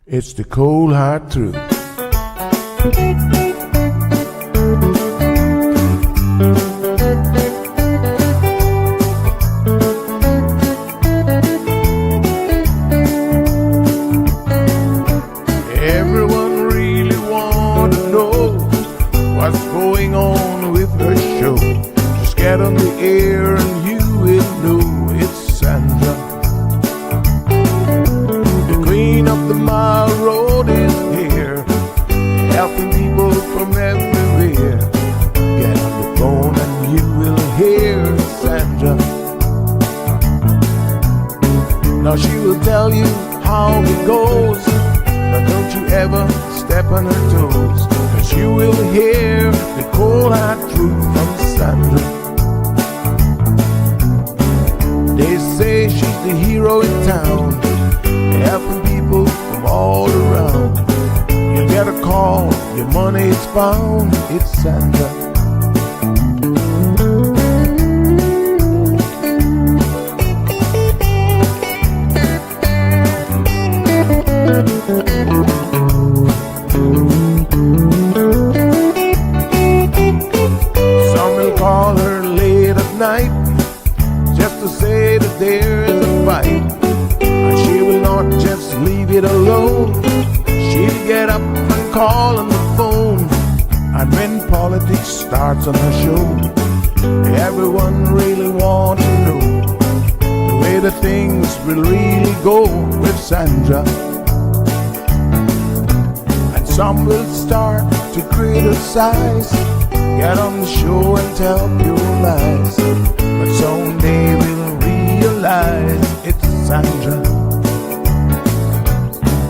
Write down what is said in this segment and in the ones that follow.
It's the cold hard truth. Everyone really want to know what's going on with her show. Just get on the air and you will know it's Sandra. The queen of the mile road is here, helping people from everywhere. Get on the phone and you will hear Sandra. Now she will tell you how it goes, but don't you ever step on her toes, 'cause you will hear the cold hard truth from Sandra. They say she's the hero in town, helping people from all around. You get a call, your money is found, it's Sandra. Some will call her late at night just to say that there is a fight, and she will not just leave it alone. She'll get up and call on the phone, and when politics starts on her show, everyone really wants to know the way the things will really go with Sandra. Some will start to criticize, get on the show and tell pure lies, but someday we'll realize it's Sandra.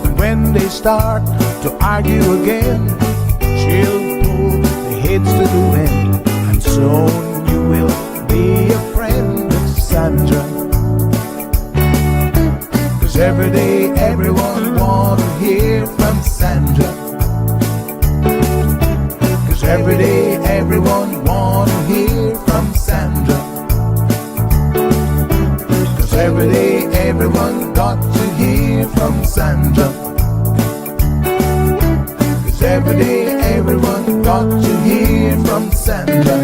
And when they start to argue again, she'll pull the heads to the wind, and soon you will be a friend of Sandra. 'Cause every day everyone wants to hear from Sandra. Every day everyone wanna hear from Sandra. 'Cause every day everyone got to hear from Sandra. 'Cause every day everyone got to hear from Sandra.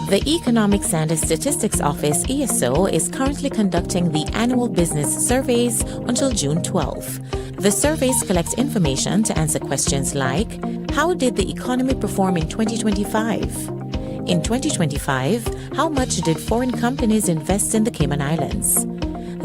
The Economics and Statistics Office, ESO, is currently conducting the annual business surveys until June 12. The surveys collect information to answer questions like, how did the economy perform in 2025? In 2025, how much did foreign companies invest in the Cayman Islands?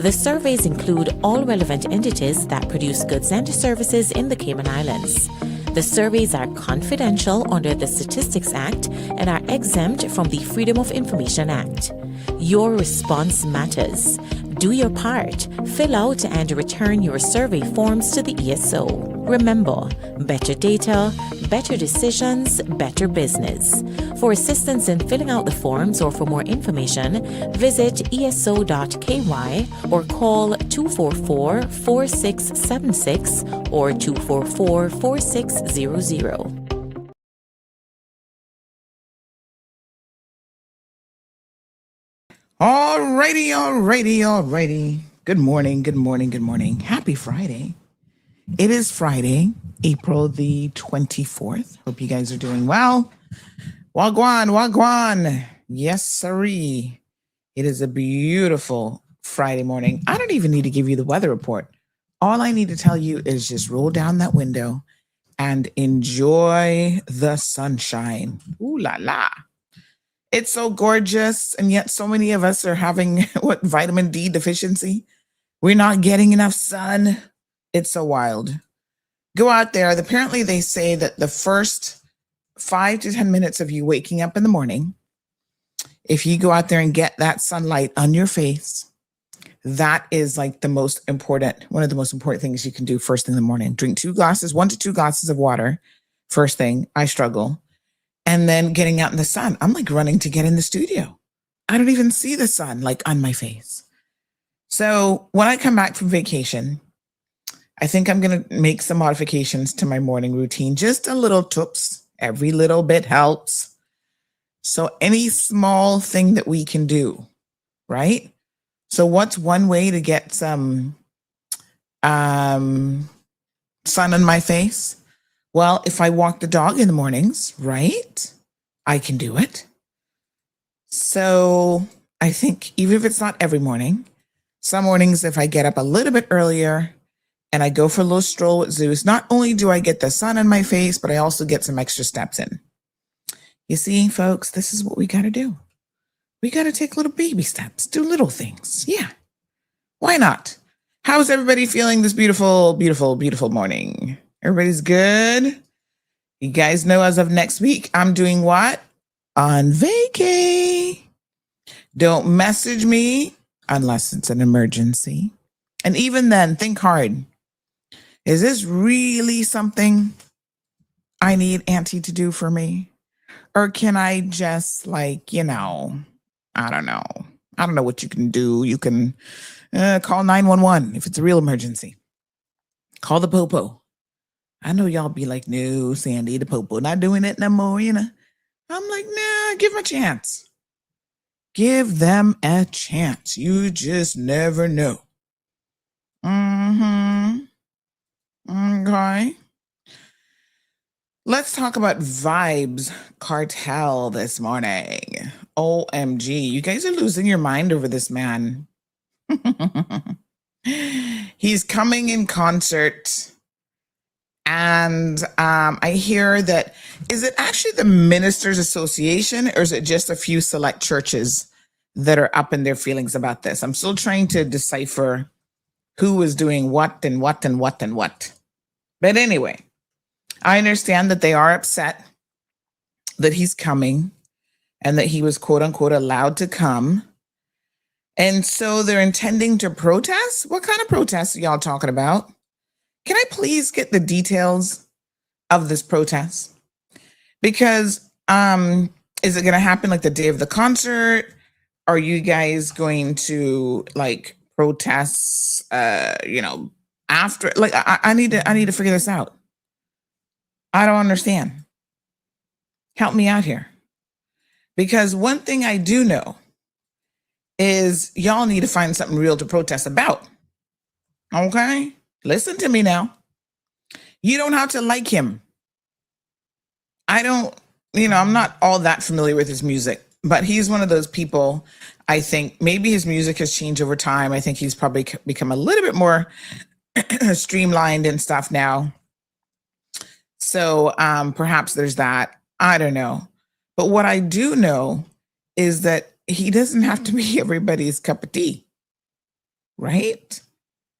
The surveys include all relevant entities that produce goods and services in the Cayman Islands. The surveys are confidential under the Statistics Act and are exempt from the Freedom of Information Act. Your response matters. Do your part. Fill out and return your survey forms to the ESO. Remember, better data, better decisions, better business. For assistance in filling out the forms or for more information, visit eso.ky or call 244-4676 or 244-4600. Alrighty. Good morning. Happy Friday. It is Friday, April the 24th. Hope you guys are doing well. Wagwan. Yes, sirree. It is a beautiful Friday morning. I don't even need to give you the weather report. All I need to tell you is just roll down that window and enjoy the sunshine. Ooh la la. It's so gorgeous, and yet so many of us are having vitamin D deficiency. We're not getting enough sun. It's so wild. Go out there. Apparently, they say that the first 5 to 10 minutes of you waking up in the morning, if you go out there and get that sunlight on your face, that is like one of the most important things you can do first thing in the morning. Drink 1 to 2 glasses of water. First thing, I struggle. And then getting out in the sun. I'm like running to get in the studio. I don't even see the sun like on my face. So when I come back from vacation, I think I'm going to make some modifications to my morning routine. Just a little tips. Every little bit helps. So any small thing that we can do, right? So what's one way to get some sun on my face? Well, if I walk the dog in the mornings, right, I can do it. So I think even if it's not every morning, some mornings if I get up a little bit earlier and I go for a little stroll with Zeus, not only do I get the sun on my face, but I also get some extra steps in. You see, folks, this is what we got to do. We got to take little baby steps, do little things. Yeah, why not? How's everybody feeling this beautiful morning? Everybody's good? You guys know as of next week, I'm doing what? On vacay. Don't message me unless it's an emergency. And even then, think hard. Is this really something I need Auntie to do for me? Or can I just I don't know. I don't know what you can do. You can call 911 if it's a real emergency. Call the popo. I know y'all be like, no, Sandy, the popo not doing it no more, I'm like, nah, give them a chance. Give them a chance. You just never know. Okay. Let's talk about Vybz Kartel this morning. OMG, you guys are losing your mind over this man. He's coming in concert. And I hear that, is it actually the Ministers Association or is it just a few select churches that are up in their feelings about this? I'm still trying to decipher who is doing what and what and what and what. But anyway, I understand that they are upset that he's coming and that he was quote unquote allowed to come. And so they're intending to protest? What kind of protests are y'all talking about? Can I please get the details of this protest? Because is it going to happen like the day of the concert? Are you guys going to protest, after? I need to figure this out. I don't understand. Help me out here. Because one thing I do know is y'all need to find something real to protest about. Okay? Listen to me now. You don't have to like him. I'm not all that familiar with his music, but he's one of those people. I think maybe his music has changed over time. I think he's probably become a little bit more streamlined and stuff now. So perhaps there's that. I don't know. But what I do know is that he doesn't have to be everybody's cup of tea, right?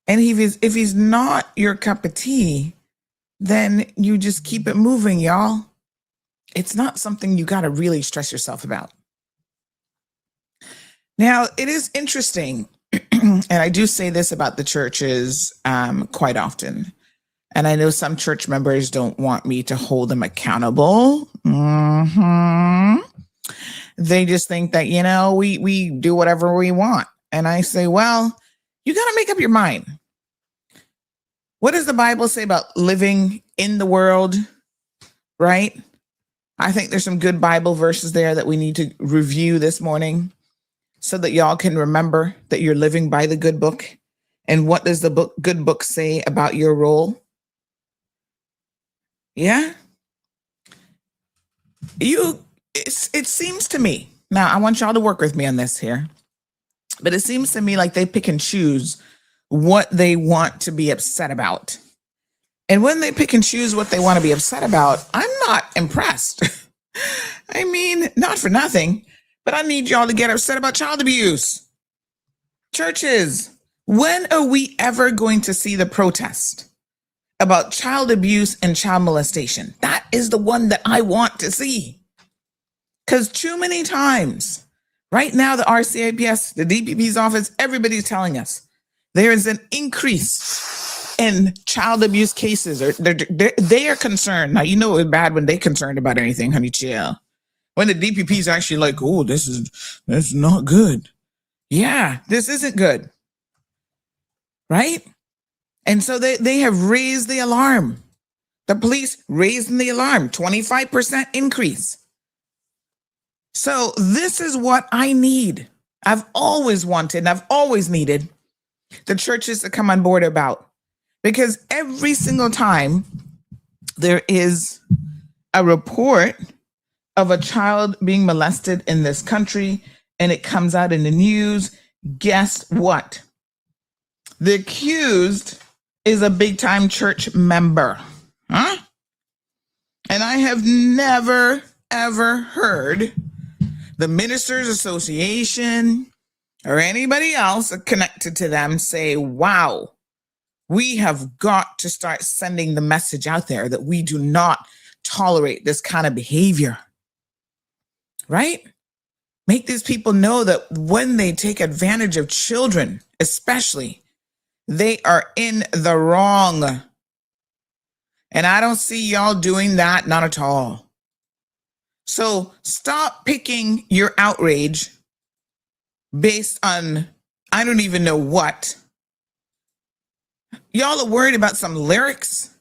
And if he's not your cup of tea, then you just keep it moving, y'all. It's not something you got to really stress yourself about. Now, it is interesting, and I do say this about the churches quite often, and I know some church members don't want me to hold them accountable. They just think that, we do whatever we want. And I say, well, you got to make up your mind. What does the Bible say about living in the world, right? I think there's some good Bible verses there that we need to review this morning so that y'all can remember that you're living by the good book. And what does the good book say about your role? Yeah. It seems to me, now I want y'all to work with me on this here, but it seems to me like they pick and choose what they want to be upset about. And when they pick and choose what they want to be upset about, I'm not impressed. I mean, not for nothing, but I need y'all to get upset about child abuse. Churches, when are we ever going to see the protest about child abuse and child molestation? That is the one that I want to see. Because too many times, right now, the RCIPS, the DPP's office, everybody's telling us there is an increase in child abuse cases. Or they are concerned. Now, it was bad when they're concerned about anything, honey, chill. When the DPP's actually like, oh, this is not good. Yeah, this isn't good. Right? And so they have raised the alarm. The police raising the alarm, 25% increase. So this is what I need. I've always wanted and I've always needed the churches to come on board about. Because every single time there is a report of a child being molested in this country and it comes out in the news, guess what? The accused is a big time church member. Huh? And I have never, ever heard the Ministers Association or anybody else connected to them say, wow, we have got to start sending the message out there that we do not tolerate this kind of behavior. Right? Make these people know that when they take advantage of children, especially, they are in the wrong. And I don't see y'all doing that, not at all. So stop picking your outrage based on, I don't even know what. Y'all are worried about some lyrics?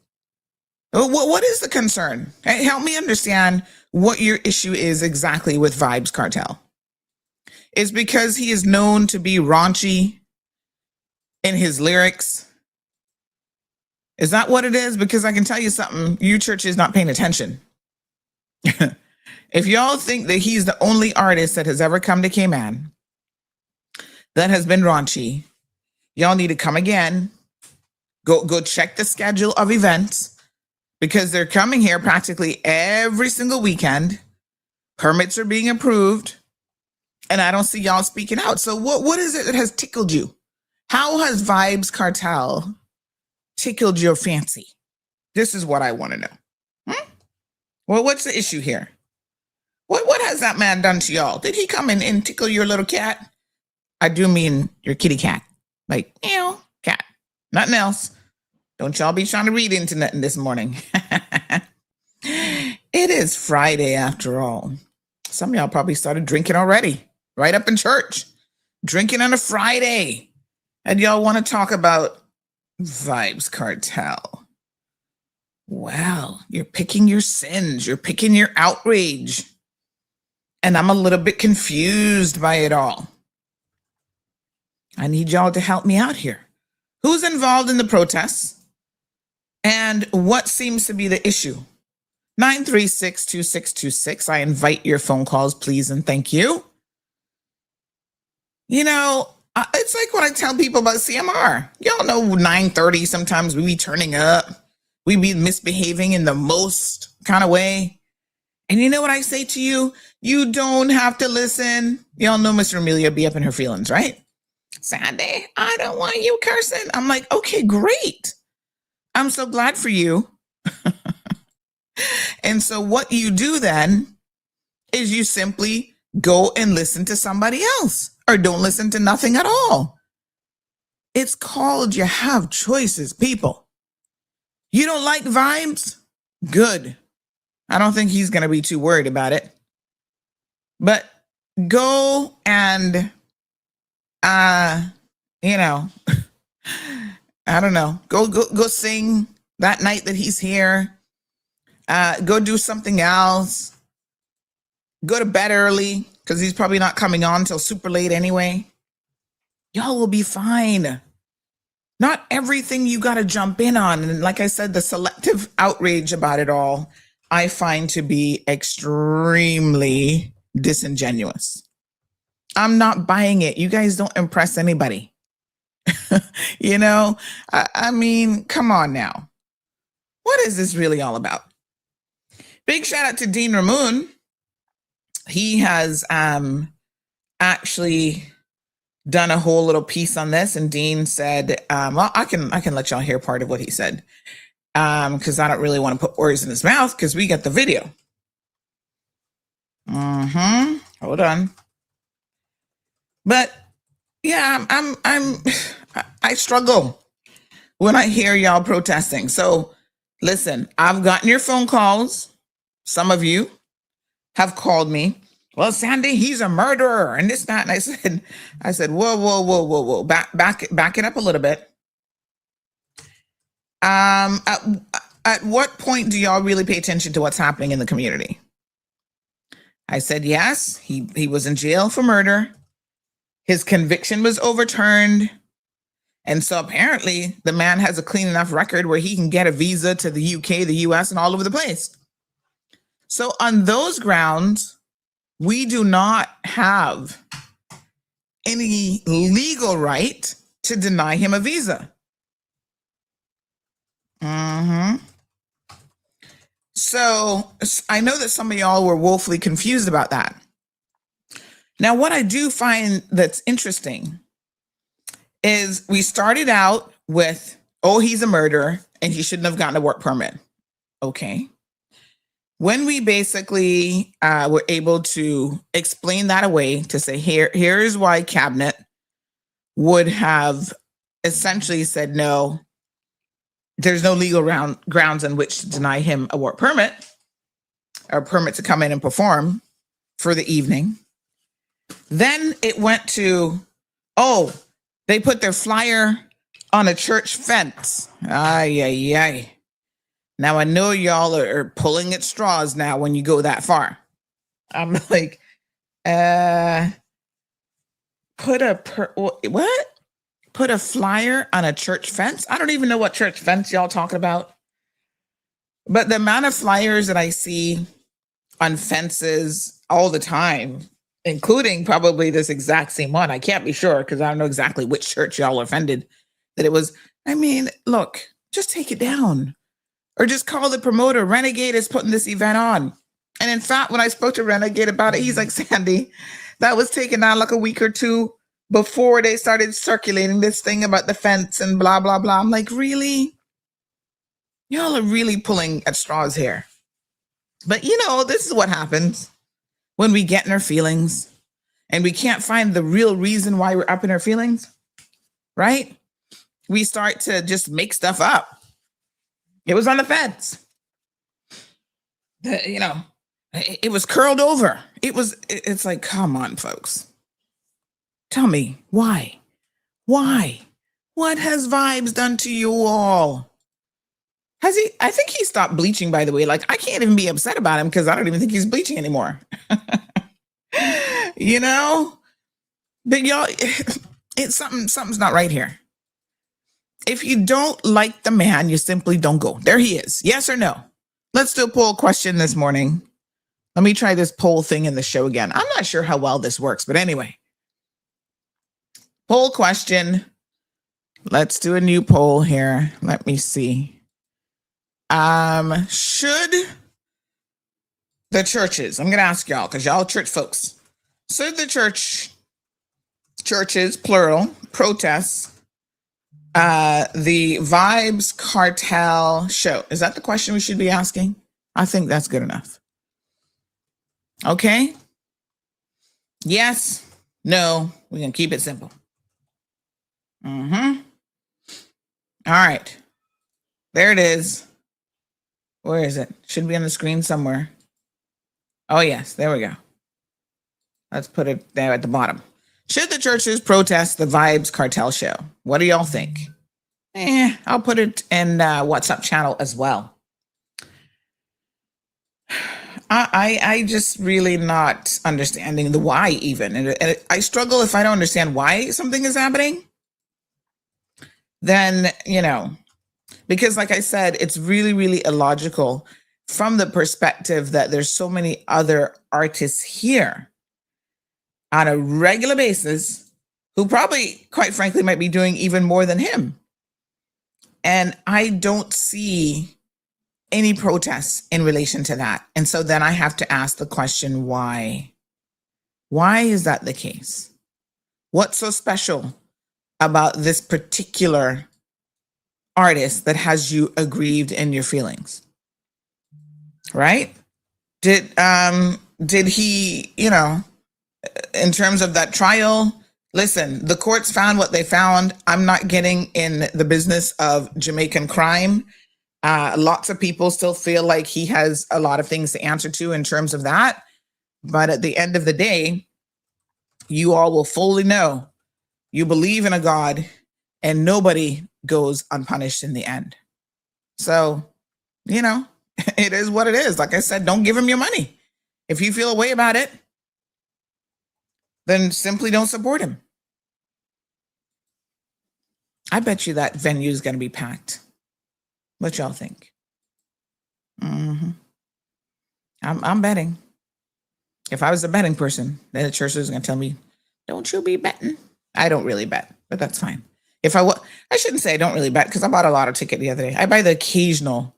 What is the concern? Hey, help me understand what your issue is exactly with Vybz Kartel. Is because he is known to be raunchy in his lyrics? Is that what it is? Because I can tell you something, your church is not paying attention. If y'all think that he's the only artist that has ever come to Cayman that has been raunchy, y'all need to come again. Go check the schedule of events because they're coming here practically every single weekend. Permits are being approved, and I don't see y'all speaking out. So what is it that has tickled you? How has Vybz Kartel tickled your fancy? This is what I want to know. Well, what's the issue here? What has that man done to y'all? Did he come in and tickle your little cat? I do mean your kitty cat. Like, cat. Nothing else. Don't y'all be trying to read into nothing this morning. It is Friday after all. Some of y'all probably started drinking already. Right up in church. Drinking on a Friday. And y'all want to talk about Vybz Kartel. Well, you're picking your sins. You're picking your outrage. And I'm a little bit confused by it all. I need y'all to help me out here. Who's involved in the protests? And what seems to be the issue? 936-2626. I invite your phone calls, please, and thank you. You know, it's like when I tell people about CMR. Y'all know 9:30, sometimes we be turning up. We be misbehaving in the most kind of way. And you know what I say to you? You don't have to listen. Y'all know Miss Amelia be up in her feelings, right? Sandy, I don't want you cursing. I'm like, okay, great. I'm so glad for you. And so what you do then is you simply go and listen to somebody else, or don't listen to nothing at all. It's called you have choices, people. You don't like Vybz? Good. I don't think he's going to be too worried about it. But go and, you know, I don't know. Go sing that night that he's here. Go do something else. Go to bed early, because he's probably not coming on till super late anyway. Y'all will be fine. Not everything you got to jump in on. And like I said, the selective outrage about it all, I find to be extremely disingenuous. I'm not buying it. You guys don't impress anybody. You know, I mean, come on now. What is this really all about? Big shout out to Dean Ramon. He has actually done a whole little piece on this, and Dean said, well, I can let y'all hear part of what he said, because I don't really want to put words in his mouth, because we got the video. Hold on. But yeah, I struggle when I hear y'all protesting. So listen, I've gotten your phone calls. Some of you have called me. Well, Sandy, he's a murderer and this, that. And I said, whoa. Back it up a little bit. At what point do y'all really pay attention to what's happening in the community? I said, yes, he was in jail for murder. His conviction was overturned. And so apparently the man has a clean enough record where he can get a visa to the UK, the US, and all over the place. So on those grounds, we do not have any legal right to deny him a visa. So I know that some of y'all were woefully confused about that. Now, what I do find that's interesting is we started out with, oh, he's a murderer and he shouldn't have gotten a work permit. Okay. When we basically were able to explain that away to say, here is why cabinet would have essentially said, no, there's no legal grounds on which to deny him a work permit or permit to come in and perform for the evening. Then it went to, oh, they put their flyer on a church fence. Ay. Now I know y'all are pulling at straws now when you go that far. I'm like, put a flyer on a church fence? I don't even know what church fence y'all talking about. But the amount of flyers that I see on fences all the time, including probably this exact same one, I can't be sure because I don't know exactly which church y'all offended that it was. I mean, look, just take it down. Or just call the promoter. Renegade is putting this event on. And in fact, when I spoke to Renegade about it, he's like, Sandy, that was taken down like a week or two before they started circulating this thing about the fence and blah, blah, blah. I'm like, really? Y'all are really pulling at straws here. But you know, this is what happens when we get in our feelings and we can't find the real reason why we're up in our feelings, right? We start to just make stuff up. It was on the fence. It was curled over. It's like, come on, folks. Tell me, why? Why? What has Vybz done to you all? Has he? I think he stopped bleaching, by the way. Like, I can't even be upset about him because I don't even think he's bleaching anymore. You know? But y'all, it's something's not right here. If you don't like the man, you simply don't go. There he is. Yes or no? let's do a poll question this morning. Let me try this poll thing in the show again. I'm not sure how well this works, but anyway. Poll question. Let's do a new poll here. Let me see. Should the churches, I'm going to ask y'all because y'all church folks, should the churches, plural, protest the Vybz Kartel show? Is that the question we should be asking? I think that's good enough. Okay. Yes. No. We can keep it simple. All right. There it is. Where is it? Should be on the screen somewhere. Oh, yes. There we go. Let's put it there at the bottom. Should the churches protest the Vybz Kartel show? What do y'all think? I'll put it in WhatsApp channel as well. I just really not understanding the why even. And I struggle if I don't understand why something is happening. Then, because like I said, it's really, really illogical from the perspective that there's so many other artists here on a regular basis who probably, quite frankly, might be doing even more than him. And I don't see any protests in relation to that. And so then I have to ask the question, why? Why is that the case? What's so special about this particular artist that has you aggrieved in your feelings? Right? Did he, in terms of that trial, listen, the courts found what they found. I'm not getting in the business of Jamaican crime. Lots of people still feel like he has a lot of things to answer to in terms of that. But at the end of the day, you all will fully know you believe in a God and nobody goes unpunished in the end. So, it is what it is. Like I said, don't give him your money. If you feel a way about it, then simply don't support him. I bet you that venue is going to be packed. What y'all think? I'm betting. If I was a betting person, then the church is going to tell me, don't you be betting? I don't really bet, but that's fine. I shouldn't say I don't really bet because I bought a lotto ticket the other day. I buy the occasional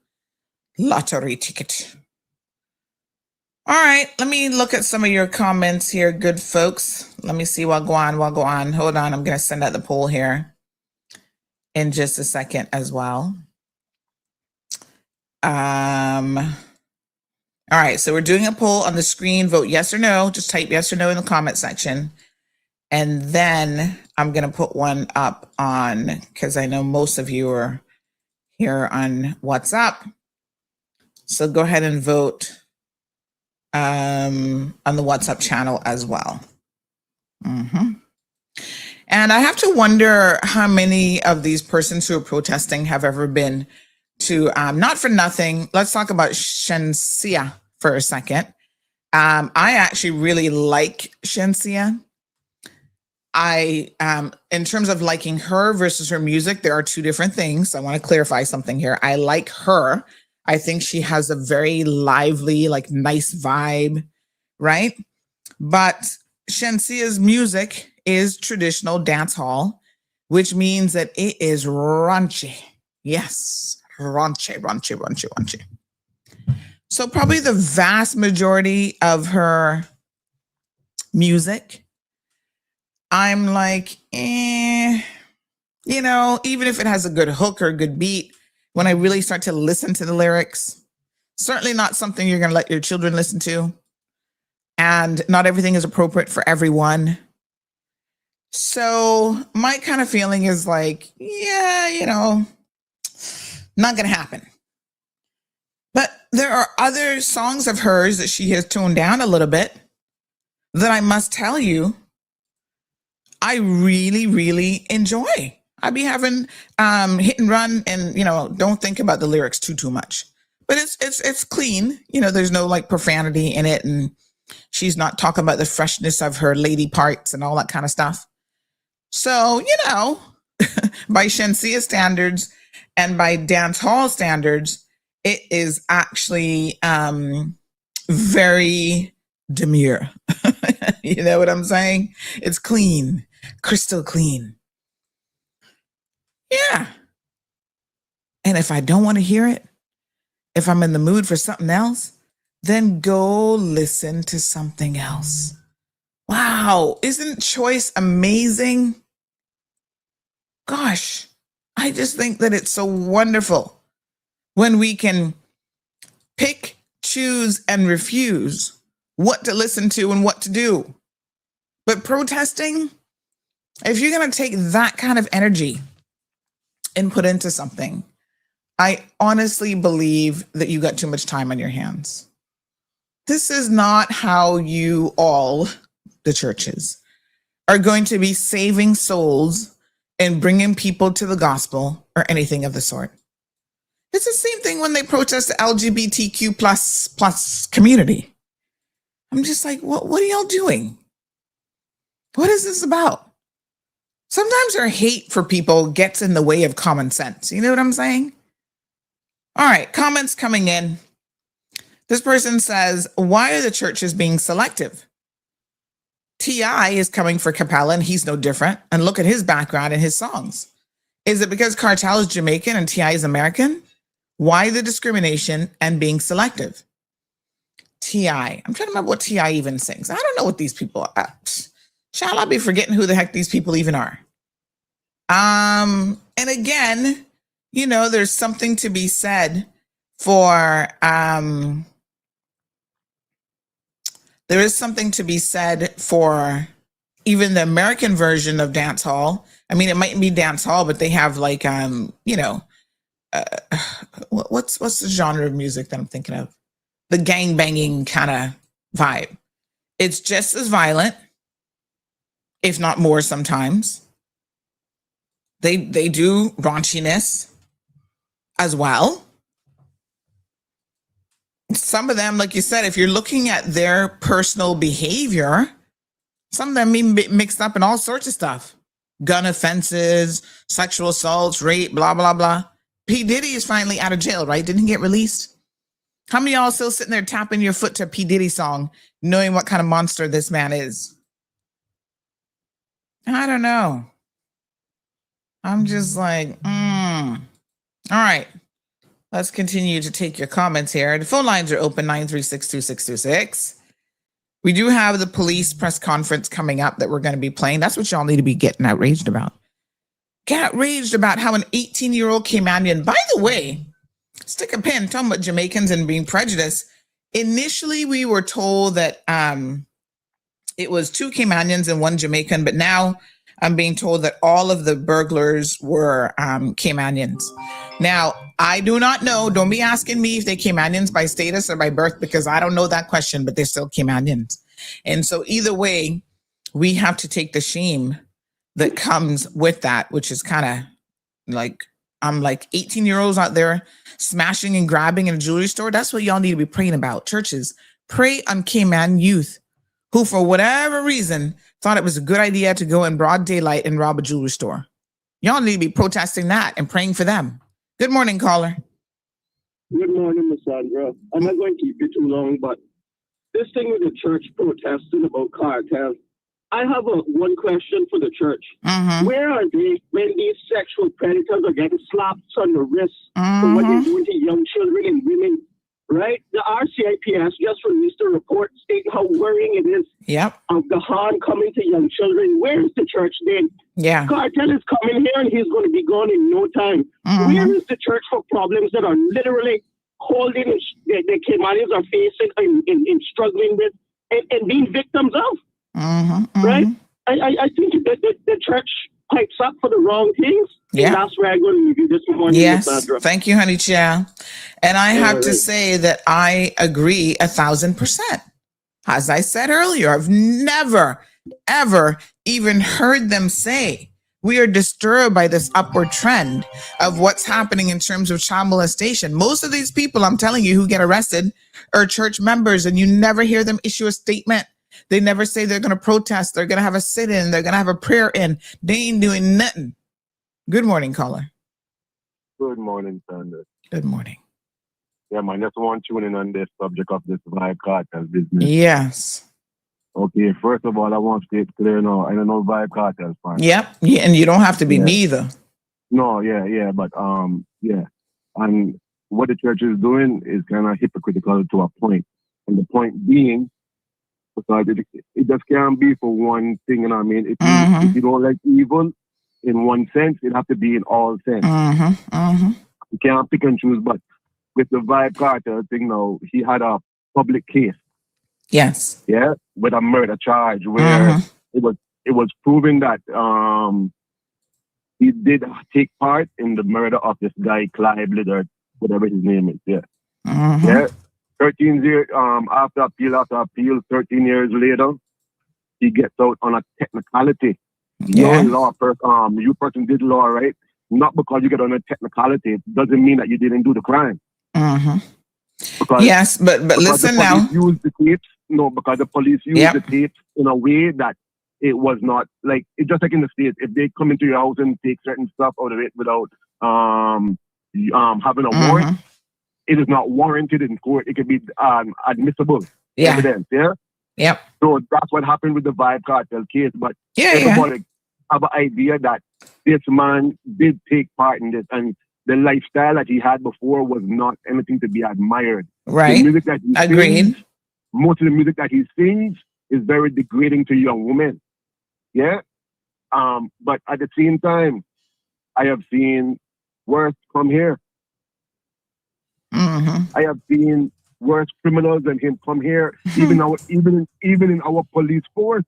lottery ticket. All right, let me look at some of your comments here, good folks. Let me see what go on. Hold on, I'm going to send out the poll here in just a second as well. All right, so we're doing a poll on the screen. Vote yes or no. Just type yes or no in the comment section. And then I'm going to put one up on, because I know most of you are here on WhatsApp. So go ahead and vote on the WhatsApp channel as well. And I have to wonder how many of these persons who are protesting have ever been to, not for nothing, let's talk about Shenseea for a second. I actually really like Shenseea. In terms of liking her versus her music, there are two different things. I want to clarify something here. I like her. I think she has a very lively, nice vibe, right? But Shenseea's music is traditional dance hall, which means that it is raunchy. Yes, raunchy. So probably the vast majority of her music, I'm like, even if it has a good hook or a good beat, when I really start to listen to the lyrics, certainly not something you're going to let your children listen to. And not everything is appropriate for everyone. So my kind of feeling is not going to happen. But there are other songs of hers that she has toned down a little bit that I must tell you, I really, really enjoy. I be having hit and run and, don't think about the lyrics too much. But it's clean. There's no profanity in it. And she's not talking about the freshness of her lady parts and all that kind of stuff. So, by Shenseea standards and by dance hall standards, It is actually very demure. You know what I'm saying? It's clean, crystal clean. Yeah. And if I don't want to hear it, if I'm in the mood for something else, then go listen to something else. Wow. Isn't choice amazing? Gosh, I just think that it's so wonderful when we can pick, choose, and refuse what to listen to and what to do. But protesting, if you're going to take that kind of energy and put into something, I honestly believe that you got too much time on your hands. This is not how you all, the churches, are going to be saving souls and bringing people to the gospel or anything of the sort. It's the same thing when they protest the LGBTQ plus community. I'm just like, what are y'all doing? What is this about? Sometimes our hate for people gets in the way of common sense. You know what I'm saying? All right, comments coming in. This person says, why are the churches being selective? T.I. is coming for Capella and he's no different. And look at his background and his songs. Is it because Kartel is Jamaican and T.I. is American? Why the discrimination and being selective? T.I. I'm trying to remember what T.I. even sings. I don't know what these people are. Shall I be forgetting who the heck these people even are? And again, you know, there's something to be said for, there is something to be said for even the American version of dance hall. I mean, it might be dance hall, but they have like, you know, what's the genre of music that I'm thinking of? The gang banging kind of vibe. It's just as violent, if not more sometimes. They do raunchiness as well. Some of them, like you said, if you're looking at their personal behavior, some of them even mixed up in all sorts of stuff. Gun offenses, sexual assaults, rape, blah, blah, blah. P. Diddy is finally out of jail, right? Didn't he get released? How many of y'all still sitting there tapping your foot to a P. Diddy song, knowing what kind of monster this man is? I don't know. I'm just like, All right. Let's continue to take your comments here. The phone lines are open, 936-2626. We do have the police press conference coming up that we're going to be playing. That's what y'all need to be getting outraged about. Get outraged about how an 18-year-old Caymanian, by the way, stick a pin, talking about Jamaicans and being prejudiced. Initially, we were told that it was 2 Caymanians and 1 Jamaican, but now I'm being told that all of the burglars were Caymanians. Now, I do not know. Don't be asking me if they Caymanians by status or by birth, because I don't know that question, but they're still Caymanians. And so either way, we have to take the shame that comes with that, which is kind of like, I'm like 18-year-olds out there smashing and grabbing in a jewelry store. That's what y'all need to be praying about. Churches, pray on Cayman youth who, for whatever reason, thought it was a good idea to go in broad daylight and rob a jewelry store. Y'all need to be protesting that and praying for them. Good morning, caller. Good morning, Miss Sandra. I'm not going to keep you too long, but this thing with the church protesting about cartel, I have one question for the church. Mm-hmm. Where are they when these sexual predators are getting slapped on the wrist for what they're doing to young children and women? Right? The RCIPS just released a report stating how worrying it is of the harm coming to young children. Where is the church then? Yeah. Cartel is coming here and he's going to be gone in no time. Where is the church for problems that are literally holding the Caymanians are facing and struggling with and being victims of? Right? I think that the church pipes up for the wrong things. Yeah. And that's where I'm going to leave you this morning. Yes. Thank you, honey child. And I have to say that I agree 1,000%. As I said earlier, I've never, ever even heard them say we are disturbed by this upward trend of what's happening in terms of child molestation. Most of these people, I'm telling you, who get arrested are church members, and you never hear them issue a statement. They never say they're going to protest. They're going to have a sit-in. They're going to have a prayer in. They ain't doing nothing. Good morning, caller. Good morning, Sandra. Good morning. Yeah, man, just want to tune in on this subject of this Vibe Cartel business. Yes. Okay, first of all, I want to state clear now, I don't know Vibe Cartel fan. Yep. Yeah, and you don't have to be Yeah. me either. No, yeah, but yeah. And what the church is doing is kind of hypocritical to a point. And the point being, because it just can't be for one thing, you know what I mean? If you don't like evil in one sense, it have to be in all sense. You can't pick and choose, but with the Vibe Cartel thing now, he had a public case. Yes. Yeah, with a murder charge where it was proven that he did take part in the murder of this guy Clive Lillard, whatever his name is. Yeah. Yeah. 13 years after appeal, 13 years later, he gets out on a technicality. Yeah. You person did law, right? Not because you get on a technicality, it doesn't mean that you didn't do the crime. Because, yes, but listen the now. police used the tapes. No, because the police used the tapes in a way that it was not like it's just like in the States. If they come into your house and take certain stuff out of it without having a warrant, it is not warranted in court. It could be admissible evidence. Yeah. Yep. So that's what happened with the Vibe Cartel case. But everybody have an idea that this man did take part in this, and the lifestyle that he had before was not anything to be admired. Right. The music that he agreed. Sings, most of the music that he sings is very degrading to young women. Yeah. But at the same time, I have seen worse come here. I have seen worse criminals than him come here, even in our police force.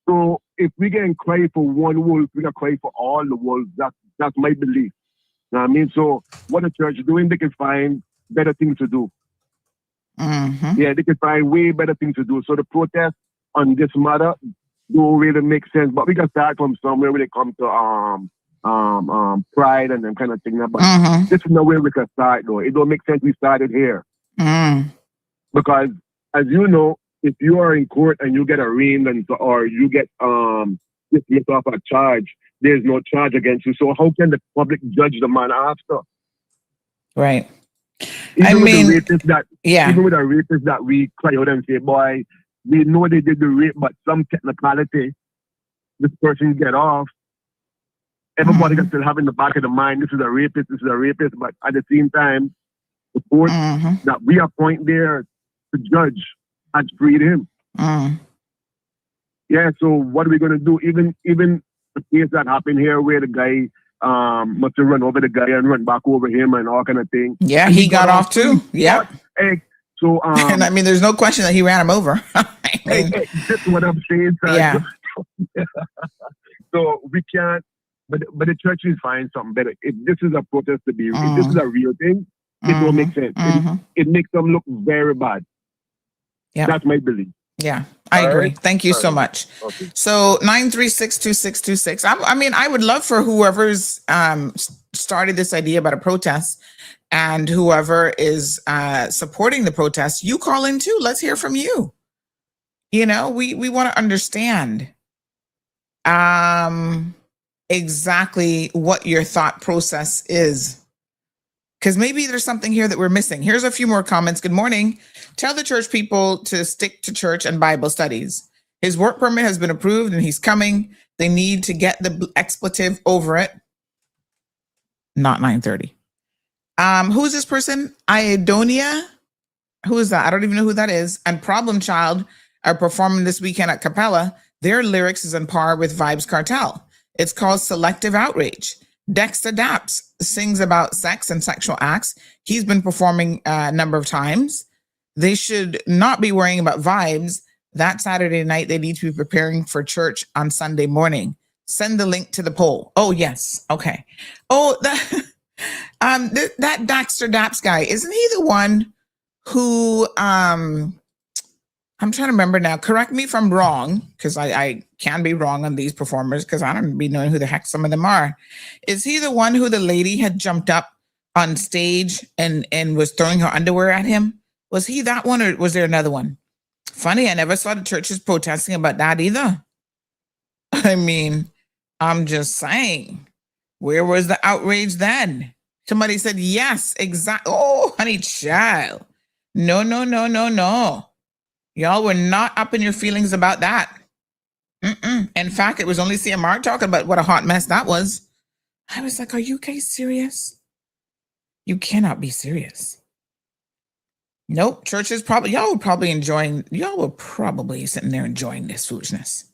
So if we can cry for one wolf, we can cry for all the wolves. That's my belief. You know what I mean? So what the church is doing, they can find better things to do. Yeah, they can find way better things to do. So the protest on this matter don't really make sense. But we can start from somewhere when it comes to pride and them kind of thing. But this is the way we can start though. It don't make sense we started here. Because as you know, if you are in court and you get arraigned or you get dismissed off a charge, there's no charge against you. So how can the public judge the man after? Right. Even with a rapist that we cry out and say, boy, we know they did the rape, but some technicality, this person get off. Everybody can still have in the back of the mind, this is a rapist, but at the same time, the court that we appoint there to judge has freed him. Yeah, so what are we going to do? Even the case that happened here where the guy must have run over the guy and run back over him and all kind of thing. Yeah, he got off too. Yeah. Hey, so and I mean, there's no question that he ran him over. That's what I'm saying. Yeah. So we can't, but the church is find something better. If this is a protest if this is a real thing, it don't make sense. It makes them look very bad. Yeah. That's my belief. Yeah, I agree. Right. Thank you so much. Okay. So 9362626. I mean, I would love for whoever's started this idea about a protest and whoever is supporting the protest, you call in too. Let's hear from you. You know, we want to understand exactly what your thought process is. Because maybe there's something here that we're missing. Here's a few more comments. Good morning. Tell the church people to stick to church and Bible studies. His work permit has been approved and he's coming. They need to get the expletive over it. Not 9:30. Who's this person? Iodonia? Who is that? I don't even know who that is. And Problem Child are performing this weekend at Capella. Their lyrics is on par with Vybz Kartel. It's called Selective Outrage. Dexter Daps sings about sex and sexual acts. He's been performing a number of times. They should not be worrying about vibes. That Saturday night, they need to be preparing for church on Sunday morning. Send the link to the poll. Oh, yes. Okay. Oh, that Dexter Daps guy, isn't he the one who, I'm trying to remember now. Correct me if I'm wrong, because I can be wrong on these performers because I don't be knowing who the heck some of them are. Is he the one who the lady had jumped up on stage and was throwing her underwear at him? Was he that one or was there another one? Funny, I never saw the churches protesting about that either. I mean, I'm just saying, where was the outrage then? Somebody said, yes, exactly. Oh, honey child. No. Y'all were not up in your feelings about that. In fact, it was only CMR talking about what a hot mess that was. I was like, are you guys serious? You cannot be serious. Nope. Churches probably, y'all were probably sitting there enjoying this foolishness.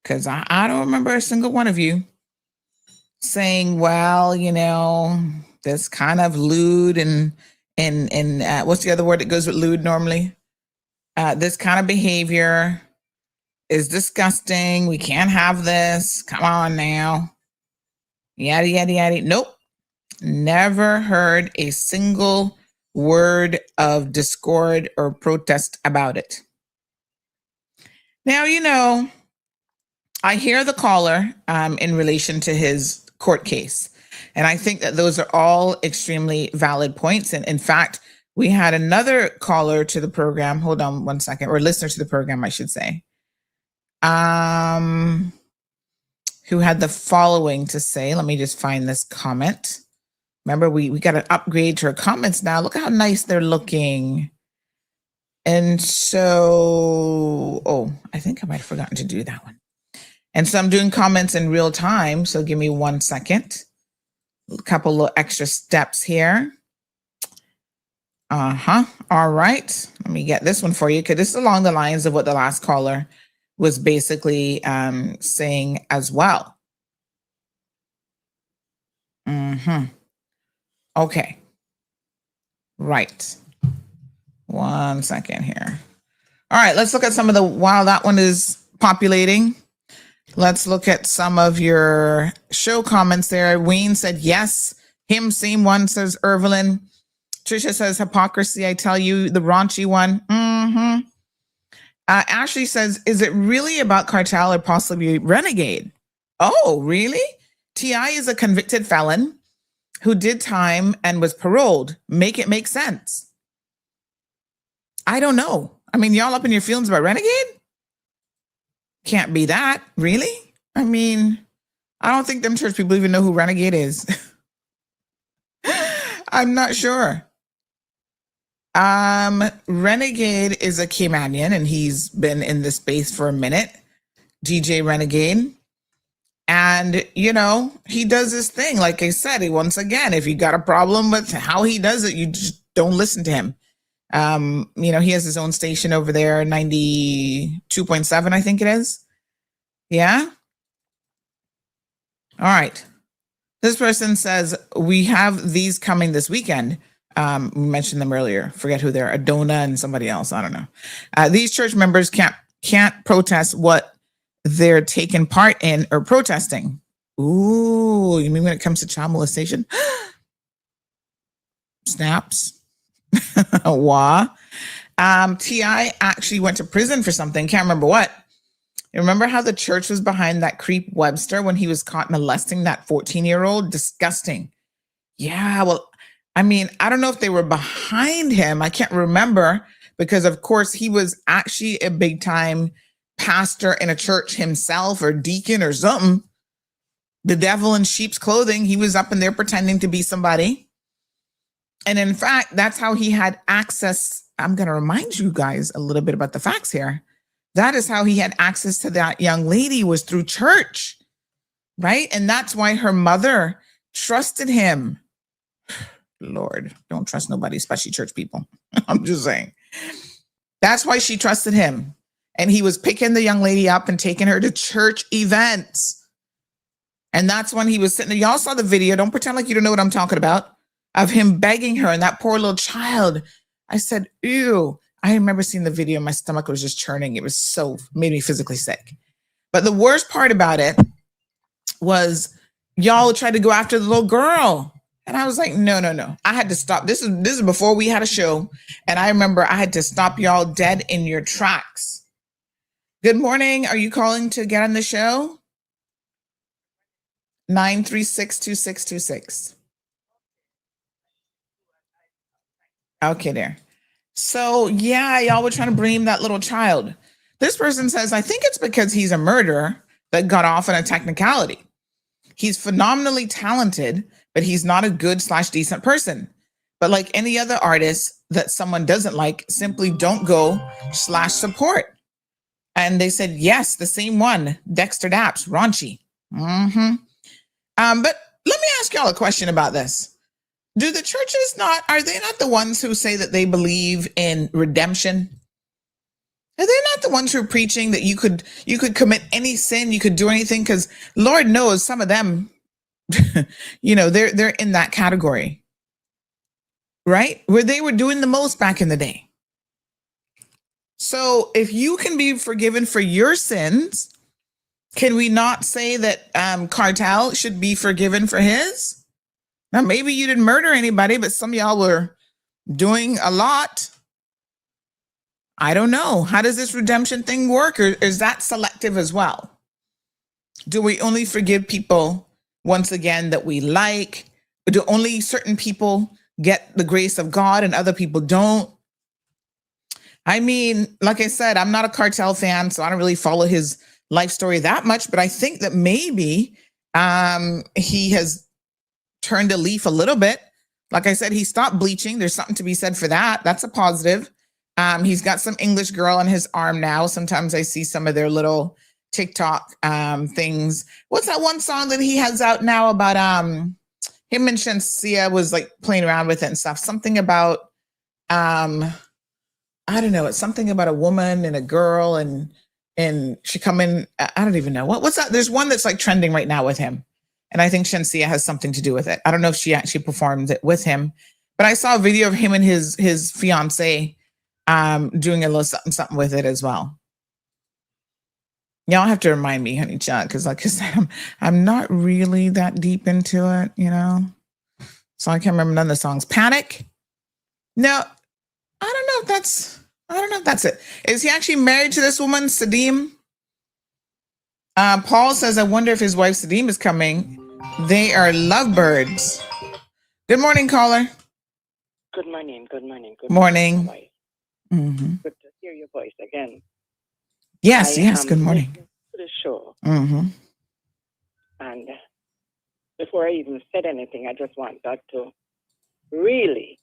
Because I don't remember a single one of you saying, well, this kind of lewd and what's the other word that goes with lewd normally? This kind of behavior is disgusting. We can't have this. Come on now. Yada, yada, yada. Nope. Never heard a single word of discord or protest about it. Now, I hear the caller in relation to his court case. And I think that those are all extremely valid points. And in fact, we had another caller to the program. Hold on one second, or listener to the program, I should say, who had the following to say. Let me just find this comment. Remember, we got to upgrade to our comments now. Look how nice they're looking. And so, I think I might have forgotten to do that one. And so I'm doing comments in real time. So give me 1 second. A couple little extra steps here. All right. Let me get this one for you, because this is along the lines of what the last caller was basically saying as well. Okay. Right. 1 second here. All right. Let's look at some of while that one is populating, let's look at some of your show comments there. Wayne said, yes, him, same one, says Irvelin. Trisha says, hypocrisy, I tell you, the raunchy one. Ashley says, is it really about Kartel or possibly Renegade? Oh, really? T.I. is a convicted felon who did time and was paroled. Make it make sense. I don't know. I mean, y'all up in your feelings about Renegade? Can't be that, really? I mean, I don't think them church people even know who Renegade is. I'm not sure. Renegade is a Caymanian, and he's been in the space for a minute. DJ Renegade. And, he does his thing. Like I said, once again, if you got a problem with how he does it, you just don't listen to him. He has his own station over there, 92.7, I think it is. Yeah. All right. This person says, we have these coming this weekend. We mentioned them earlier. Forget who they're, Adona and somebody else. I don't know. These church members can't protest what they're taking part in or protesting. Ooh, you mean when it comes to child molestation? Snaps. Wah. T.I. actually went to prison for something. Can't remember what. You remember how the church was behind that creep Webster when he was caught molesting that 14-year-old? Disgusting. Yeah, well, I mean, I don't know if they were behind him. I can't remember, because of course he was actually a big time pastor in a church himself, or deacon or something. The devil in sheep's clothing. He was up in there pretending to be somebody. And in fact, that's how he had access. I'm going to remind you guys a little bit about the facts here. That is how he had access to that young lady, was through church, right? And that's why her mother trusted him. Lord, don't trust nobody, especially church people. I'm just saying. That's why she trusted him. And he was picking the young lady up and taking her to church events. And that's when he was sitting there. Y'all saw the video. Don't pretend like you don't know what I'm talking about. Of him begging her and that poor little child. I said, ew. I remember seeing the video. My stomach was just churning. It was made me physically sick. But the worst part about it was y'all tried to go after the little girl. And I was like, no. I had to stop. This is before we had a show. And I remember I had to stop y'all dead in your tracks. Good morning. Are you calling to get on the show? 936-2626. Okay, there. So yeah, y'all were trying to blame that little child. This person says, I think it's because he's a murderer that got off on a technicality. He's phenomenally talented, but he's not a good/decent person. But like any other artist that someone doesn't like, simply don't go/support. And they said, yes, the same one, Dexter Daps, raunchy. But let me ask y'all a question about this. Do the churches are they not the ones who say that they believe in redemption? Are they not the ones who are preaching that you could commit any sin, you could do anything? Because Lord knows some of them, they're in that category, right? Where they were doing the most back in the day. So if you can be forgiven for your sins, can we not say that Kartel should be forgiven for his? Now, maybe you didn't murder anybody, but some of y'all were doing a lot. I don't know. How does this redemption thing work? Or is that selective as well? Do we only forgive people, once again, that we like? Or do only certain people get the grace of God and other people don't? I mean, like I said, I'm not a Kartel fan, so I don't really follow his life story that much, but I think that maybe he has turned a leaf a little bit. Like I said, he stopped bleaching. There's something to be said for that. That's a positive. He's got some English girl on his arm now. Sometimes I see some of their little TikTok things. What's that one song that he has out now about him and Shensia was like playing around with it and stuff? Something about I don't know. It's something about a woman and a girl and she come in. I don't even know what's that. There's one that's like trending right now with him. And I think Shensia has something to do with it. I don't know if she actually performed it with him, but I saw a video of him and his fiance doing a little something with it as well. Y'all have to remind me, honey child, because like I said, I'm not really that deep into it, So I can't remember none of the songs. Panic? No, I don't know if that's it. Is he actually married to this woman, Sadim? Paul says, I wonder if his wife Sadim is coming. They are lovebirds. Good morning, caller. Good morning. Good morning. Good morning. Mm-hmm. Good to hear your voice again. Yes. Good morning. To the show. Mm-hmm. And before I even said anything, I just want God to really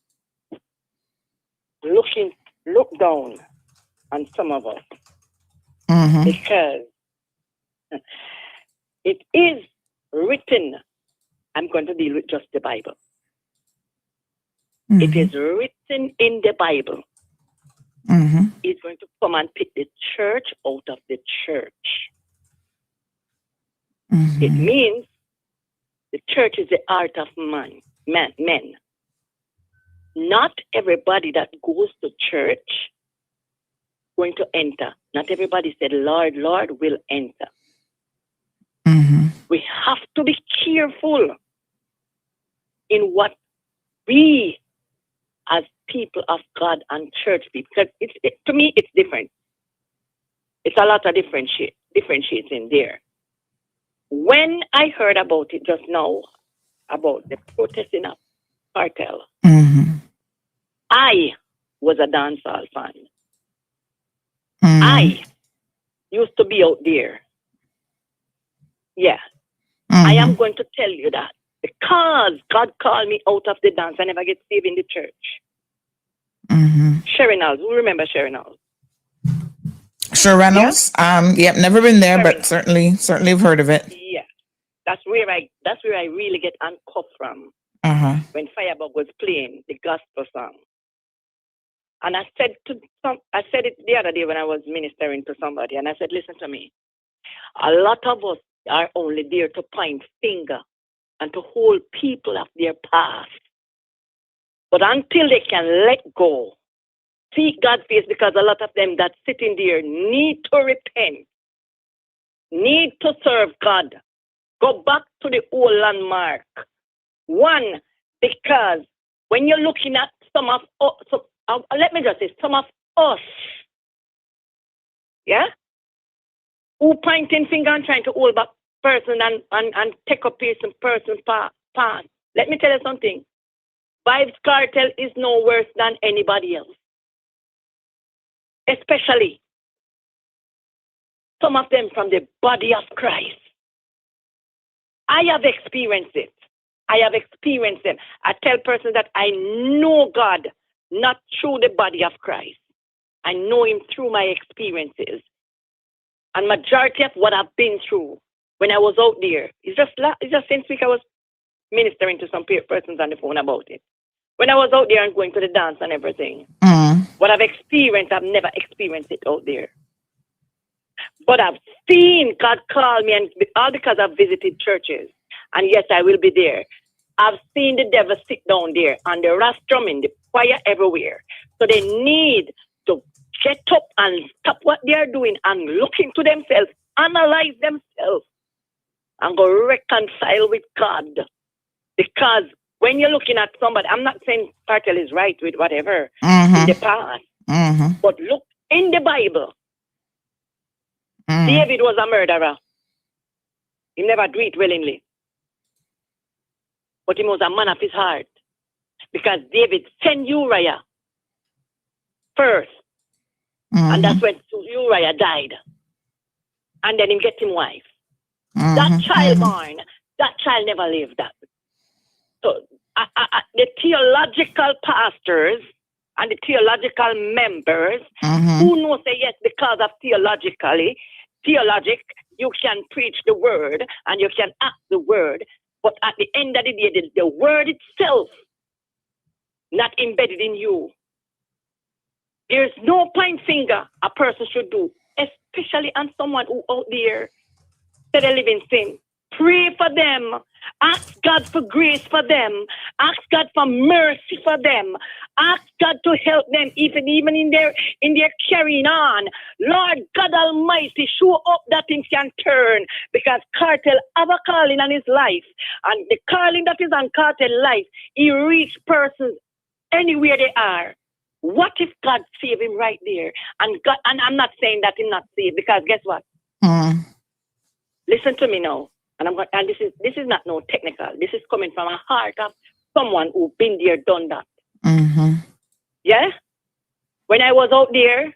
look down on some of us, because it is written. I'm going to deal with just the Bible. It is written in the Bible. He's going to come and pick the church out of the church. It means the church is the art of men. Not everybody that goes to church going to enter. Not everybody said, Lord, Lord, will enter. We have to be careful in what we as people of God and church people, because to me, it's different. It's a lot of differentiates in there. When I heard about it just now, about the protesting of Kartel, I was a dancehall fan. I used to be out there. Yeah. I am going to tell you that because God called me out of the dance, I never get saved in the church. Sharon Reynolds, who remember Sharon Reynolds? Sure, Reynolds. Yep, never been there, but certainly have heard of it. Yeah, that's where I really get uncuffed from. When Firebug was playing the gospel song, and I said it the other day when I was ministering to somebody, and I said, listen to me. A lot of us are only there to point finger and to hold people of their past. But until they can let go, seek God's face, because a lot of them that sitting there need to repent, need to serve God, go back to the old landmark. One, because when you're looking at some of us, yeah, who pointing finger and trying to hold back person and take a piece of person's past. Let me tell you something. Vybz Kartel is no worse than anybody else. Especially some of them from the body of Christ. I have experienced it. I have experienced them. I tell persons that I know God, not through the body of Christ. I know him through my experiences. And majority of what I've been through when I was out there, it's just since week I was ministering to some persons on the phone about it. When I was out there and going to the dance and everything, what I've experienced, I've never experienced it out there. But I've seen God call me, and all because I've visited churches. And yes, I will be there. I've seen the devil sit down there and the rostrum, the fire everywhere. So they need to get up and stop what they're doing and look into themselves, analyze themselves, and go reconcile with God. Because when you're looking at somebody, I'm not saying Kartel is right with whatever in the past, but look in the Bible. David was a murderer. He never do it willingly. But he was a man of his heart. Because David sent Uriah first. And that's when Uriah died. And then he get him wife. That child born, that child never lived that. So the theological pastors and the theological members who know say yes because of theologic, you can preach the word and you can act the word, but at the end of the day, the word itself not embedded in you. There's no point finger a person should do, especially on someone who out there that they live in sin. Pray for them. Ask God for grace for them. Ask God for mercy for them. Ask God to help them even in their carrying on. Lord God Almighty, show up that things can turn, because Kartel have a calling on his life, and the calling that is on Kartel life, he reach persons anywhere they are. What if God save him right there? And God, and I'm not saying that he's not saved, because guess what? Listen to me now. And this is not no technical. This is coming from a heart of someone who's been there, done that. Yeah? When I was out there,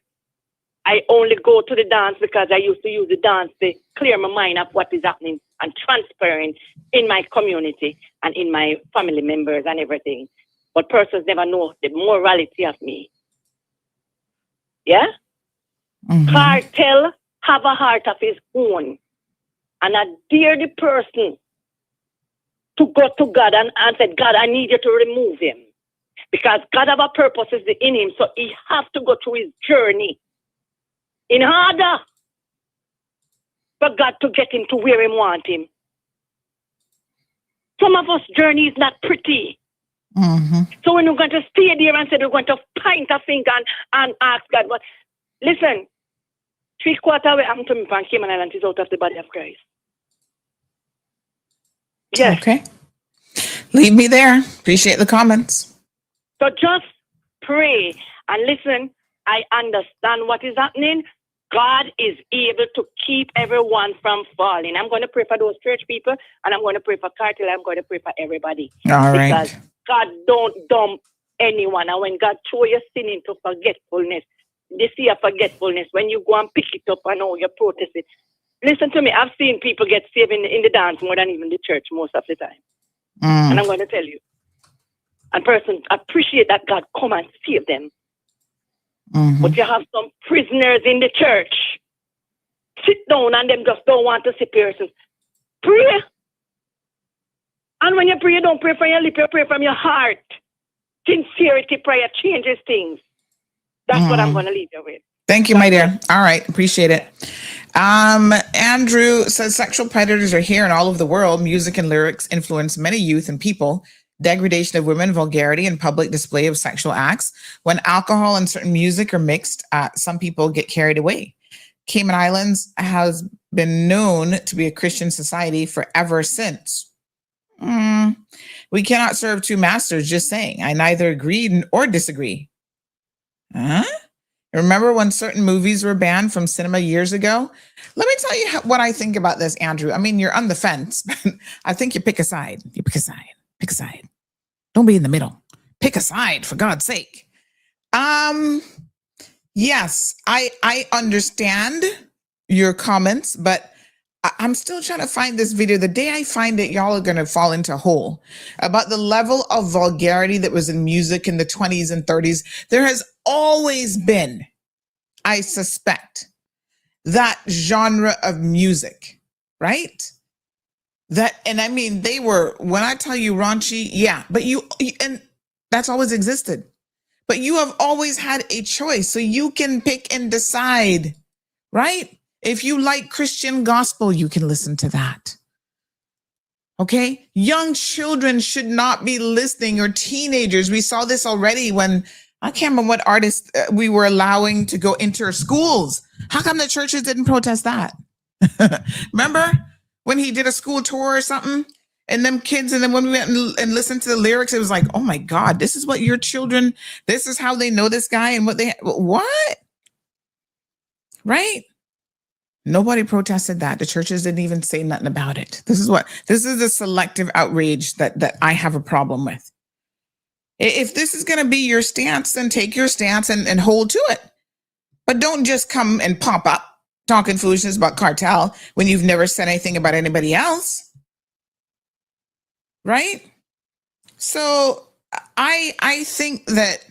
I only go to the dance because I used to use the dance to clear my mind of what is happening and transparent in my community and in my family members and everything. But persons never know the morality of me. Yeah? Kartel have a heart of his own. And I dare the person to go to God and said, God, I need you to remove him. Because God have a purpose in him. So he have to go through his journey in order for God to get him to where he want him. Some of us journey is not pretty. So when we're going to stay there and say we're going to point a finger and ask God, but listen, 3/4 way happened to me from Cayman Island is out of the body of Christ. Yes. Okay. Leave me there. Appreciate the comments. So just pray and listen. I understand what is happening. God is able to keep everyone from falling. I'm going to pray for those church people, and I'm going to pray for Kartel. I'm going to pray for everybody. All right. Because God don't dump anyone. And when God throw your sin into forgetfulness, this year forgetfulness, when you go and pick it up and you protest it. Listen to me. I've seen people get saved in the dance more than even the church most of the time. And I'm going to tell you. And persons appreciate that God come and save them. But you have some prisoners in the church. Sit down and them just don't want to see persons. Pray. And when you pray, you don't pray from your lip, you pray from your heart. Sincerity prayer changes things. That's what I'm going to leave you with. Thank you, my dear. All right. Appreciate it. Andrew says sexual predators are here and all over the world. Music and lyrics influence many youth and people. Degradation of women, vulgarity, and public display of sexual acts. When alcohol and certain music are mixed, some people get carried away. Cayman Islands has been known to be a Christian society forever since. We cannot serve two masters, just saying. I neither agree or disagree. Remember when certain movies were banned from cinema years ago? Let me tell you what I think about this, Andrew. I mean, you're on the fence, but I think you pick a side. You pick a side. Pick a side. Don't be in the middle. Pick a side, for God's sake. Yes, I understand your comments, but I'm still trying to find this video. The day I find it, y'all are going to fall into a hole about the level of vulgarity that was in music in the 20s and 30s. There has always been, I suspect, that genre of music, right? And I mean, they were, when I tell you raunchy, yeah, but and that's always existed. But you have always had a choice, so you can pick and decide, right? If you like Christian gospel, you can listen to that. Okay? Young children should not be listening, or teenagers. We saw this already when, I can't remember what artists we were allowing to go into our schools. How come the churches didn't protest that? Remember when he did a school tour or something? And them kids, and then when we went and listened to the lyrics, it was like, oh my God, this is what your children, this is how they know this guy and what? Right? Nobody protested that. The churches didn't even say nothing about it. This is a selective outrage that I have a problem with. If this is going to be your stance, then take your stance and hold to it. But don't just come and pop up talking foolishness about Kartel when you've never said anything about anybody else. Right? So I think that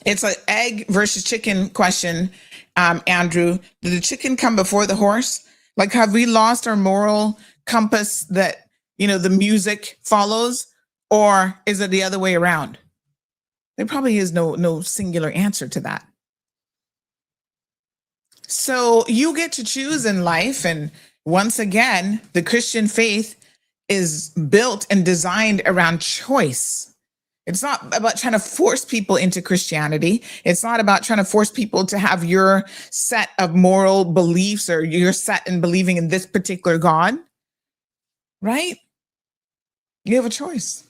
it's an egg versus chicken question, Andrew. Did the chicken come before the horse? Like, have we lost our moral compass that, the music follows, or is it the other way around? There probably is no singular answer to that. So you get to choose in life. And once again, the Christian faith is built and designed around choice. It's not about trying to force people into Christianity. It's not about trying to force people to have your set of moral beliefs or your set in believing in this particular God, right? You have a choice.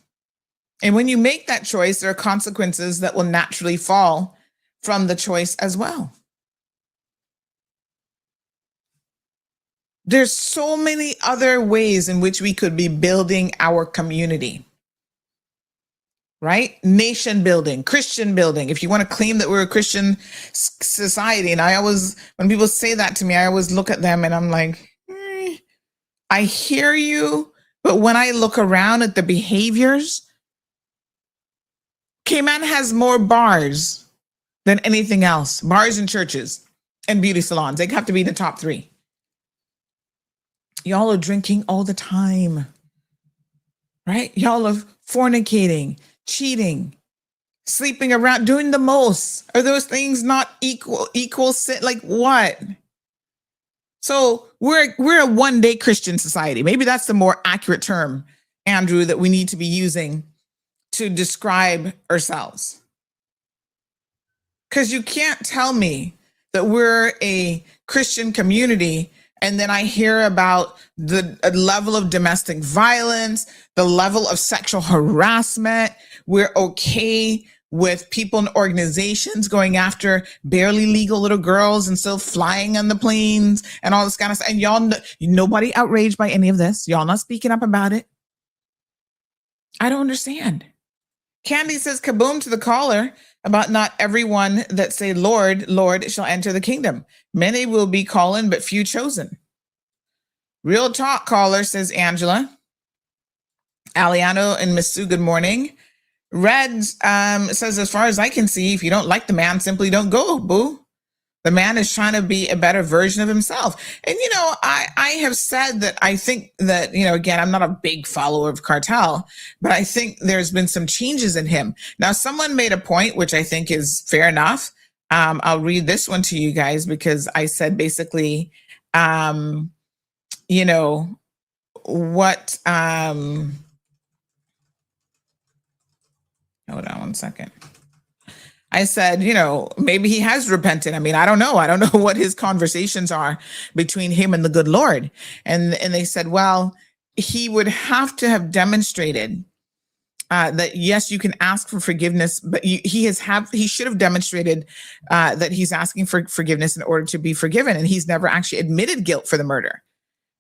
And when you make that choice, there are consequences that will naturally fall from the choice as well. There's so many other ways in which we could be building our community, right? Nation building, Christian building. If you want to claim that we're a Christian society, and when people say that to me, I always look at them and I'm like, I hear you, but when I look around at the behaviors, Cayman has more bars than anything else. Bars and churches and beauty salons. They have to be the top 3. Y'all are drinking all the time, right? Y'all are fornicating, cheating, sleeping around, doing the most. Are those things not equal sin? Like what? So we're a one-day Christian society. Maybe that's the more accurate term, Andrew, that we need to be using to describe ourselves. Because you can't tell me that we're a Christian community and then I hear about the level of domestic violence, the level of sexual harassment. We're okay with people and organizations going after barely legal little girls and still flying on the planes and all this kind of stuff. And y'all, nobody outraged by any of this. Y'all not speaking up about it. I don't understand. Candy says kaboom to the caller about not everyone that say, Lord, Lord, shall enter the kingdom. Many will be calling, but few chosen. Real talk, caller, says Angela. Aliano and Miss Sue, good morning. Red says, as far as I can see, if you don't like the man, simply don't go, boo. The man is trying to be a better version of himself. And, I have said that I think that, again, I'm not a big follower of Kartel, but I think there's been some changes in him. Now, someone made a point, which I think is fair enough. I'll read this one to you guys because I said basically, what, hold on one second. I said, maybe he has repented. I mean, I don't know. I don't know what his conversations are between him and the good Lord. And they said, well, he would have to have demonstrated that, yes, you can ask for forgiveness, but he should have demonstrated that he's asking for forgiveness in order to be forgiven. And he's never actually admitted guilt for the murder.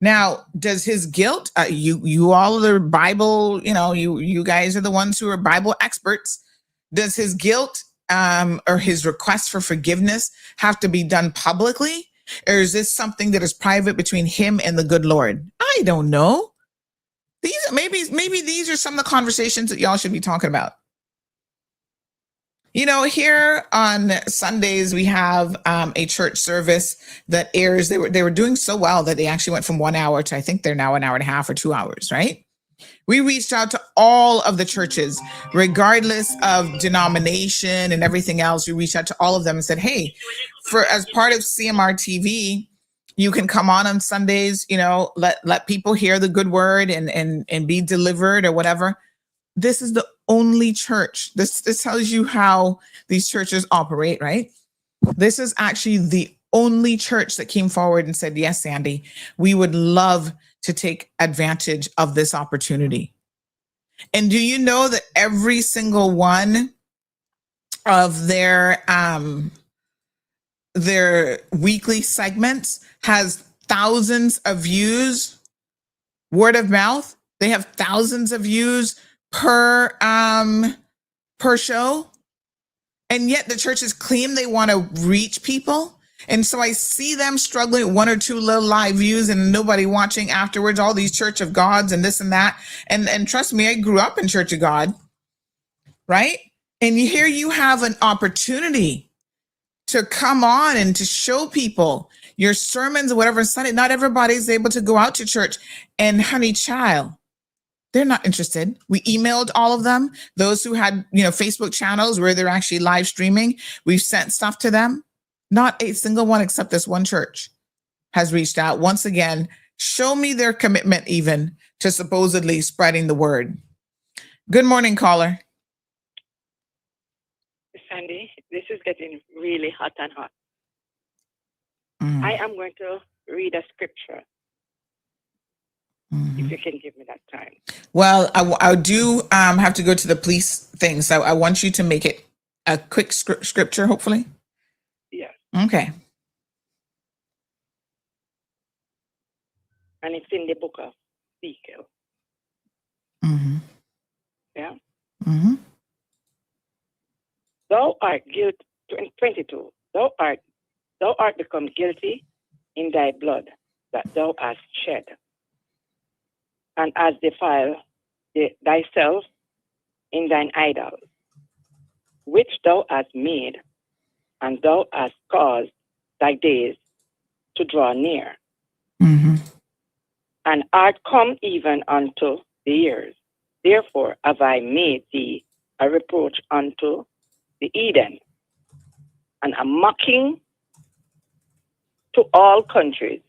Now, does his guilt, you all are Bible, you guys are the ones who are Bible experts. Does his guilt or his request for forgiveness have to be done publicly? Or is this something that is private between him and the good Lord? I don't know. Maybe these are some of the conversations that y'all should be talking about. You know, here on Sundays, we have a church service that airs. They were doing so well that they actually went from 1 hour to, I think they're now 1.5 hours or 2 hours, right? We reached out to all of the churches, regardless of denomination and everything else. We reached out to all of them and said, hey, as part of CMR TV, you can come on Sundays, you know, let people hear the good word and be delivered or whatever. This is the only church. This tells you how these churches operate, right? This is actually the only church that came forward and said, yes, Sandy, we would love to take advantage of this opportunity. And do you know that every single one of their weekly segments has thousands of views, word of mouth? They have thousands of views per show. And yet the churches claim they want to reach people. And so I see them struggling with 1 or 2 little live views and nobody watching afterwards, all these Church of Gods and this and that. And trust me, I grew up in Church of God, right? And here you have an opportunity to come on and to show people your sermons or whatever Sunday. Not everybody's able to go out to church. And honey child, they're not interested. We emailed all of them. Those who had, you know, Facebook channels where they're actually live streaming, we've sent stuff to them. Not a single one except this one church has reached out. Once again, show me their commitment even to supposedly spreading the word. Good morning, caller. Sandy, this is getting really hot and hot. I am going to read a scripture. If you can give me that time. Well, I do have to go to the police thing, so I want you to make it a quick scripture, hopefully. Yes. Okay. And it's in the book of Ezekiel. Mm-hmm. Yeah. Mm-hmm. Thou art guilty, 22. Thou art become guilty in thy blood that thou hast shed, and hast defiled thyself in thine idols, which thou hast made, and thou hast caused thy days to draw near, and art come even unto the years. Therefore have I made thee a reproach unto the Eden, and a mocking to all countries.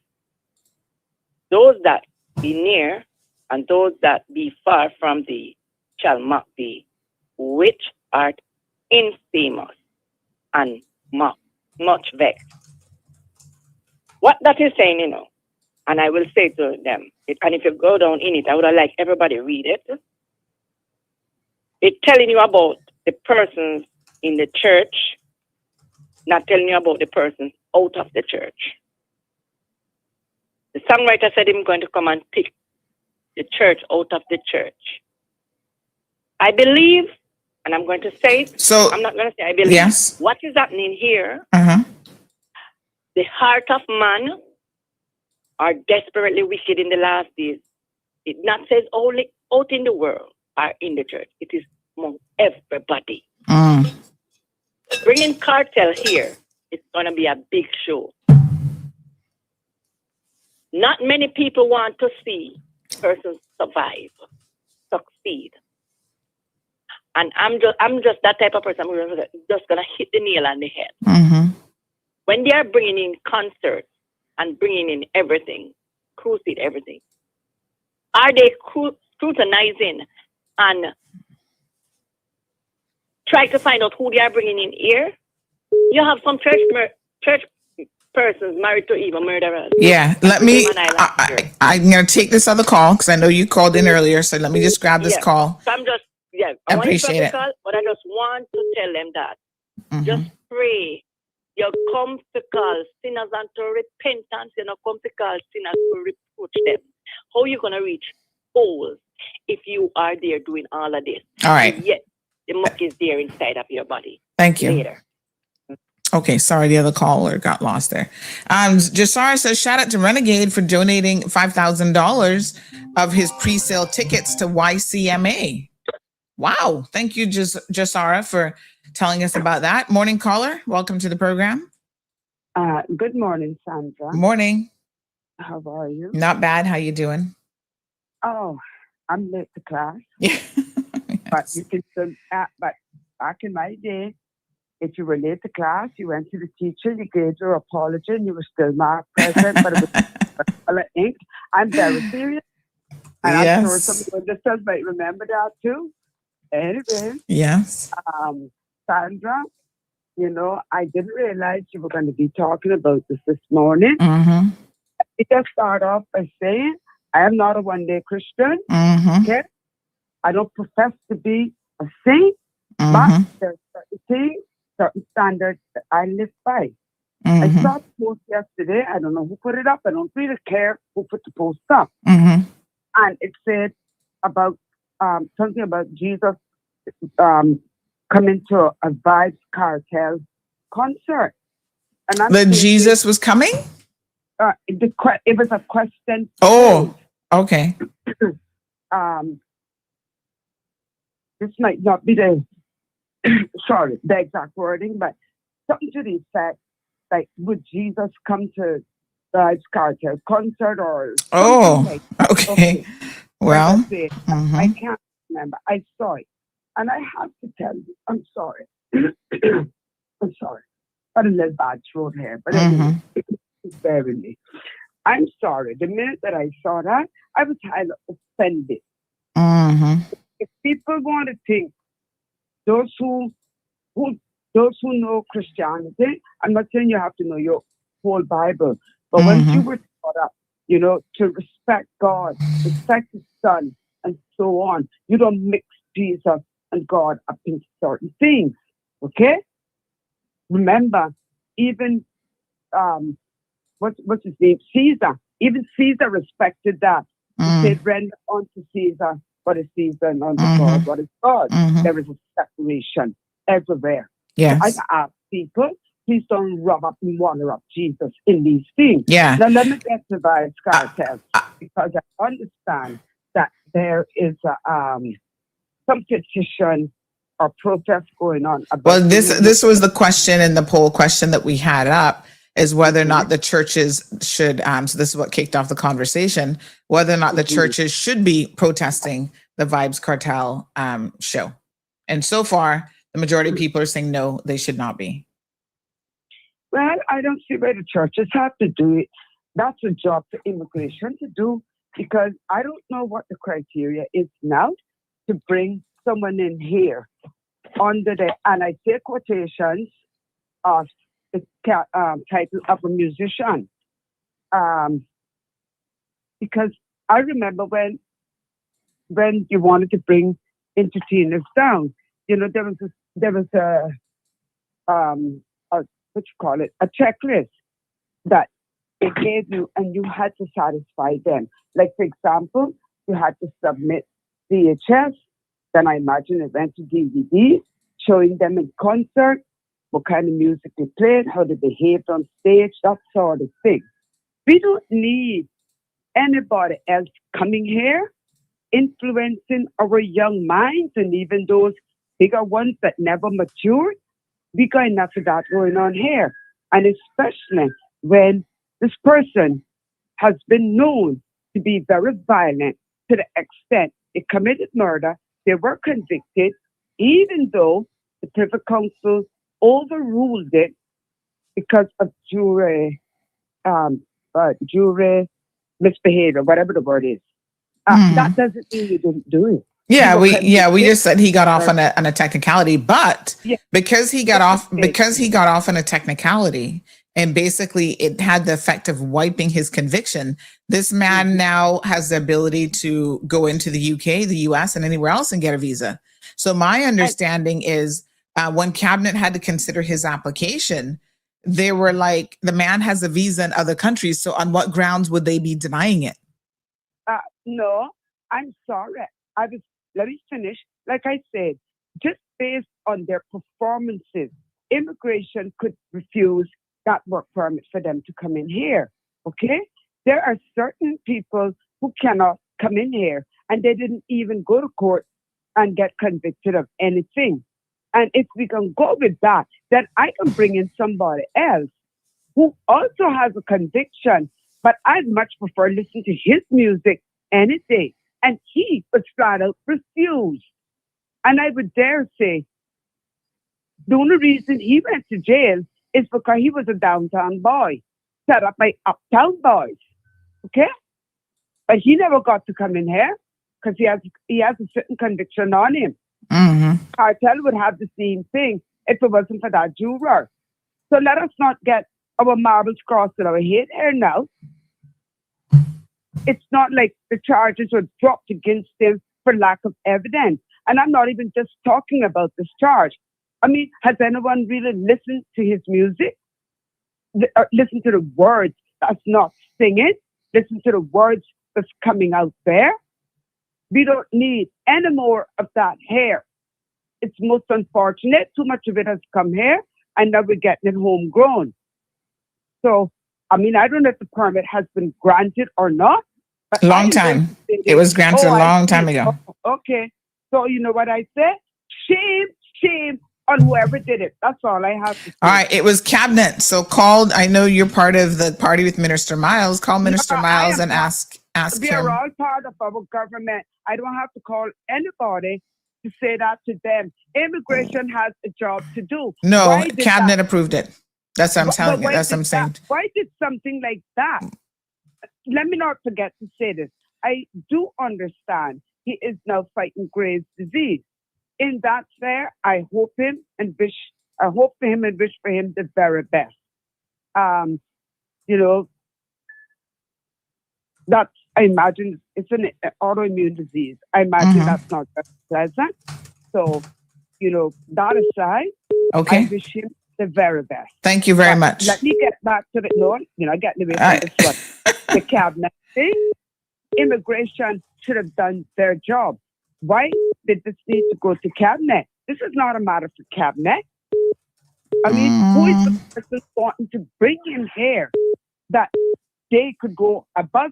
Those that be near and those that be far from thee shall mock thee, which art infamous and much vexed. What that is saying, you know, and I will say to them, and if you go down in it, I would like everybody read it. It's telling you about the persons in the church, not telling you about the persons out of the church. The songwriter said he's going to come and pick the church out of the church. I believe, and I'm going to say it, so I'm not going to say I believe. Yes. What is happening here, the heart of man are desperately wicked in the last days. It not says only out in the world or in the church. It is among everybody. Bringing Kartel here, it's going to be a big show. Not many people want to see persons survive, succeed. And I'm just that type of person who's just going to hit the nail on the head. When they are bringing in concerts and bringing in everything, crusade everything, are they scrutinizing and try to find out who they are bringing in here? You have some church persons married to even murderers. Yeah, let me, I'm going to take this other call because I know you called in earlier, so let me just grab this call. So I'm just, I appreciate it. Call, but I just want to tell them that. Just pray. You come to call sinners unto repentance. You don't come to call sinners to reproach them. How are you going to reach souls if you are there doing all of this? All right. And yet the muck is there inside of your body. Thank you. Later. Okay, sorry, the other caller got lost there. Jasara says, shout out to Renegade for donating $5,000 of his pre-sale tickets to YCMA. Wow. Thank you, Jasara, for telling us about that. Morning caller, welcome to the program. Good morning, Sandra. Morning. How are you? Not bad. How you doing? Oh, I'm late to class. Yeah. But you can still, but back in my day, if you were late to class, you went to the teacher, you gave your apology, and you were still marked present, but it was color ink. I'm very serious. And I'm sure some of the listeners might remember that too. Anyway. Yes. Sandra, you know, I didn't realize you were going to be talking about this morning. Mm-hmm. It just start off by saying, I am not a one-day Christian. Mm-hmm. Okay? I don't profess to be a saint, Mm-hmm. but there's certain things, certain standards that I live by. Mm-hmm. I saw the post yesterday. I don't know who put it up. I don't really care who put the post up. Mm-hmm. And it said about something about Jesus coming to a Vybz Kartel concert. And I'm thinking, Jesus was coming? It was a question. Oh, okay. This might not be the exact wording, but something to the effect, like, would Jesus come to the Vybz Kartel concert or something okay. Well, mm-hmm. I can't remember. I saw it. And I have to tell you, I'm sorry. I'm sorry. Got a little bad throat here, but anyway, bear with me. I'm sorry. The minute that I saw that, I was kind of offended. Mm-hmm. If people want to think, those who know Christianity, I'm not saying you have to know your whole Bible, but when you were taught up, you know, to respect God, respect His Son, and so on, you don't mix Jesus and God up in certain things. Okay? Remember, even what's his name? Caesar. Even Caesar respected that. He said, render unto Caesar what is Caesar and unto God what is God. There is a separation everywhere. Yes. So I ask people, please don't rub up and water up Jesus in these things. Yeah. Now let me get to Vybz Kartel, because I understand that there is some petition or protest going on. Well, this was the question in the poll question that we had up, is whether or not the churches should, so this is what kicked off the conversation, whether or not the churches should be protesting the Vybz Kartel show. And so far, the majority of people are saying no, they should not be. Well, I don't see why the churches have to do it. That's a job for immigration to do, because I don't know what the criteria is now to bring someone in here under the, and I say quotations of the title of a musician. Because I remember when you wanted to bring entertainers down, you know, there was a checklist that they gave you, and you had to satisfy them. Like, for example, you had to submit VHS, then I imagine it went to DVD, showing them in concert, what kind of music they played, how they behaved on stage, that sort of thing. We don't need anybody else coming here, influencing our young minds, and even those bigger ones that never matured. We got enough of that going on here. And especially when this person has been known to be very violent to the extent it committed murder. They were convicted, even though the Privy Council overruled it because of jury misbehavior, whatever the word is. That doesn't mean you didn't do it. Yeah, we just said he got off on a technicality, but because he got off on a technicality, and basically it had the effect of wiping his conviction, this man now has the ability to go into the UK, the US, and anywhere else and get a visa. So my understanding is when Cabinet had to consider his application, they were like, the man has a visa in other countries, so on what grounds would they be denying it? No, I'm sorry. Let me finish. Like I said, just based on their performances immigration could refuse that work permit for them to come in here. Okay? There are certain people who cannot come in here, and they didn't even go to court and get convicted of anything. And if we can go with that, then I can bring in somebody else who also has a conviction, but I'd much prefer listen to his music any day. And he was flat out refused. And I would dare say, the only reason he went to jail is because he was a downtown boy, set up by uptown boys. Okay? But he never got to come in here because he has a certain conviction on him. Mm-hmm. Kartel would have the same thing if it wasn't for that juror. So let us not get our marbles crossed in our head here now. It's not like the charges were dropped against him for lack of evidence. And I'm not even just talking about this charge. I mean, has anyone really listened to his music? Listen to the words that's not singing? Listen to the words that's coming out there? We don't need any more of that here. It's most unfortunate. Too much of it has come here, and now we're getting it homegrown. So, I mean, I don't know if the permit has been granted or not. But long time. It was granted a long time ago. Okay. So, you know what I said? Shame on whoever did it. That's all I have to say. All right. It was cabinet. So I know you're part of the party with Minister Miles. Call Minister Miles and ask we him. are all part of our government. I don't have to call anybody to say that to them. Immigration has a job to do. No, cabinet approved it. That's what I'm telling you. That's what I'm saying. Why did something like that? Let me not forget to say this. I do understand he is now fighting Graves' disease. In that fair, I hope for him and wish for him the very best. You know, that's, I imagine it's an autoimmune disease. I imagine that's not very pleasant. So, you know, that aside, okay. I wish him the very best. Thank you very much. Let me get back to the getting away from this one. The cabinet thing. Immigration should have done their job. Why did this need to go to cabinet? This is not a matter for cabinet. I mean, who is the person wanting to bring in here that they could go above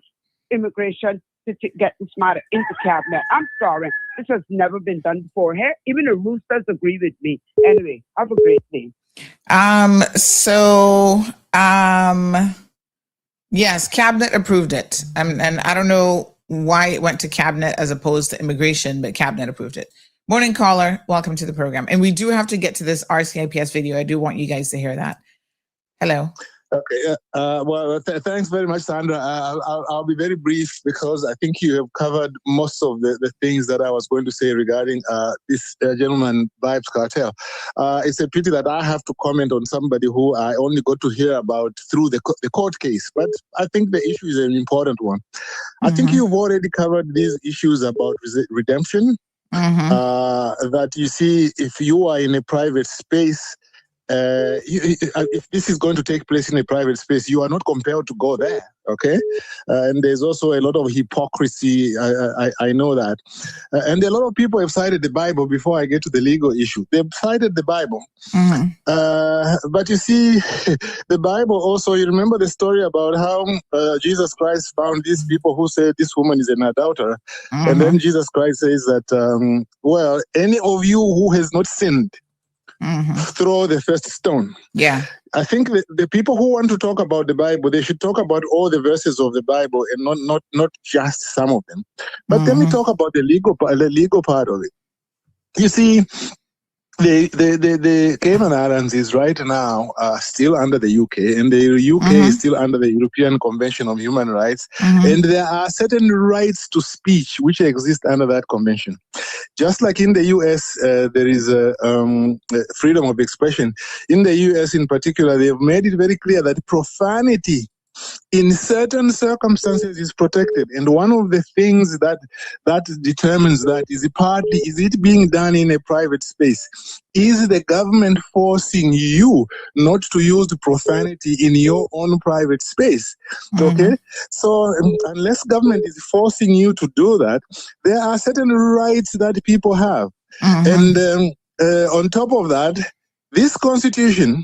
immigration to get this matter into cabinet? I'm sorry. This has never been done before here. Even the roosters agree with me. Anyway, have a great day. Yes, cabinet approved it. And I don't know why it went to cabinet as opposed to immigration, but cabinet approved it. Morning caller, welcome to the program. And we do have to get to this RCIPS video. I do want you guys to hear that. Hello. Okay. Thanks very much, Sandra. I'll be very brief because I think you have covered most of the things that I was going to say regarding this gentleman, Vybz Kartel. It's a pity that I have to comment on somebody who I only got to hear about through the court case, but I think the issue is an important one. I think you've already covered these issues about redemption. That you see, if you are in a private space, if this is going to take place in a private space, you are not compelled to go there, okay? And there's also a lot of hypocrisy, I know that. And a lot of people have cited the Bible before I get to the legal issue. They've cited the Bible. But you see, the Bible also, you remember the story about how Jesus Christ found these people who said this woman is an adulterer. And then Jesus Christ says that, well, any of you who has not sinned, throw the first stone. Yeah. I think the people who want to talk about the Bible, they should talk about all the verses of the Bible and not just some of them. But let me talk about the legal part of it. You see, the Cayman Islands is right now still under the UK, and the UK is still under the European Convention on Human Rights, and there are certain rights to speech which exist under that convention. Just like in the US, there is freedom of expression. In the US in particular, they have made it very clear that profanity in certain circumstances is protected. And one of the things that determines that is it being done in a private space? Is the government forcing you not to use profanity in your own private space? Okay? So unless government is forcing you to do that, there are certain rights that people have. And on top of that, this constitution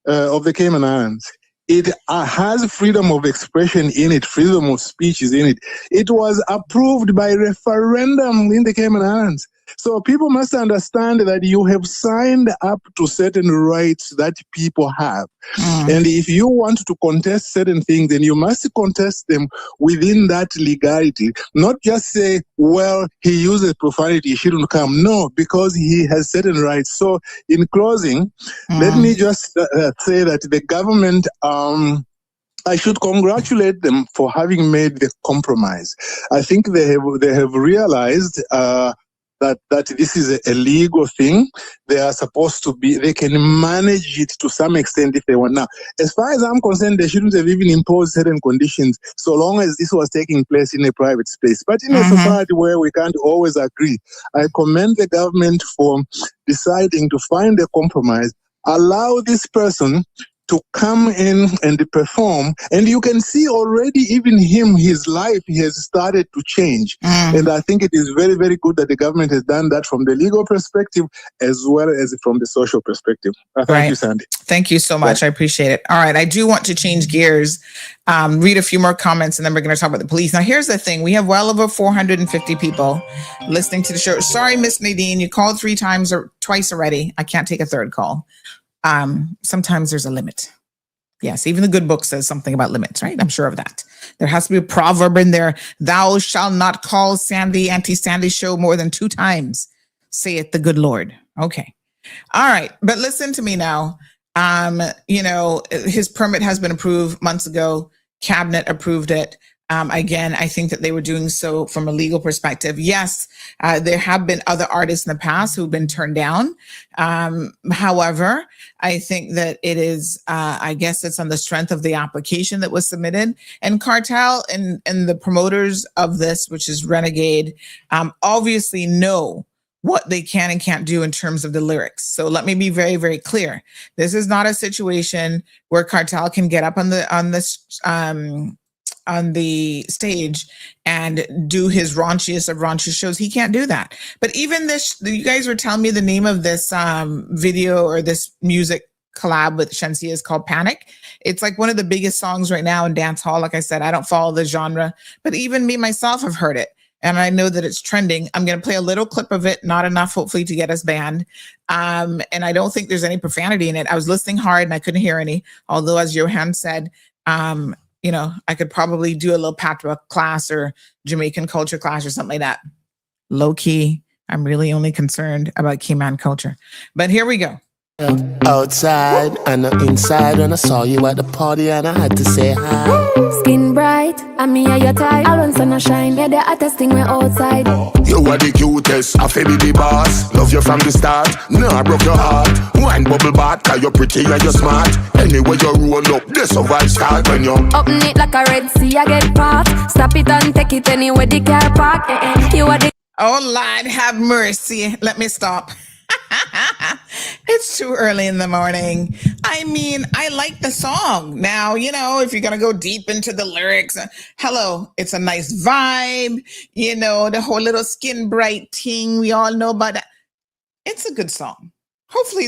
of the Cayman Islands, it has freedom of expression in it, freedom of speech is in it. It was approved by referendum in the Cayman Islands. So people must understand that you have signed up to certain rights that people have. And if you want to contest certain things, then you must contest them within that legality. Not just say, well, he uses profanity, he shouldn't come. No, because he has certain rights. So in closing, let me just say that the government, I should congratulate them for having made the compromise. I think they have realized that this is a legal thing. They are supposed to be, they can manage it to some extent if they want. Now, as far as I'm concerned, they shouldn't have even imposed certain conditions so long as this was taking place in a private space. But in a society where we can't always agree, I commend the government for deciding to find a compromise, allow this person to come in and perform. And you can see already even him, his life, he has started to change. And I think it is very, very good that the government has done that from the legal perspective as well as from the social perspective. Thank you, Sandy. Thank you so much. I appreciate it. All right. I do want to change gears, read a few more comments, and then we're going to talk about the police. Now, here's the thing. We have well over 450 people listening to the show. Sorry, Miss Nadine, you called 3 times or twice already. I can't take a third call. Sometimes there's a limit. Yes, even the good book says something about limits, right? I'm sure of that. There has to be a proverb in there. Thou shalt not call Auntie Sandy's show more than 2 times, saith the good Lord. Okay. All right. But listen to me now. His permit has been approved months ago. Cabinet approved it. Again, I think that they were doing so from a legal perspective. Yes, there have been other artists in the past who've been turned down. However, I think that it is, I guess it's on the strength of the application that was submitted. And Kartel and the promoters of this, which is Renegade, obviously know what they can and can't do in terms of the lyrics. So let me be very, very clear. This is not a situation where Kartel can get up on the stage and do his raunchiest of raunchy shows. He can't do that. But even this, you guys were telling me the name of this video or this music collab with Shensia is called Panic. It's like one of the biggest songs right now in dance hall. Like I said, I don't follow the genre, but even me myself have heard it. And I know that it's trending. I'm going to play a little clip of it, not enough, hopefully, to get us banned. And I don't think there's any profanity in it. I was listening hard and I couldn't hear any. Although, as Johan said, I could probably do a little patois class or Jamaican culture class or something like that. Low key, I'm really only concerned about Cayman culture. But here we go. Outside and inside when I saw you at the party and I had to say hi. Skin bright, and me are your type. I want sun shine, yeah, the hottest thing we're outside. You are the cutest, I feel the boss. Love you from the start, no I broke your heart. Wine bubble bath, cause you're pretty and you're smart. Anyway you roll up, this a vibe start when you open it like a Red Sea, I get parked. Stop it and take it anywhere the car park. You are the Oh Lord, have mercy. Let me stop. It's too early in the morning. I mean, I like the song. Now, if you're going to go deep into the lyrics, hello, it's a nice vibe. The whole little skin bright thing. We all know about that. It's a good song. Hopefully,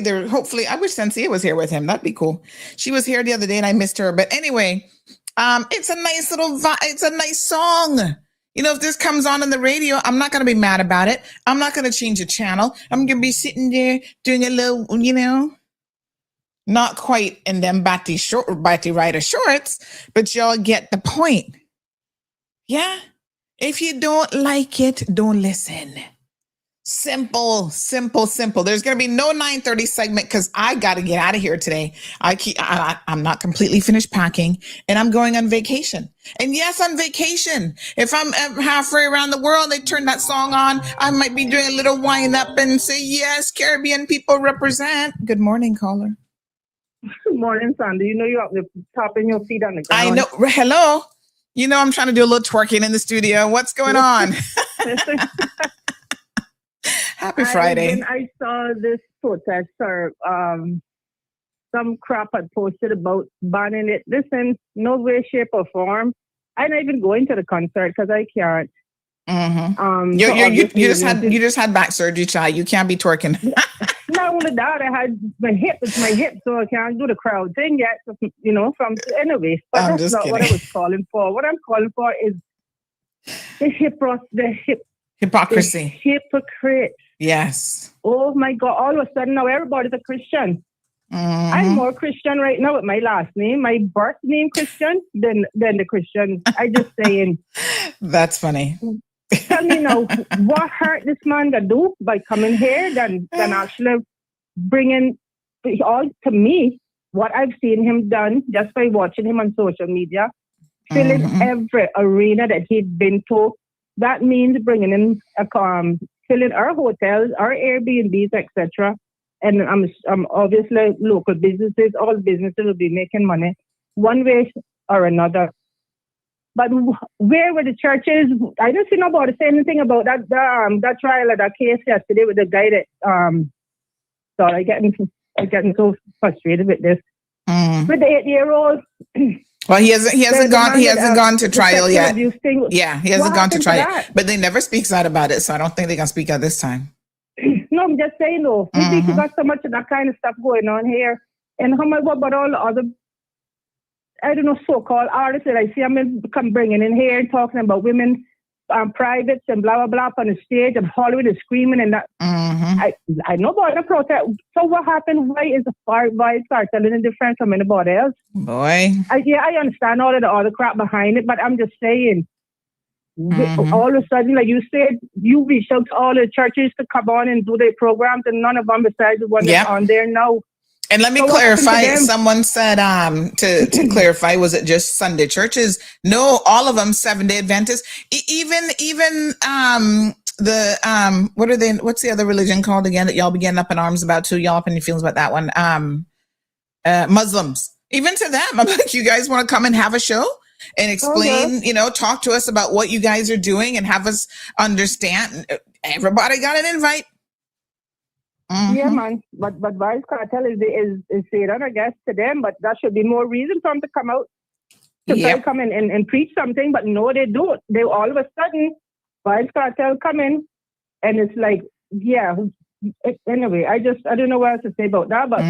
I wish Sensia was here with him. That'd be cool. She was here the other day and I missed her. But anyway, it's a nice little vibe. It's a nice song. If this comes on the radio, I'm not going to be mad about it. I'm not going to change the channel. I'm going to be sitting there doing a little, not quite in them batty rider shorts, but y'all get the point. Yeah? If you don't like it, don't listen. Simple, simple, simple. There's going to be no 9:30 segment because I got to get out of here today. I'm not completely finished packing and I'm going on vacation. And yes, on vacation. If I'm halfway around the world, they turn that song on. I might be doing a little wind up and say, yes, Caribbean people represent. Good morning, caller. Good morning, Sandy. You're up there tapping your feet on the ground. I know. Hello. I'm trying to do a little twerking in the studio. What's going on? Happy Friday. I saw this protest, some crap had posted about banning it. Listen, no way, shape, or form. I'm not even going to the concert because I can't. Mm-hmm. You just had back surgery, child. You can't be twerking. not only that, I had my hip, so I can't do the crowd thing yet, anyway. But I'm that's just not kidding. what I was calling for. What I'm calling for is the hypocrisy. The hypocrite. Yes. Oh my God. All of a sudden now everybody's a Christian. Mm-hmm. I'm more Christian right now with my last name, my birth name Christian, than the Christian. I just saying. That's funny. Tell me now, what hurt this man to do by coming here than actually bringing all to me what I've seen him done just by watching him on social media, filling every arena that he'd been to. That means bringing in filling our hotels, our Airbnbs, etc. And I'm obviously local businesses, all businesses will be making money one way or another. But where were the churches? I don't see nobody say anything about that trial or that case yesterday with the guy that I'm getting so frustrated with this. With the 8-year-old. Well, he hasn't gone to trial yet. Yeah, he hasn't gone to trial. But they never speaks out about it, so I don't think they're gonna speak out this time. No, I'm just saying though. We think we got so much of that kind of stuff going on here. And what about all the other, I don't know, so-called artists that I see come bringing in here and talking about women privates and blah, blah, blah up on the stage and Hollywood is screaming and that. I know about the protest. So what happened? Why is Vybz Kartel any different from anybody else? Boy. I understand all of the other crap behind it, but I'm just saying, all of a sudden, like you said, you reached out to all the churches to come on and do their programs and none of them besides the one that's on there now. And let me clarify, someone said to clarify, was it just Sunday churches? No, all of them 7-day Adventists. Even what's the other religion called again that y'all be getting up in arms about too? Y'all up in your feelings about that one? Muslims. Even to them, I'm like, you guys want to come and have a show and explain, talk to us about what you guys are doing and have us understand. Everybody got an invite. Yeah, man. But Vybz Kartel is Satan, I guess, to them. But that should be more reason for them to come out to come in and preach something. But no, they don't. They all of a sudden, Vybz Kartel come in, and it's like, anyway, I don't know what else to say about that. But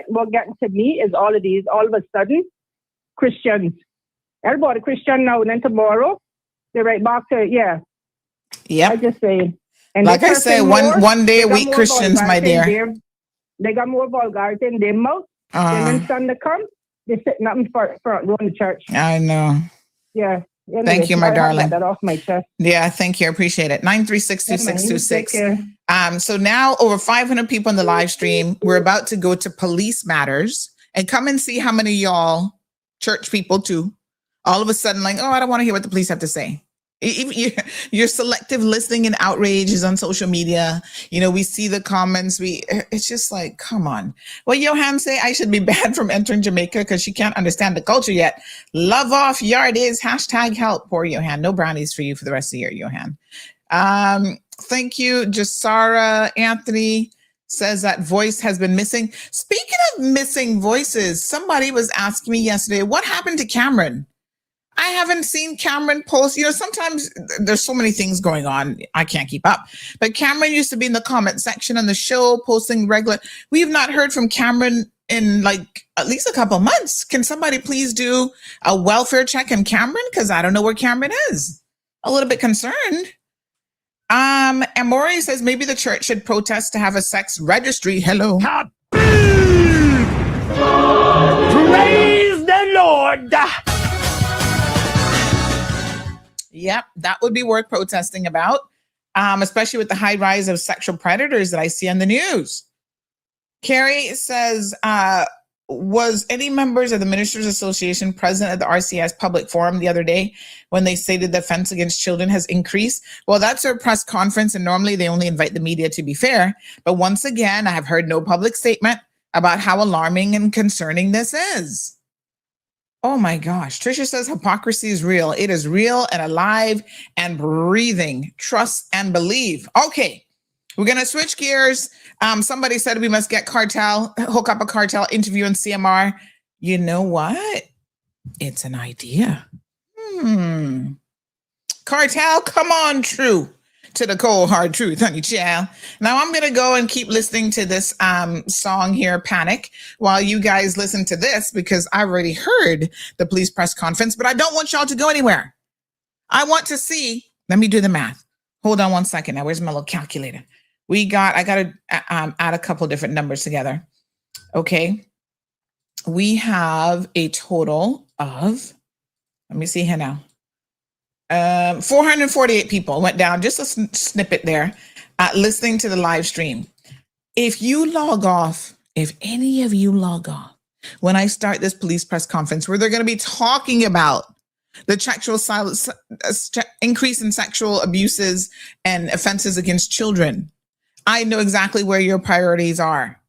what getting to me is all of these, all of a sudden, Christians. Everybody Christian now, and then tomorrow, they're right back to, I just say. And like I say, one day a week Christians, my dear. They got more vulgarity in their mouth. And then Sunday come, they sit nothing front row in the church. I know. Yeah. Anyway, thank you, my darling. That off my chest. Yeah, thank you. I appreciate it. 9362626. So now over 500 people in the live stream. We're about to go to police matters and come and see how many of y'all church people too. All of a sudden, like, I don't want to hear what the police have to say. Your selective listening and outrage is on social media. We see the comments. It's just like, come on. Well, Johan say I should be banned from entering Jamaica because she can't understand the culture yet. Love off, yard is, #help. Poor Johan. No brownies for you for the rest of the year, Johan. Thank you. Jasara Anthony says that voice has been missing. Speaking of missing voices, somebody was asking me yesterday, what happened to Cameron? I haven't seen Cameron post. Sometimes there's so many things going on, I can't keep up. But Cameron used to be in the comment section on the show, posting regular. We have not heard from Cameron in like at least a couple months. Can somebody please do a welfare check on Cameron? Because I don't know where Cameron is. A little bit concerned. And Maury says maybe the church should protest to have a sex registry. Hello. Praise the Lord. Yep, that would be worth protesting about, especially with the high rise of sexual predators that I see on the news. Carrie says, was any members of the Ministers Association present at the RCIPS public forum the other day when they stated the offense against children has increased? Well, that's their press conference, and normally they only invite the media, to be fair. But once again, I have heard no public statement about how alarming and concerning this is. Oh my gosh. Trisha says hypocrisy is real. It is real and alive and breathing. Trust and believe. Okay. We're going to switch gears. Somebody said we must get hook up a Kartel interview in CMR. You know what? It's an idea. Kartel, come on, true. to the cold hard truth, honey child. Now I'm gonna go and keep listening to this song here, Panic, while you guys listen to this, because I already heard the police press conference, but I don't want y'all to go anywhere. I want to see. Let me do the math. Hold on one second. Now, where's my little calculator? I got to add a couple different numbers together. Okay. We have a total of, let me see here now. 448 people went down, just a snippet there, listening to the live stream. If you log off, if any of you log off, when I start this police press conference where they're going to be talking about the increase in sexual abuses and offenses against children, I know exactly where your priorities are.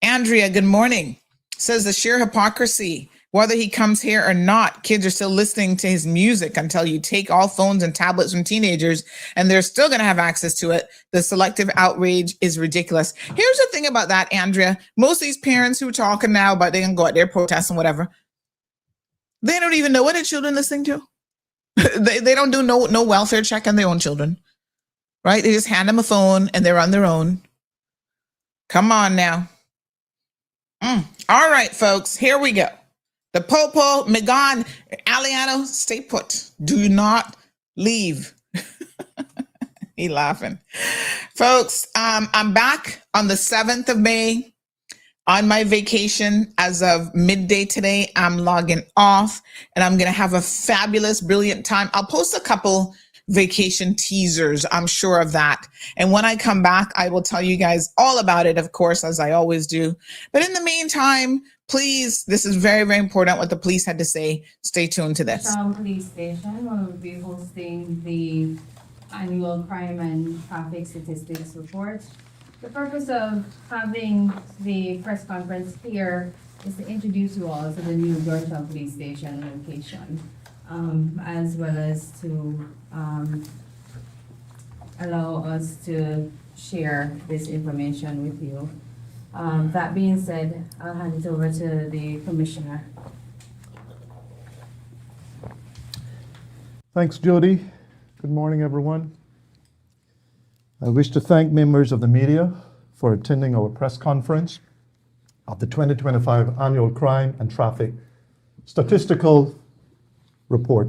Andrea, good morning, says the sheer hypocrisy. Whether he comes here or not, kids are still listening to his music until you take all phones and tablets from teenagers, and they're still going to have access to it. The selective outrage is ridiculous. Here's the thing about that, Andrea. Most of these parents who are talking now about they can go out there protesting, whatever, they don't even know what their children listening to. they don't do no welfare check on their own children, right? They just hand them a phone and they're on their own. Come on now. All right, folks, here we go. The Popo, Megan, Aliano, stay put. Do not leave. He laughing. Folks, I'm back on the 7th of May on my vacation. As of midday today, I'm logging off and I'm going to have a fabulous, brilliant time. I'll post a couple vacation teasers, I'm sure of that. And when I come back, I will tell you guys all about it, of course, as I always do. But in the meantime, please, this is very, very important what the police had to say. Stay tuned to this. Police Station will be hosting the annual crime and traffic statistics report. The purpose of having the press conference here is to introduce you all to the new Georgetown Police Station location, as well as to allow us to share this information with you. That being said, I'll hand it over to the Commissioner. Thanks, Jody. Good morning, everyone. I wish to thank members of the media for attending our press conference of the 2025 Annual Crime and Traffic Statistical Report.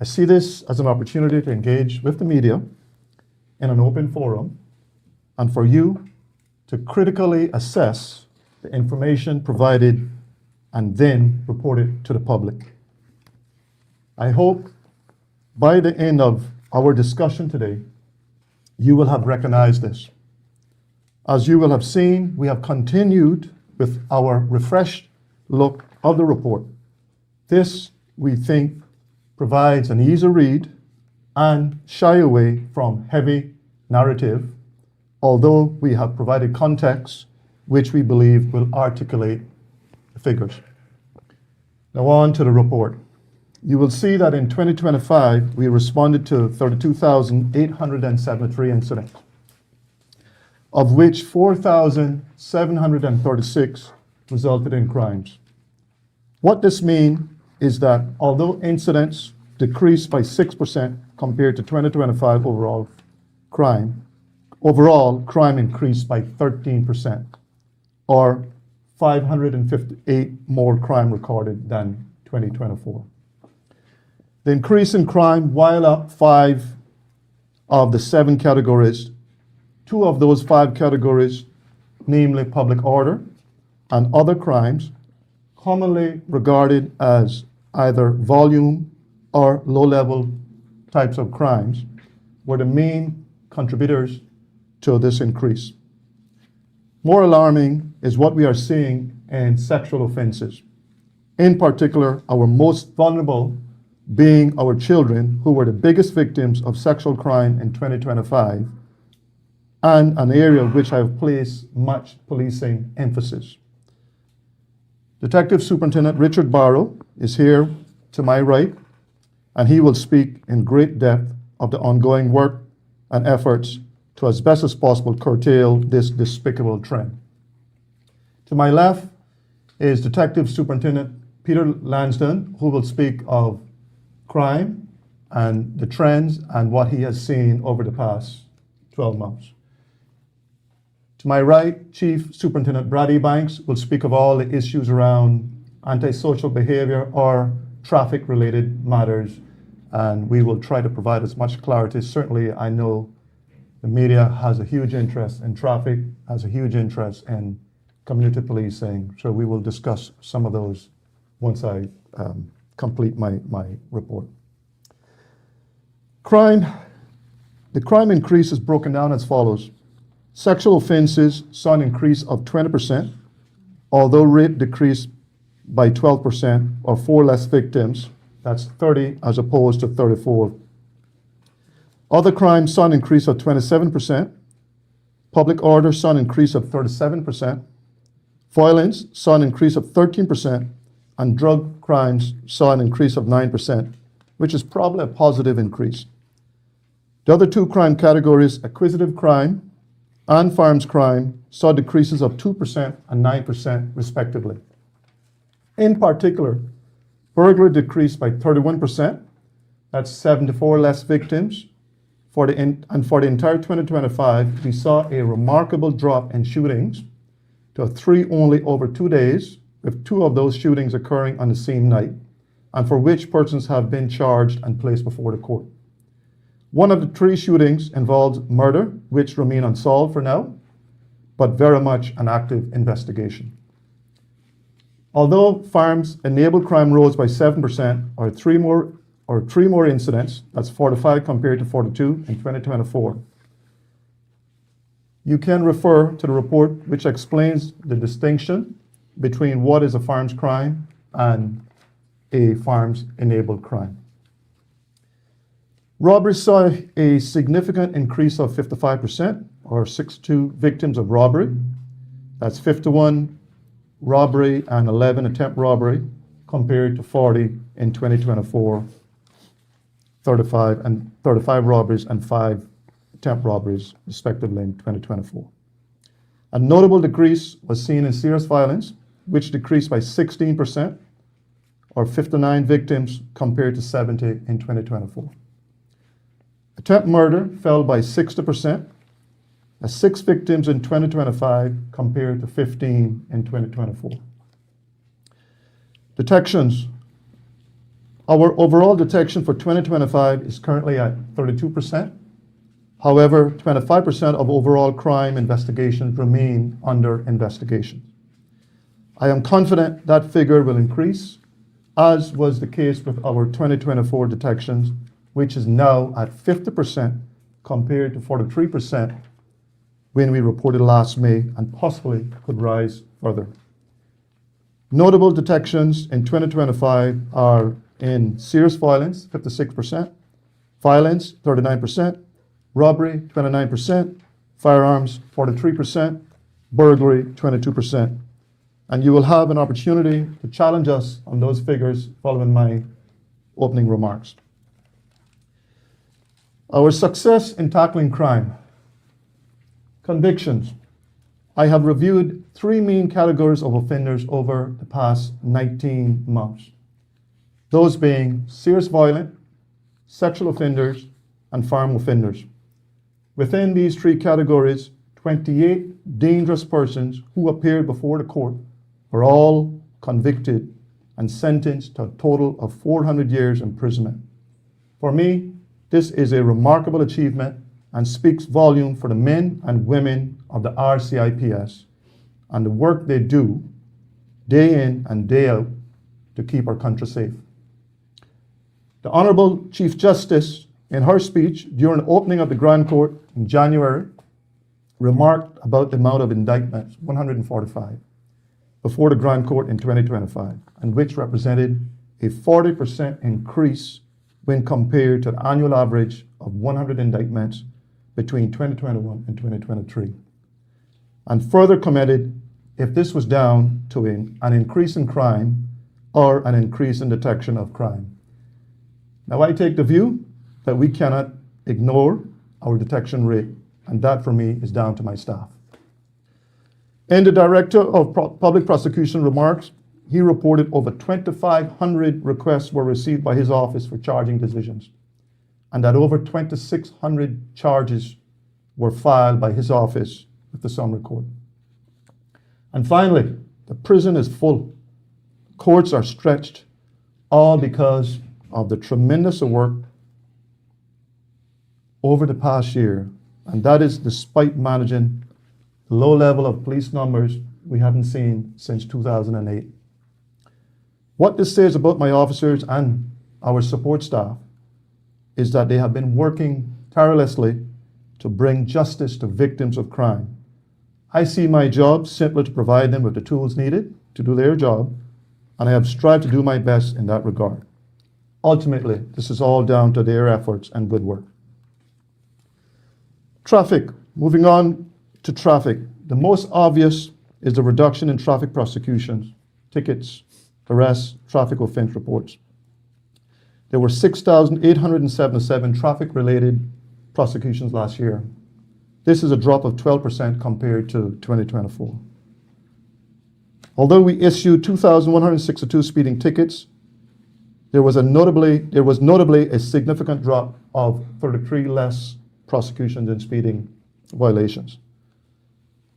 I see this as an opportunity to engage with the media in an open forum and for you to critically assess the information provided and then report it to the public. I hope by the end of our discussion today, you will have recognized this. As you will have seen, we have continued with our refreshed look of the report. This, we think, provides an easy read and shy away from heavy narrative, although we have provided context which we believe will articulate the figures. Now on to the report. You will see that in 2025, we responded to 32,873 incidents, of which 4,736 resulted in crimes. What this means is that although incidents decreased by 6% compared to 2025 overall crime increased by 13%, or 558 more crime recorded than 2024. The increase in crime, while up 5 of the 7 categories, 2 of those 5 categories, namely public order and other crimes, commonly regarded as either volume or low-level types of crimes, were the main contributors to this increase. More alarming is what we are seeing in sexual offenses. In particular, our most vulnerable being our children, who were the biggest victims of sexual crime in 2025, and an area which I have placed much policing emphasis. Detective Superintendent Richard Barrow is here to my right, and he will speak in great depth of the ongoing work and efforts to, as best as possible, curtail this despicable trend. To my left is Detective Superintendent Peter Lansdowne, who will speak of crime and the trends and what he has seen over the past 12 months. To my right, Chief Superintendent Brady Banks will speak of all the issues around antisocial behavior or traffic-related matters, and we will try to provide as much clarity. Certainly, I know the media has a huge interest in traffic, has a huge interest in community policing, so we will discuss some of those once I complete my report. Crime, the crime increase is broken down as follows. Sexual offenses saw an increase of 20%, although rape decreased by 12% or 4 less victims. That's 30 as opposed to 34. Other crimes saw an increase of 27%. Public order saw an increase of 37%. Violence saw an increase of 13%. And drug crimes saw an increase of 9%, which is probably a positive increase. The other two crime categories, acquisitive crime and firearms crime, saw decreases of 2% and 9% respectively. In particular, burglary decreased by 31%. That's 74 less victims. For the entire 2025, we saw a remarkable drop in shootings to 3 only over 2 days, with 2 of those shootings occurring on the same night, and for which persons have been charged and placed before the court. One of the 3 shootings involved murder, which remain unsolved for now, but very much an active investigation. Although firearms-enabled crime rose by 7%, or 3 more incidents, that's 45 compared to 42 in 2024, you can refer to the report which explains the distinction between what is a firearms crime and a firearms-enabled crime. Robbery saw a significant increase of 55%, or 62 victims of robbery. That's 51 robbery and 11 attempt robbery, compared to 40 in 2024, 35 robberies and 5 attempt robberies, respectively, in 2024. A notable decrease was seen in serious violence, which decreased by 16%, or 59 victims compared to 70 in 2024. Attempt murder fell by 60%, 6 victims in 2025 compared to 15 in 2024. Detections. Our overall detection for 2025 is currently at 32%. However, 25% of overall crime investigations remain under investigation. I am confident that figure will increase, as was the case with our 2024 detections, which is now at 50% compared to 43% when we reported last May, and possibly could rise further. Notable detections in 2025 are in serious violence, 56%, violence, 39%, robbery, 29%, firearms, 43%, burglary, 22%. And you will have an opportunity to challenge us on those figures following my opening remarks. Our success in tackling crime. Convictions. I have reviewed 3 main categories of offenders over the past 19 months. Those being serious violent, sexual offenders, and firearm offenders. Within these 3 categories, 28 dangerous persons who appeared before the court were all convicted and sentenced to a total of 400 years imprisonment. For me, this is a remarkable achievement and speaks volume for the men and women of the RCIPS and the work they do day in and day out to keep our country safe. The Honorable Chief Justice, in her speech during the opening of the Grand Court in January, remarked about the amount of indictments, 145, before the Grand Court in 2025, and which represented a 40% increase when compared to the annual average of 100 indictments between 2021 and 2023. And further commented if this was down to an increase in crime or an increase in detection of crime. Now, I take the view that we cannot ignore our detection rate, and that for me is down to my staff. In the Director of Public Prosecution remarks, he reported over 2,500 requests were received by his office for charging decisions. and that over 2,600 charges were filed by his office with the Summary Court. And finally, the prison is full. Courts are stretched, all because of the tremendous work over the past year, and that is despite managing the low level of police numbers we haven't seen since 2008. What this says about my officers and our support staff is that they have been working tirelessly to bring justice to victims of crime. I see my job simply to provide them with the tools needed to do their job, and I have strived to do my best in that regard. Ultimately, this is all down to their efforts and good work. Traffic. Moving on to traffic. The most obvious is the reduction in traffic prosecutions, tickets, arrests, traffic offense reports. There were 6,877 traffic-related prosecutions last year. This is a drop of 12% compared to 2024. Although we issued 2,162 speeding tickets, there was notably a significant drop of 33 less prosecutions in speeding violations.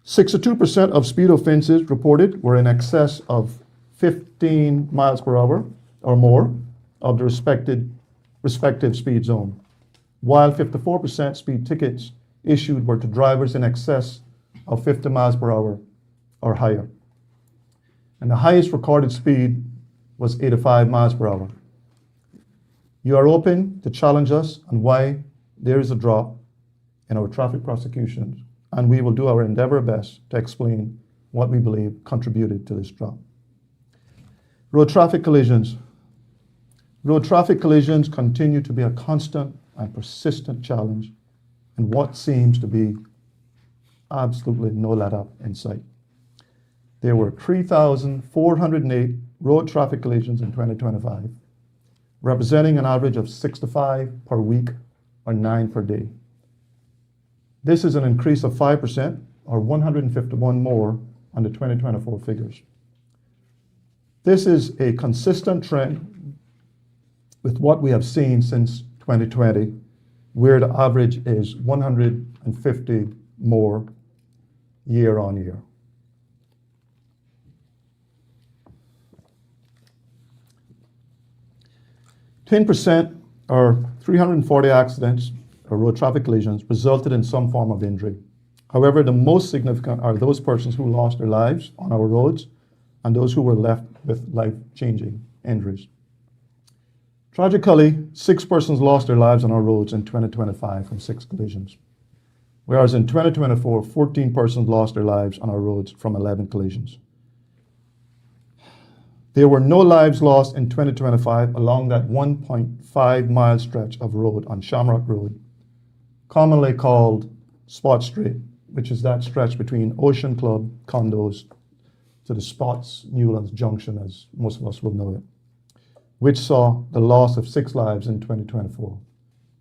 62% of speed offenses reported were in excess of 15 miles per hour or more of the respective speed zone, while 54% speed tickets issued were to drivers in excess of 50 miles per hour or higher. And the highest recorded speed was 85 miles per hour. You are open to challenge us on why there is a drop in our traffic prosecutions, and we will do our endeavor best to explain what we believe contributed to this drop. Road traffic collisions. Road traffic collisions continue to be a constant and persistent challenge in what seems to be absolutely no let-up in sight. There were 3,408 road traffic collisions in 2025, representing an average of 65 per week or 9 per day. This is an increase of 5% or 151 more on the 2024 figures. This is a consistent trend with what we have seen since 2020, where the average is 150 more year on year. %, or 340 accidents or road traffic collisions resulted in some form of injury. However, the most significant are those persons who lost their lives on our roads and those who were left with life-changing injuries. Tragically, 6 persons lost their lives on our roads in 2025 from 6 collisions, whereas in 2024, 14 persons lost their lives on our roads from 11 collisions. There were no lives lost in 2025 along that 1.5 mile stretch of road on Shamrock Road, commonly called Spot Street, which is that stretch between Ocean Club condos to the Spots Newlands Junction, as most of us will know it, which saw the loss of 6 lives in 2024.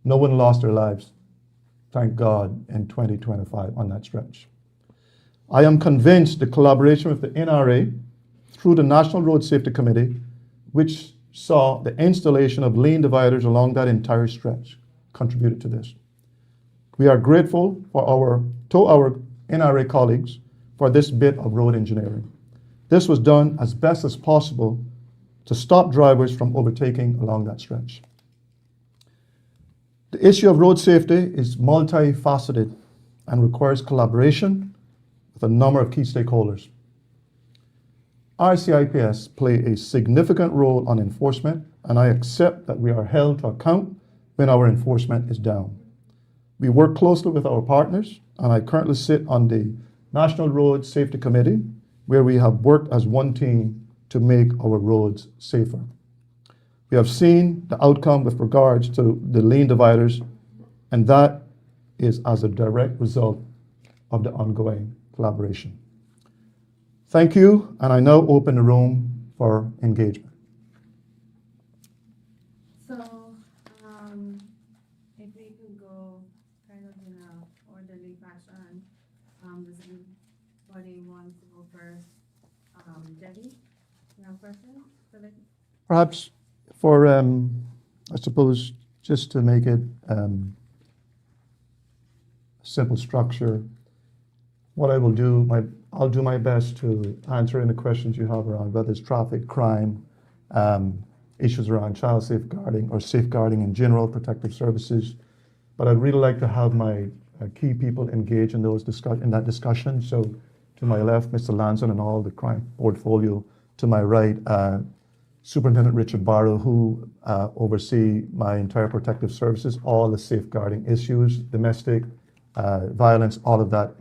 No one lost their lives, thank God, in 2025 on that stretch. I am convinced the collaboration with the NRA through the National Road Safety Committee, which saw the installation of lane dividers along that entire stretch, contributed to this. We are grateful to our NRA colleagues for this bit of road engineering. This was done as best as possible to stop drivers from overtaking along that stretch. The issue of road safety is multifaceted and requires collaboration with a number of key stakeholders. RCIPS play a significant role on enforcement, and I accept that we are held to account when our enforcement is down. We work closely with our partners, and I currently sit on the National Road Safety Committee, where we have worked as one team to make our roads safer. We have seen the outcome with regards to the lane dividers, and that is as a direct result of the ongoing collaboration. Thank you, and I now open the room for engagement. So, if we could go kind of in an orderly fashion, does anybody want to go first? Debbie, you have a question? Perhaps for, I suppose, just to make it simple structure, what I will do, I'll do my best to answer any questions you have around whether it's traffic, crime, issues around child safeguarding or safeguarding in general, protective services. But I'd really like to have my key people engage in that discussion. So to my left, Mr. Lanson and all the crime portfolio. To my right, Superintendent Richard Barrow, who oversee my entire protective services, all the safeguarding issues, domestic violence, all of that,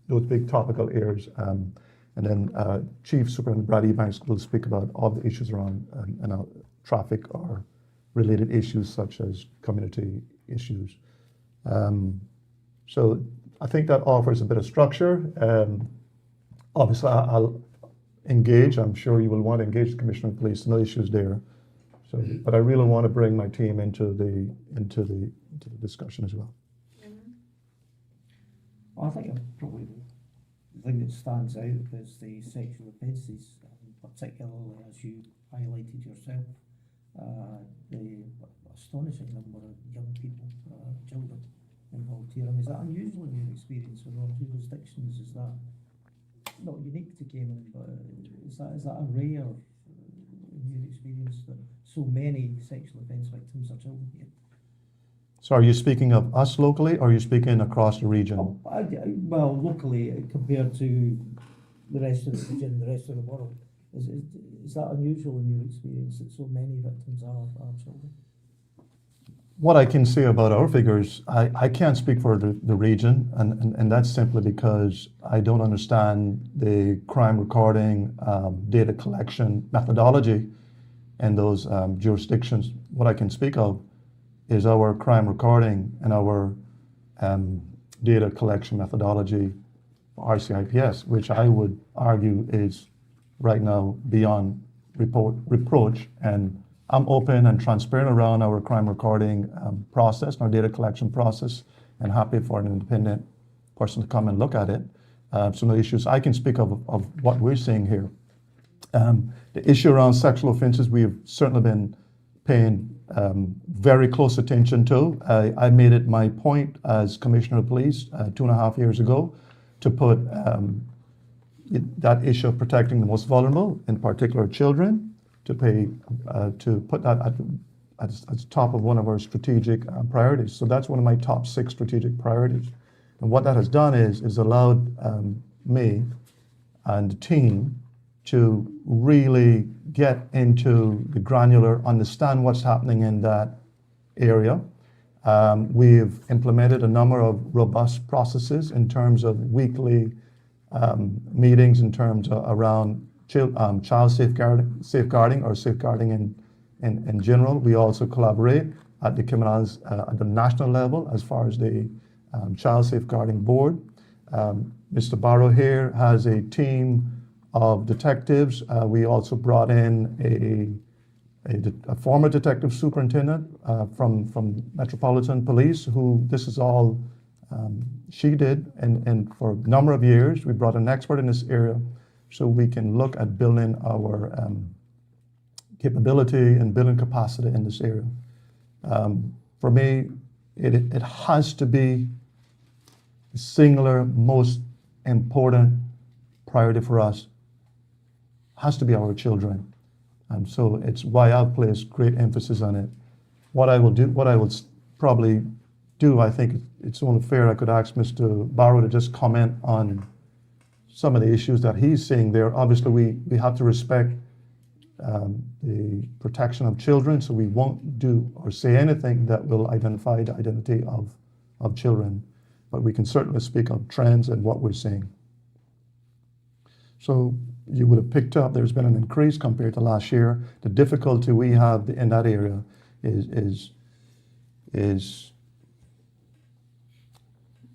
those big topical areas. And then Chief Superintendent Brad Ebanks will speak about all the issues around traffic or related issues such as community issues. So I think that offers a bit of structure. Obviously, I'll engage. I'm sure you will want to engage the Commissioner of Police. No issues there. So, but I really want to bring my team into the discussion as well. I think probably the thing that stands out is the sexual offences, particularly as you highlighted yourself, the astonishing number of young people, children involved here. I mean, is that unusual in your experience with all jurisdictions? Is that not unique to Cayman, but is that a rare in your experience that so many sexual offence victims are children here? So are you speaking of us locally, or are you speaking across the region? Well, locally compared to the rest of the region, the rest of the world, is that unusual in your experience that so many victims are children? What I can say about our figures, I can't speak for the region, and that's simply because I don't understand the crime recording, data collection methodology in those jurisdictions. What I can speak of is our crime recording and our data collection methodology, RCIPS, which I would argue is right now beyond reproach. And I'm open and transparent around our crime recording process, our data collection process, and happy for an independent person to come and look at it. Some of the issues I can speak of what we're seeing here. The issue around sexual offenses, we've certainly been paying very close attention to. I made it my point as Commissioner of Police 2.5 years ago to put that issue of protecting the most vulnerable, in particular children, to put that at the top of one of our strategic priorities. So that's one of my top 6 strategic priorities. And what that has done is allowed me and the team to really get into the granular, understand what's happening in that area. We've implemented a number of robust processes in terms of weekly meetings in terms of around child safeguarding or safeguarding in general. We also collaborate at the national level as far as the Child Safeguarding Board. Mr. Barrow here has a team of detectives. We also brought in a former detective superintendent from Metropolitan Police, who this is all she did, and for a number of years we brought an expert in this area so we can look at building our capability and building capacity in this area. For me, it has to be the singular most important priority for us, has to be our children. And so it's why I've placed great emphasis on it. What I will probably do, I think it's only fair I could ask Mr. Barrow to just comment on some of the issues that he's seeing there. Obviously, we have to respect the protection of children, so we won't do or say anything that will identify the identity of children, but we can certainly speak of trends and what we're seeing. So you would have picked up there's been an increase compared to last year. The difficulty we have in that area is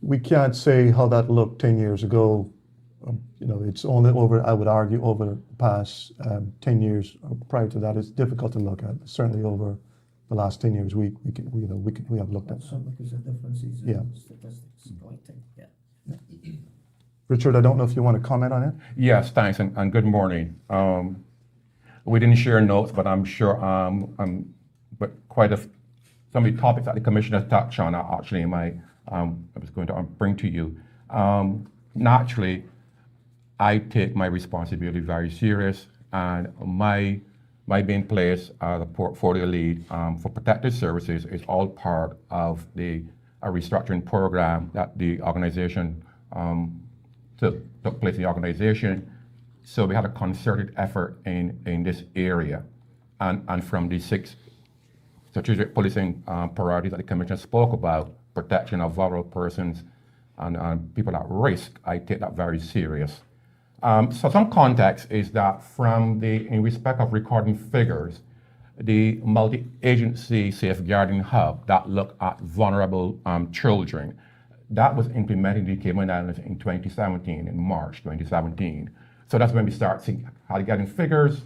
we can't say how that looked 10 years ago. It's only over, I would argue, over the past 10 years. Prior to that, it's difficult to look at. Certainly over the last 10 years, we have looked at. Certainly because of differences in statistics collecting. Yeah. Richard, I don't know if you want to comment on it. Yes, thanks, and good morning. We didn't share notes, but I'm sure but quite a some of the topics that the commissioner touched on are actually I was going to bring to you. Naturally, I take my responsibility very serious, and my being placed as a portfolio lead for protected services is all part of a restructuring program that the organization took place in the organization. So we had a concerted effort in this area, and from the 6 strategic policing priorities that the commissioner spoke about, protection of vulnerable persons and people at risk, I take that very serious. So some context is that in respect of recording figures, the multi-agency safeguarding hub that looked at vulnerable children, that was implemented in the Cayman Islands in 2017, in March 2017. So that's when we start seeing how to get in figures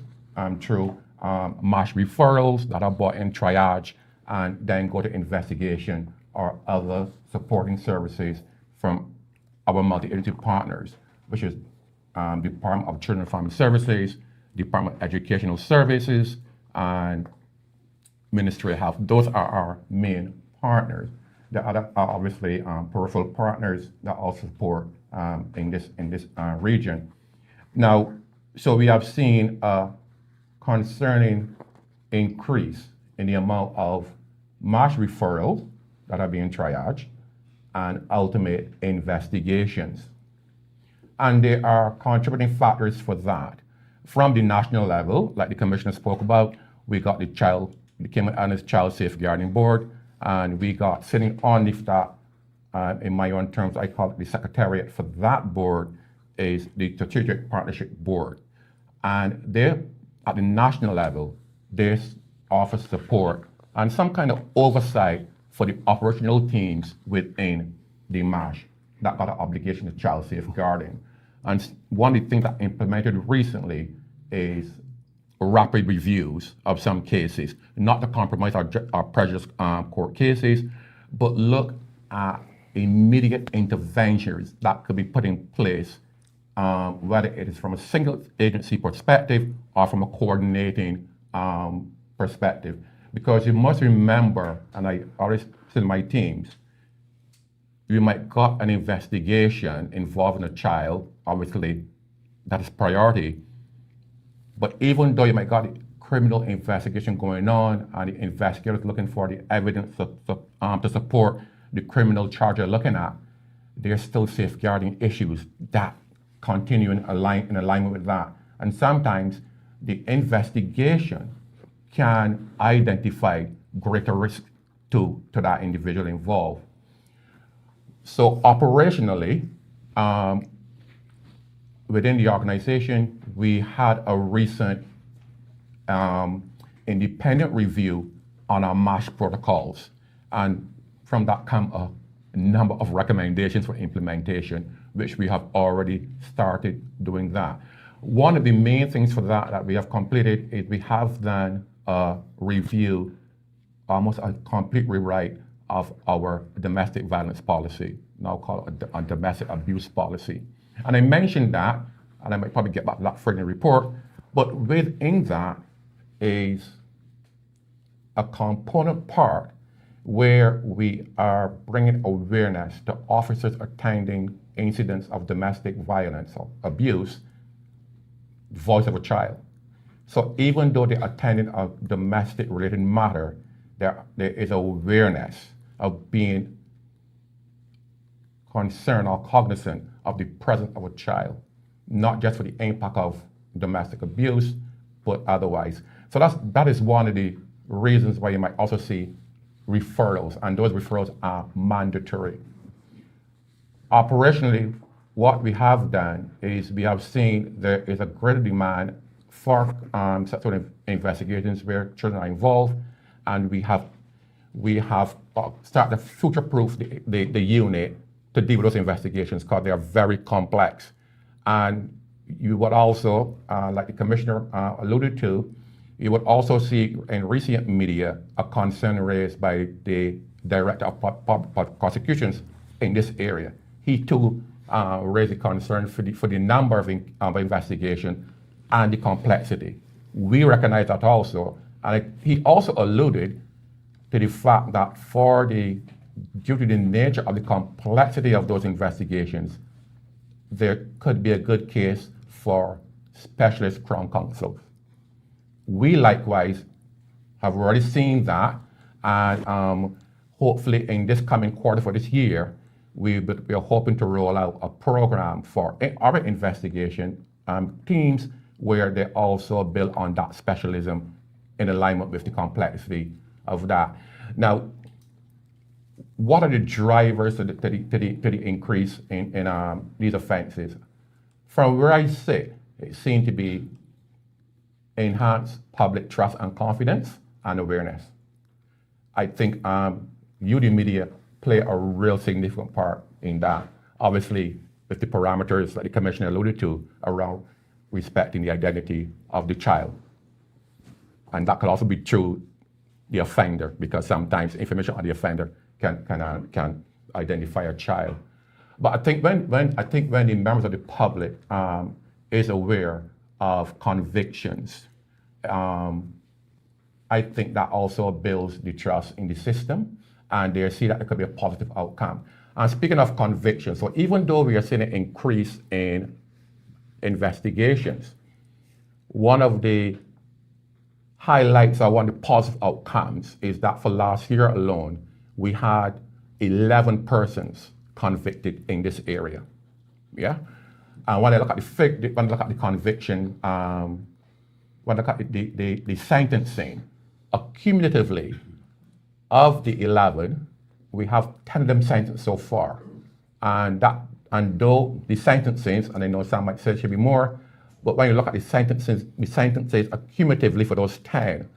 through MASH referrals that are brought in triage and then go to investigation or other supporting services from our multi-agency partners, which is Department of Children and Family Services, Department of Educational Services, and Ministry of Health. Those are our main partners. The other are obviously peripheral partners that also support in this region. Now, so we have seen a concerning increase in the amount of MASH referrals that are being triaged and ultimate investigations. And there are contributing factors for that. From the national level, like the commissioner spoke about, we got the Cayman Islands Child Safeguarding Board, and we got sitting underneath that, in my own terms, I call it the secretariat for that board, is the Strategic Partnership Board. And they, at the national level, they offer support and some kind of oversight for the operational teams within the MASH that got an obligation to child safeguarding. And one of the things that implemented recently is rapid reviews of some cases, not to compromise our prejudice court cases, but look at immediate interventions that could be put in place, whether it is from a single agency perspective or from a coordinating perspective. Because you must remember, and I always tell my teams, you might got an investigation involving a child, obviously that is priority, but even though you might got a criminal investigation going on and the investigators looking for the evidence to support the criminal charge they're looking at, there's still safeguarding issues that continue in alignment with that. And sometimes the investigation can identify greater risk to that individual involved. So operationally, within the organization, we had a recent independent review on our MASH protocols. And from that come a number of recommendations for implementation, which we have already started doing that. One of the main things for that we have completed is we have done a review, almost a complete rewrite of our domestic violence policy, now called a domestic abuse policy. And I mentioned that, and I might probably get back to that further in the report, but within that is a component part where we are bringing awareness to officers attending incidents of domestic violence or abuse, voice of a child. So even though they're attending a domestic related matter, there is awareness of being concerned or cognizant of the presence of a child, not just for the impact of domestic abuse, but otherwise. So that is one of the reasons why you might also see referrals, and those referrals are mandatory. Operationally, what we have done is we have seen there is a greater demand for sexual investigations where children are involved, and we have started to future-proof the unit to deal with those investigations because they are very complex. And you would also, like the commissioner alluded to, you would also see in recent media a concern raised by the director of prosecutions in this area. He too raised a concern for the number of investigations and the complexity. We recognize that also, and he also alluded to the fact that due to the nature of the complexity of those investigations, there could be a good case for specialist Crown counsel. We likewise have already seen that, and hopefully in this coming quarter for this year, we are hoping to roll out a program for our investigation teams where they also build on that specialism in alignment with the complexity of that. Now, what are the drivers to the increase in these offenses? From where I sit, it seems to be enhanced public trust and confidence and awareness. I think youth media play a real significant part in that. Obviously, with the parameters that the commissioner alluded to around respecting the identity of the child. And that could also be through the offender, because sometimes information on the offender can identify a child. But I think when the members of the public is aware of convictions, I think that also builds the trust in the system, and they see that there could be a positive outcome. And speaking of convictions, so even though we are seeing an increase in investigations, one of the highlights or one of the positive outcomes is that for last year alone, we had 11 persons convicted in this area. Yeah, and when I look at the conviction, when I look at the sentencing, accumulatively of the 11, we have 10 of them sentenced so far, and though the sentences, and I know some might say it should be more, but when you look at the sentences accumulatively for those 10,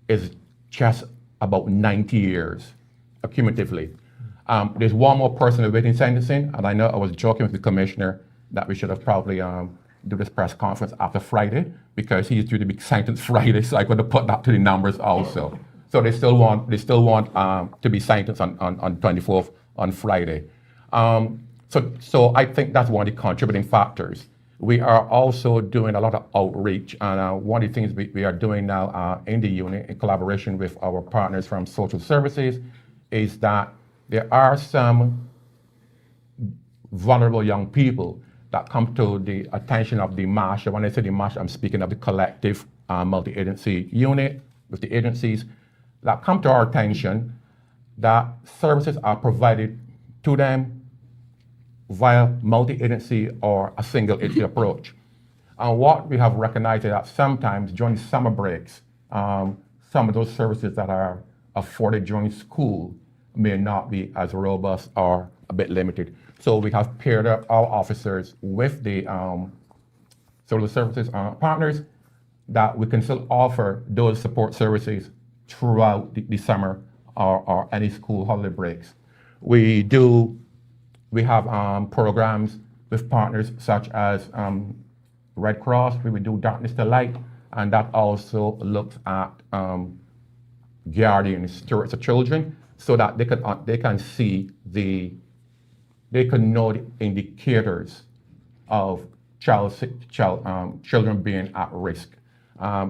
is just about 90 years accumulatively. There's one more person awaiting sentencing, and I know I was joking with the commissioner that we should have probably do this press conference after Friday, because he's due to be sentenced Friday, so I'm going to put that to the numbers also. So they still want to be sentenced on 24th on Friday. So I think that's one of the contributing factors. We are also doing a lot of outreach, and one of the things we are doing now in the unit in collaboration with our partners from social services is that there are some vulnerable young people that come to the attention of the MASH. When I say the MASH, I'm speaking of the collective multi-agency unit with the agencies that come to our attention that services are provided to them via multi-agency or a single agency approach. And what we have recognized is that sometimes during summer breaks, some of those services that are afforded during school may not be as robust or a bit limited. So we have paired up our officers with the social services partners that we can still offer those support services throughout the summer or any school holiday breaks. We have programs with partners such as Red Cross, we would do Darkness to Light, and that also looks at guardians, stewards of children, so that they can see they can know the indicators of children being at risk.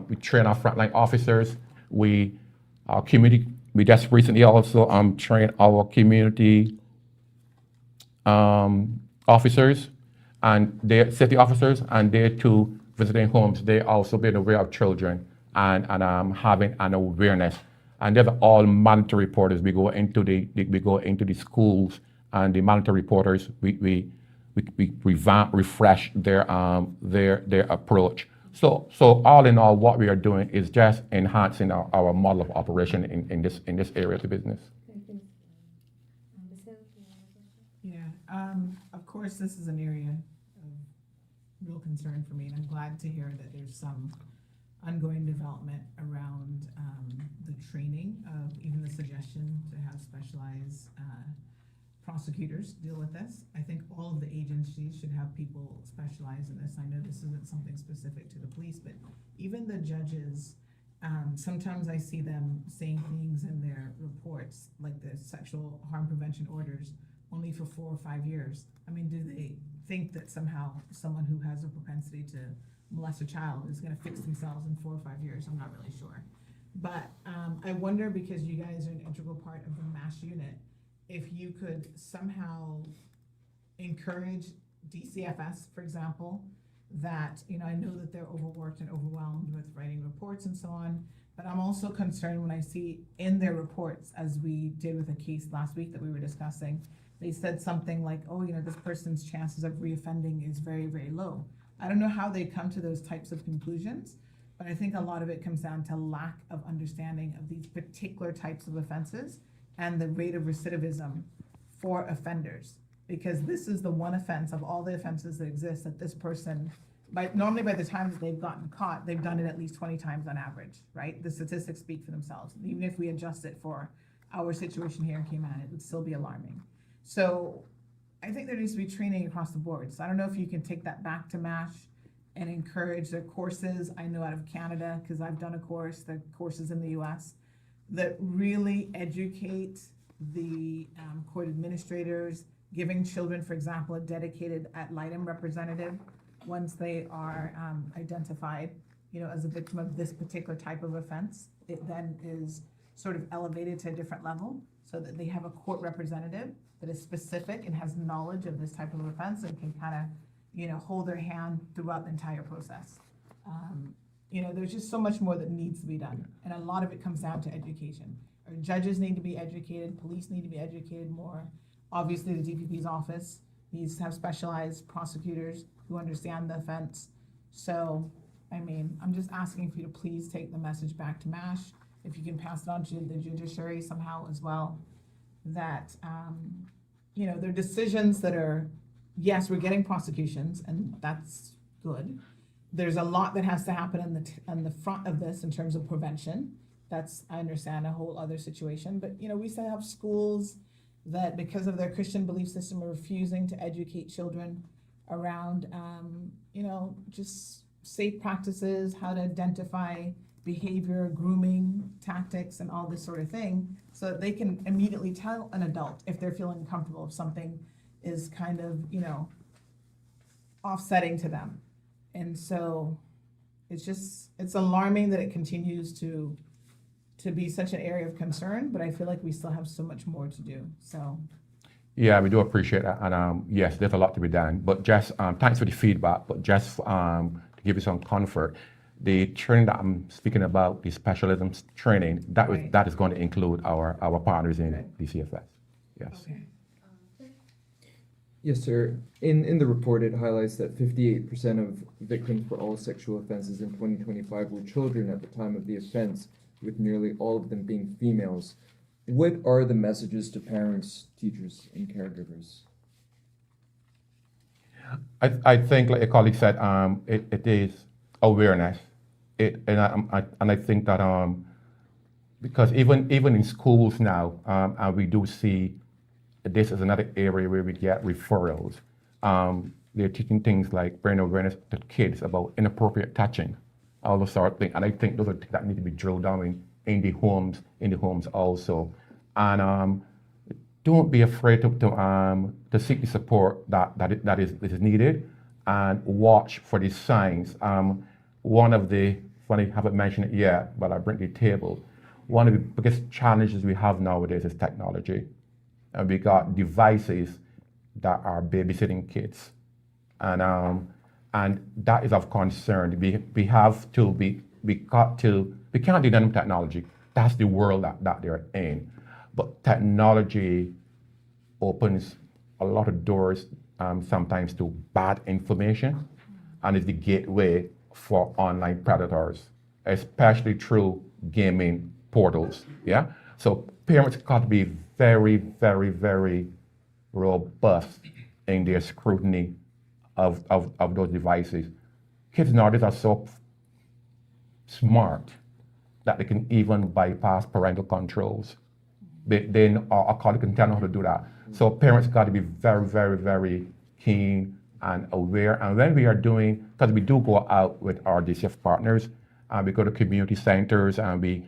We train our frontline officers. We just recently also trained our community officers and their safety officers, and they too visiting homes. They also being aware of children and having an awareness. And they're all mandatory reporters. We go into the schools, and the mandatory reporters we revamp, refresh their approach. So all in all, what we are doing is just enhancing our model of operation in this area of the business. Of course, this is an area of real concern for me, and I'm glad to hear that there's some ongoing development around the training of even the suggestion to have specialized prosecutors deal with this. I think all of the agencies should have people specialized in this. I know this isn't something specific to the police, but even the judges, sometimes I see them saying things in their reports, like the sexual harm prevention orders, only for 4 or 5 years. I mean, do they think that somehow someone who has a propensity to molest a child is going to fix themselves in 4 or 5 years? I'm not really sure. But I wonder, because you guys are an integral part of the MASH unit, if you could somehow encourage DCFS, for example, that, I know that they're overworked and overwhelmed with writing reports and so on, but I'm also concerned when I see in their reports, as we did with a case last week that we were discussing, they said something like, oh, this person's chances of reoffending is very, very low. I don't know how they come to those types of conclusions, but I think a lot of it comes down to lack of understanding of these particular types of offenses and the rate of recidivism for offenders. Because this is the one offense of all the offenses that exist that this person, normally by the time that they've gotten caught, they've done it at least 20 times on average, right? The statistics speak for themselves. Even if we adjust it for our situation here in Cayman, it would still be alarming. So I think there needs to be training across the board. So I don't know if you can take that back to MASH and encourage their courses. I know out of Canada, because I've done a course, the courses in the US, that really educate the court administrators, giving children, for example, a dedicated ad litem representative once they are identified, as a victim of this particular type of offense. It then is sort of elevated to a different level so that they have a court representative that is specific and has knowledge of this type of offense and can kind of, hold their hand throughout the entire process. There's just so much more that needs to be done. And a lot of it comes down to education. Our judges need to be educated, police need to be educated more. Obviously, the DPP's office needs to have specialized prosecutors who understand the offense. So, I'm just asking for you to please take the message back to MASH. If you can pass it on to the judiciary somehow as well, that, there are decisions that are, yes, we're getting prosecutions, and that's good. There's a lot that has to happen in the front of this in terms of prevention. That's, I understand, a whole other situation. But, we still have schools that, because of their Christian belief system, are refusing to educate children around, just safe practices, how to identify behavior, grooming tactics, and all this sort of thing, so that they can immediately tell an adult if they're feeling uncomfortable, if something is kind of, offsetting to them. And so it's alarming that it continues to be such an area of concern, but I feel like we still have so much more to do. So. Yeah, we do appreciate that. And yes, there's a lot to be done. But just thanks for the feedback. But just to give you some comfort, the training that I'm speaking about, the specialism training, that is going to include our partners in DCFS. Yes. Okay. Yes, sir. In the report, it highlights that 58% of victims for all sexual offenses in 2025 were children at the time of the offense, with nearly all of them being females. What are the messages to parents, teachers, and caregivers? I think, like a colleague said, it is awareness. And I think that because even in schools now, and we do see this is another area where we get referrals. They're teaching things like brain awareness to kids about inappropriate touching, all those sort of things. And I think those are things that need to be drilled down in the homes also. And don't be afraid to seek the support that is needed, and watch for the signs. One of the, funny, I haven't mentioned it yet, but I bring to the table, one of the biggest challenges we have nowadays is technology. And we got devices that are babysitting kids. And that is of concern. We can't deny them technology. That's the world that they're in. But technology opens a lot of doors sometimes to bad information, and is the gateway for online predators, especially through gaming portals. Yeah. So parents got to be very, very, very robust in their scrutiny of those devices. Kids nowadays are so smart that they can even bypass parental controls. A colleague can tell them how to do that. So parents got to be very, very, very keen and aware. And when we are doing, because we do go out with our DCF partners, and we go to community centers, and we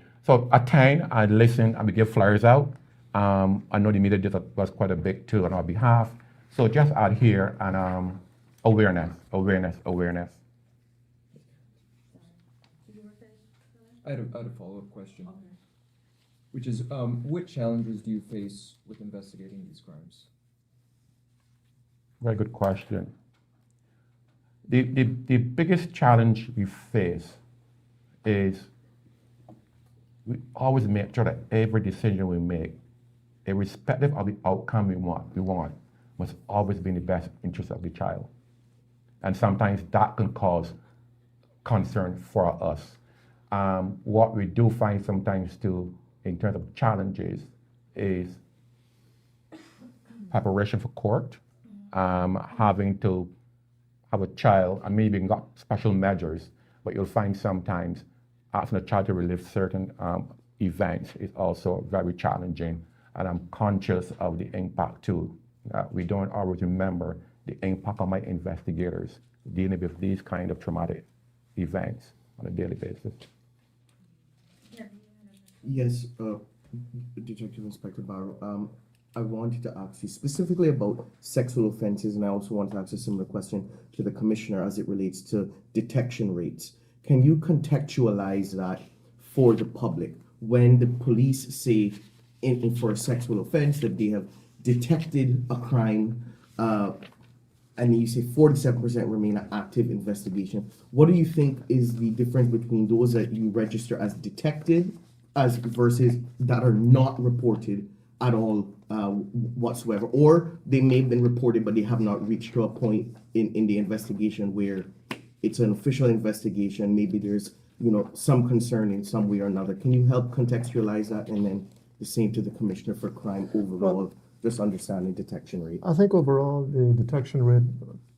attend and listen, and we give flyers out. I know the media does quite a bit too on our behalf. So just out here and awareness. I had a follow-up question, which is, what challenges do you face with investigating these crimes? Very good question. The biggest challenge we face is we always make sure that every decision we make, irrespective of the outcome we want, must always be in the best interest of the child. And sometimes that can cause concern for us. What we do find sometimes too, in terms of challenges, is preparation for court, having to have a child, and maybe got special measures, but you'll find sometimes asking a child to relive certain events is also very challenging, and I'm conscious of the impact too. We don't always remember the impact on my investigators dealing with these kind of traumatic events on a daily basis. Yes, Detective Inspector Barrow, I wanted to ask you specifically about sexual offenses, and I also want to ask a similar question to the Commissioner as it relates to detection rates. Can you contextualize that for the public? When the police say for a sexual offense that they have detected a crime, and you say 47% remain an active investigation, what do you think is the difference between those that you register as detected versus that are not reported at all whatsoever, or they may have been reported but they have not reached to a point in the investigation where it's an official investigation, maybe there's some concern in some way or another? Can you help contextualize that, and then the same to the Commissioner for Crime overall, just understanding detection rate? I think overall the detection rate,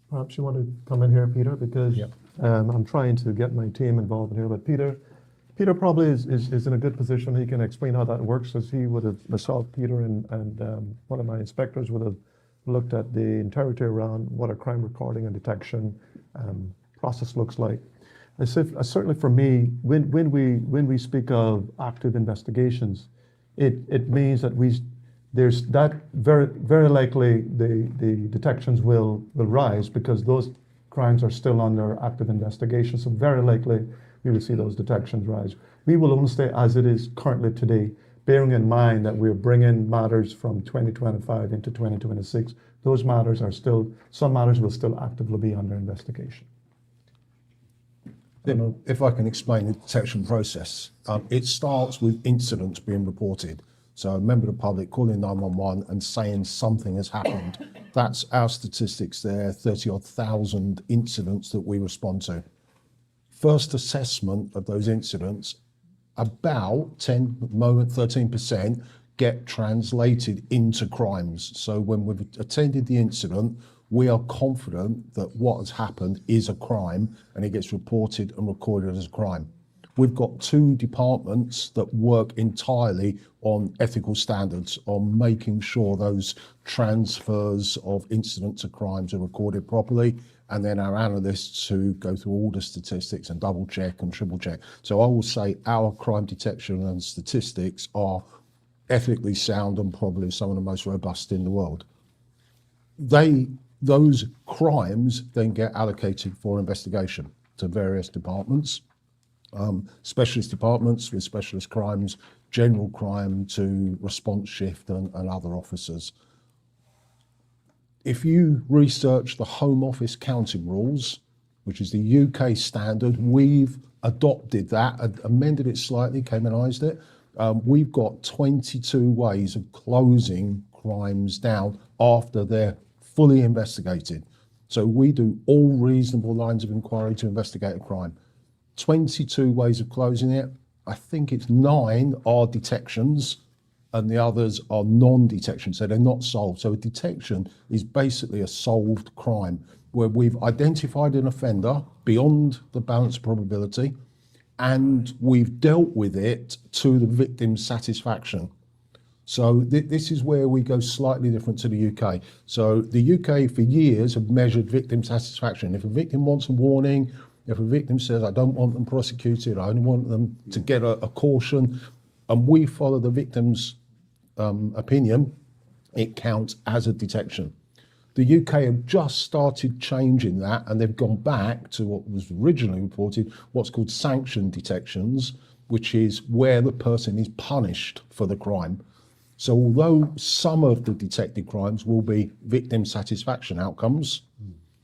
perhaps you want to come in here, Peter, because I'm trying to get my team involved in here, but Peter probably is in a good position. He can explain how that works, as he would have, myself, Peter, and one of my inspectors would have looked at the entirety around what a crime recording and detection process looks like. Certainly for me, when we speak of active investigations, it means that there's that very likely the detections will rise because those crimes are still under active investigation. So very likely we will see those detections rise. We will only stay as it is currently today, bearing in mind that we're bringing matters from 2025 into 2026. Those matters are still, some matters will still actively be under investigation. If I can explain the detection process, it starts with incidents being reported. So a member of the public calling 911 and saying something has happened. That's our statistics there, 30-odd thousand incidents that we respond to. First assessment of those incidents, about 13% get translated into crimes. So when we've attended the incident, we are confident that what has happened is a crime and it gets reported and recorded as a crime. We've got two departments that work entirely on ethical standards, on making sure those transfers of incident to crimes are recorded properly, and then our analysts who go through all the statistics and double check and triple check. So I will say our crime detection and statistics are ethically sound and probably some of the most robust in the world. Those crimes then get allocated for investigation to various departments, specialist departments with specialist crimes, general crime to response shift and other officers. If you research the Home Office counting rules, which is the UK standard, we've adopted that, amended it slightly, Caymanized it. We've got 22 ways of closing crimes down after they're fully investigated. So we do all reasonable lines of inquiry to investigate a crime. 22 ways of closing it. I think it's 9 are detections and the others are non-detection, so they're not solved. So a detection is basically a solved crime where we've identified an offender beyond the balance of probability and we've dealt with it to the victim's satisfaction. So this is where we go slightly different to the UK. So the UK for years have measured victim satisfaction. If a victim wants a warning, if a victim says, I don't want them prosecuted, I only want them to get a caution, and we follow the victim's opinion, it counts as a detection. The UK have just started changing that, and they've gone back to what was originally reported, what's called sanction detections, which is where the person is punished for the crime. So although some of the detected crimes will be victim satisfaction outcomes,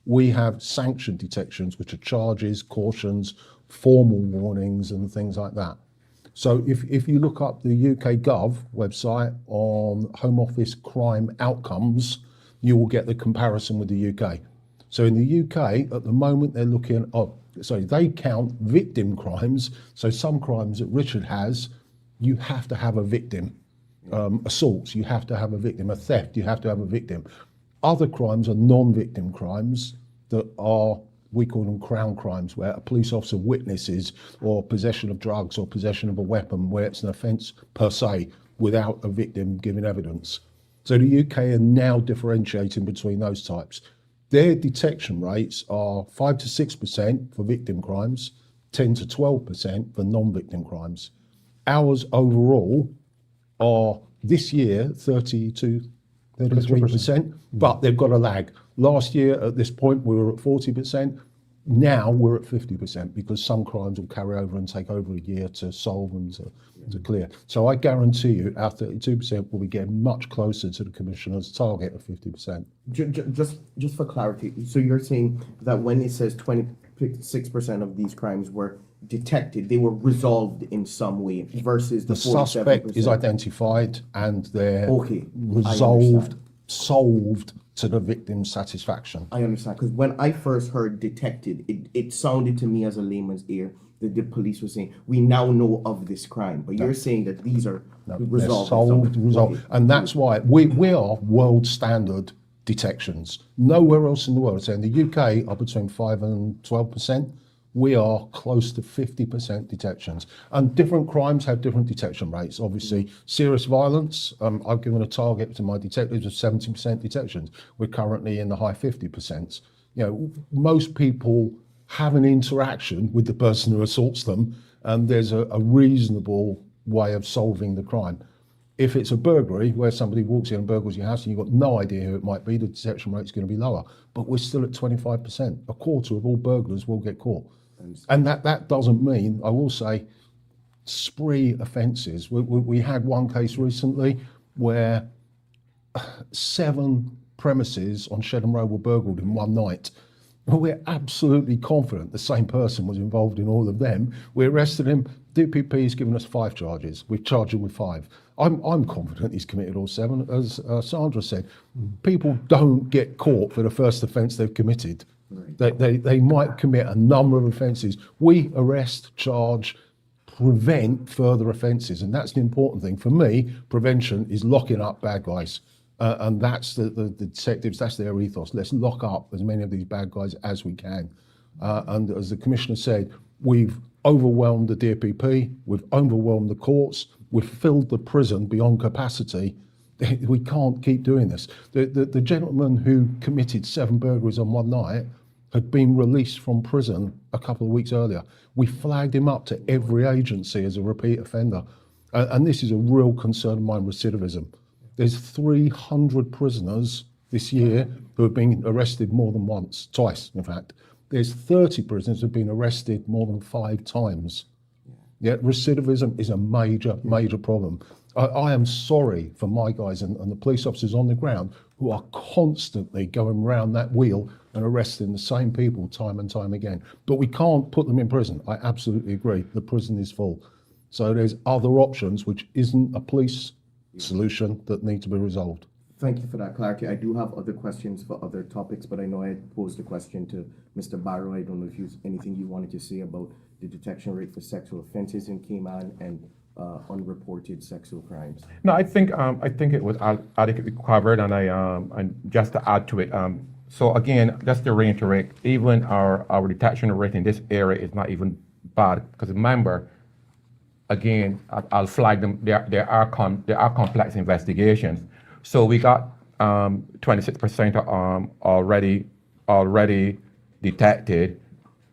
we have sanction detections, which are charges, cautions, formal warnings, and things like that. So if you look up the UK Gov website on Home Office crime outcomes, you will get the comparison with the UK. So in the UK, at the moment, they're looking, they count victim crimes. So some crimes that Richard has, you have to have a victim. Assaults, you have to have a victim. A theft, you have to have a victim. Other crimes are non-victim crimes that are, we call them crown crimes, where a police officer witnesses, or possession of drugs or possession of a weapon, where it's an offence per se without a victim giving evidence. So the UK are now differentiating between those types. Their detection rates are 5 to 6% for victim crimes, 10 to 12% for non-victim crimes. Ours overall are this year 33%, but they've got a lag. Last year at this point we were at 40%. Now we're at 50% because some crimes will carry over and take over a year to solve and to clear. So I guarantee you our 32% will be getting much closer to the Commissioner's target of 50%. Just for clarity, so you're saying that when it says 26% of these crimes were detected, they were resolved in some way versus the suspect is identified and they're resolved, solved to the victim's satisfaction. I understand, because when I first heard detected, it sounded to me as a layman's ear that the police were saying, we now know of this crime, but you're saying that these are resolved. Resolved. And that's why we are world standard detections. Nowhere else in the world. So in the UK are between 5 and 12%. We are close to 50% detections. And different crimes have different detection rates. Obviously, serious violence, I've given a target to my detectives of 70% detections. We're currently in the high 50%. You know, most people have an interaction with the person who assaults them, and there's a reasonable way of solving the crime. If it's a burglary where somebody walks in and burgles your house and you've got no idea who it might be, the detection rate's going to be lower. But we're still at 25%. A quarter of all burglars will get caught. And that doesn't mean, I will say, spree offences. We had one case recently where 7 premises on Shedham Road were burgled in one night. We're absolutely confident the same person was involved in all of them. We arrested him. DPP's given us 5 charges. We've charged him with 5. I'm confident he's committed all 7. As Sandra said, people don't get caught for the first offence they've committed. Right. They might commit a number of offences. We arrest, charge, prevent further offences, and that's the important thing. For me, prevention is locking up bad guys. And that's the detectives, that's their ethos. Let's lock up as many of these bad guys as we can. And as the Commissioner said, we've overwhelmed the DPP, we've overwhelmed the courts, we've filled the prison beyond capacity. We can't keep doing this. The gentleman who committed 7 burglaries on one night had been released from prison a couple of weeks earlier. We flagged him up to every agency as a repeat offender. And this is a real concern of mine, recidivism. There's 300 prisoners this year who have been arrested more than once, twice, in fact. There's 30 prisoners who have been arrested more than 5 times. Yeah, recidivism is a major problem. I am sorry for my guys and the police officers on the ground who are constantly going round that wheel and arresting the same people time and time again. But we can't put them in prison. I absolutely agree. The prison is full. So there's other options, which isn't a police solution, that need to be resolved. Thank you for that clarity. I do have other questions for other topics, but I know I had posed a question to Mr. Barrow. I don't know if there's anything you wanted to say about the detection rate for sexual offences in Cayman and unreported sexual crimes. No, I think it was adequately covered, and just to add to it, so again, just to reiterate, even our detection rate in this area is not even bad, because remember, again, I'll flag them. There are complex investigations. So we got 26% already detected,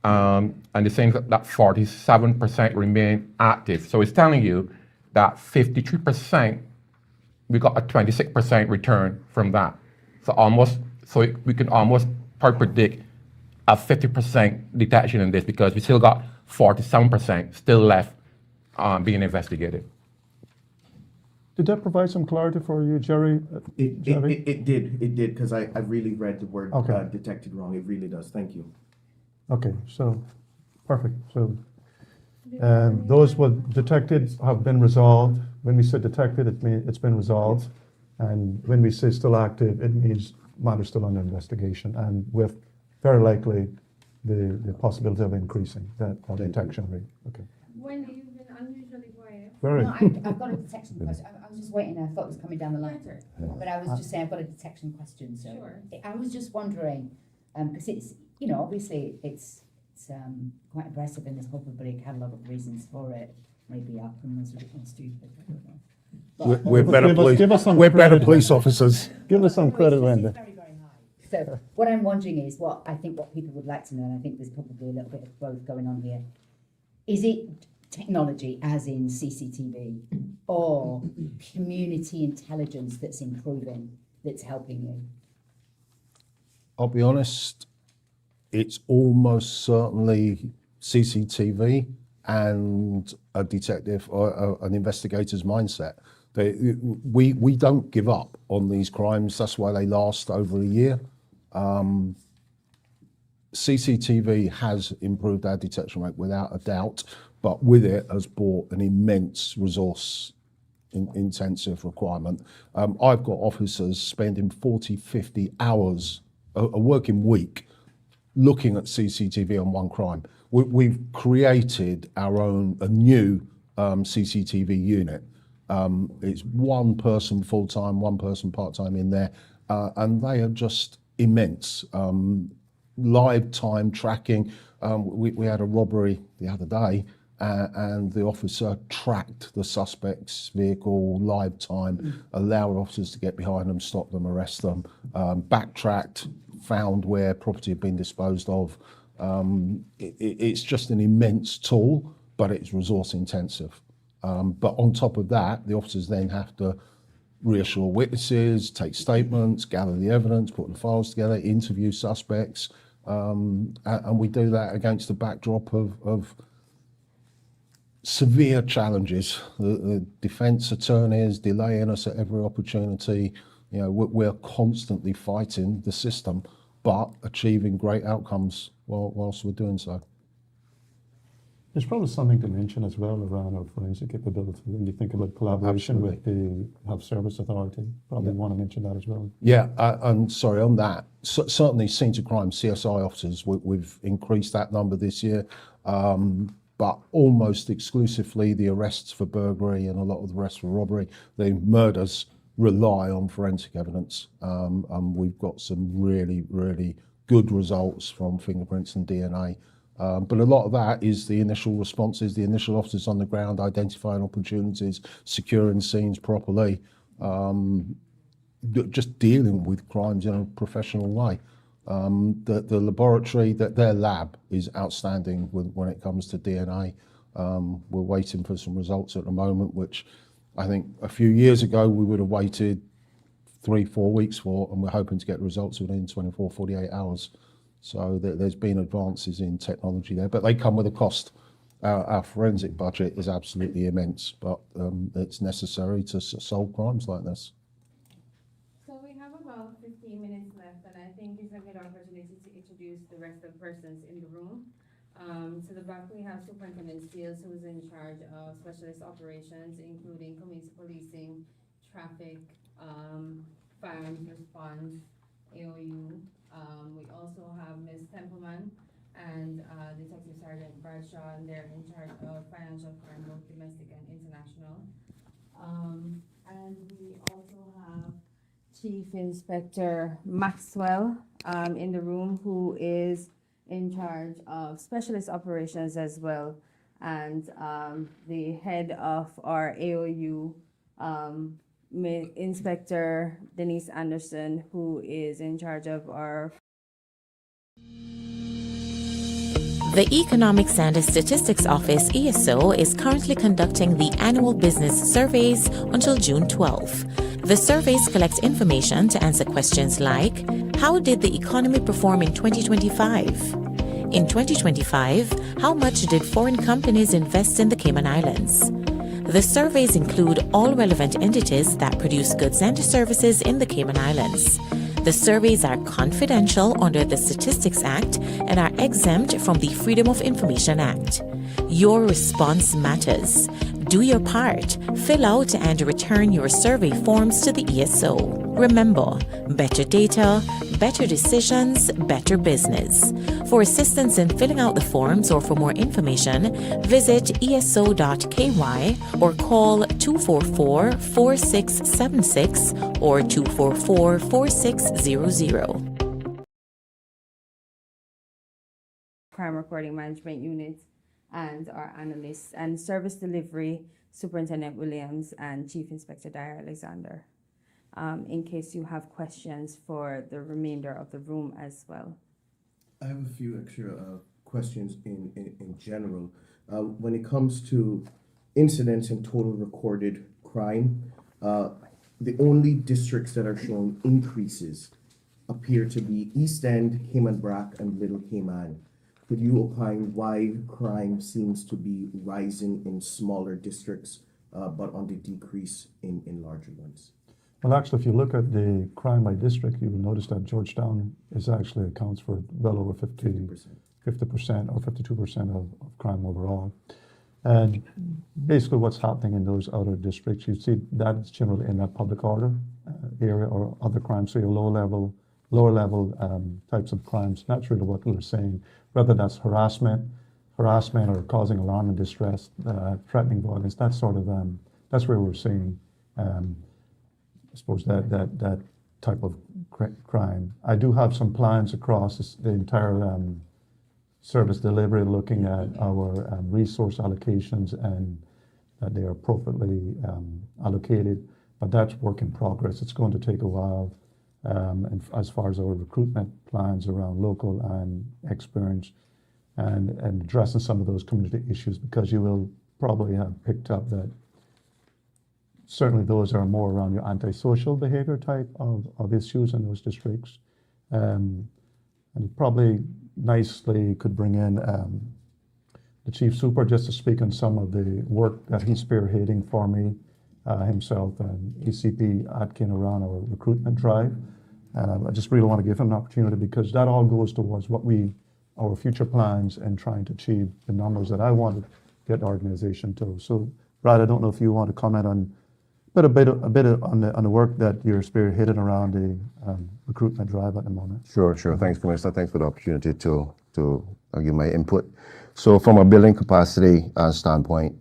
and the same that 47% remain active. So it's telling you that 53%, we got a 26% return from that. So almost So we can almost predict a 50% detection in this because we still got 47% still left being investigated. Did that provide some clarity for you, Jerry? It did, because I really read the word detected wrong. It really does. Thank you. Okay, so perfect. So those were detected have been resolved. When we say detected, it means it's been resolved. And when we say still active, it means matters still under investigation, and with very likely the possibility of increasing that detection rate. Okay. Wendy, you've been unusually quiet. Very. No, I've got a detection question. I was just waiting. I thought it was coming down the line. But I was just saying I've got a detection question. So Sure. I was just wondering, because it's, obviously it's quite aggressive and there's probably a catalogue of reasons for it. Maybe our criminals are a bit more stupid. I don't know. But We're better police. Give us some We're better credit. police officers. Give us some credit, Wendy. So what I'm wondering is what people would like to know, and I think there's probably a little bit of both going on here. Is it technology, as in CCTV, or community intelligence that's improving, that's helping you? I'll be honest, it's almost certainly CCTV and a detective or an investigator's mindset. We don't give up on these crimes. That's why they last over a year. CCTV has improved our detection rate without a doubt, but with it has brought an immense resource intensive requirement. I've got officers spending 40, 50 hours a working week looking at CCTV on one crime. We've created a new CCTV unit. It's one person full-time, one person part-time in there, and they are just immense. Live time tracking. We had a robbery the other day, and the officer tracked the suspect's vehicle live time, allowed officers to get behind them, stop them, arrest them, backtracked, found where property had been disposed of. It's just an immense tool, but it's resource intensive. But on top of that, the officers then have to reassure witnesses, take statements, gather the evidence, put the files together, interview suspects, and we do that against the backdrop of severe challenges. The defence attorneys delaying us at every opportunity. We're constantly fighting the system, but achieving great outcomes whilst we're doing so. There's probably something to mention as well around our forensic capability when you think about collaboration with the Health Service Authority. Probably want to mention that as well. Yeah, and sorry on that. Certainly, scene to crime CSI officers, we've increased that number this year, but almost exclusively the arrests for burglary and a lot of the arrests for robbery, the murders rely on forensic evidence, and we've got some really, really good results from fingerprints and DNA. But a lot of that is the initial responses, the initial officers on the ground identifying opportunities, securing scenes properly, just dealing with crimes in a professional way. The laboratory, their lab is outstanding when it comes to DNA. We're waiting for some results at the moment, which I think a few years ago we would have waited 3-4 weeks for, and we're hoping to get results within 24, 48 hours. So there's been advances in technology there, but they come with a cost. Our forensic budget is absolutely immense, but it's necessary to solve crimes like this. So we have about 15 minutes left, and I think it's a good opportunity to introduce the rest of the persons in the room. To the back, we have Superintendent Steels, who's in charge of specialist operations, including community policing, traffic, firearms response, AOU. We also have Ms. Templeman and Detective Sergeant Bradshaw, and they're in charge of financial crime, both domestic and international. And we also have Chief Inspector Maxwell in the room, who is in charge of specialist operations as well, and the head of our AOU, Inspector Denise Anderson, who is in charge of our... The Economics and Statistics Office, ESO, is currently conducting the annual business surveys until June 12. The surveys collect information to answer questions like: How did the economy perform in 2025? In 2025, how much did foreign companies invest in the Cayman Islands? The surveys include all relevant entities that produce goods and services in the Cayman Islands. The surveys are confidential under the Statistics Act and are exempt from the Freedom of Information Act. Your response matters. Do your part. Fill out and return your survey forms to the ESO. Remember, better data, better decisions, better business. For assistance in filling out the forms or for more information, visit eso.ky or call 244-4676 or 244-4600. Crime Recording Management Unit and our analysts, and Service Delivery Superintendent Williams and Chief Inspector Dyer Alexander, in case you have questions for the remainder of the room as well. I have a few extra questions in general. When it comes to incidents and total recorded crime, the only districts that are showing increases appear to be East End, Cayman Brac, and Little Cayman. Could you opine why crime seems to be rising in smaller districts, but on the decrease in larger ones? Well, actually, if you look at the crime by district, you will notice that Georgetown actually accounts for well over 50% or 52% of crime overall. And basically what's happening in those other districts, you see that's generally in that public order area or other crimes, so your lower level types of crimes. That's really what we're saying, whether that's harassment or causing alarm and distress, threatening violence, that sort of, that's where we're seeing, I suppose, that type of crime. I do have some plans across the entire service delivery looking at our resource allocations and that they are appropriately allocated, but that's work in progress. It's going to take a while. And as far as our recruitment plans around local and experience and addressing some of those community issues, because you will probably have picked up that certainly those are more around your antisocial behavior type of issues in those districts. And probably nicely could bring in the Chief Super just to speak on some of the work that he's spearheading for me, himself and ECP Atkin around our recruitment drive. I just really want to give him an opportunity because that all goes towards our future plans and trying to achieve the numbers that I want to get the organization to. So, Brad, I don't know if you want to comment on a bit on the work that you're spearheading around the recruitment drive at the moment. Sure. Thanks, Commissioner. Thanks for the opportunity to give my input. So from a building capacity standpoint,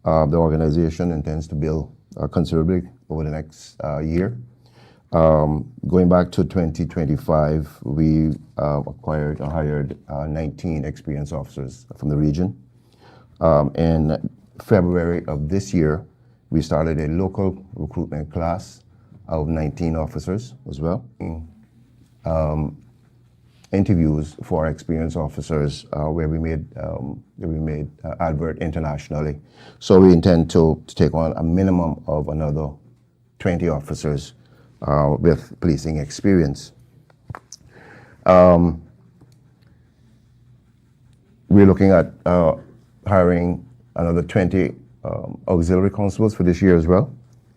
the organization intends to build considerably over the next year. Going back to 2025, we acquired or hired 19 experienced officers from the region. In February of this year, we started a local recruitment class of 19 officers as well. Interviews for experienced officers where we made advert internationally. So we intend to take on a minimum of another 20 officers with policing experience. We're looking at hiring another 20 auxiliary constables for this year as well.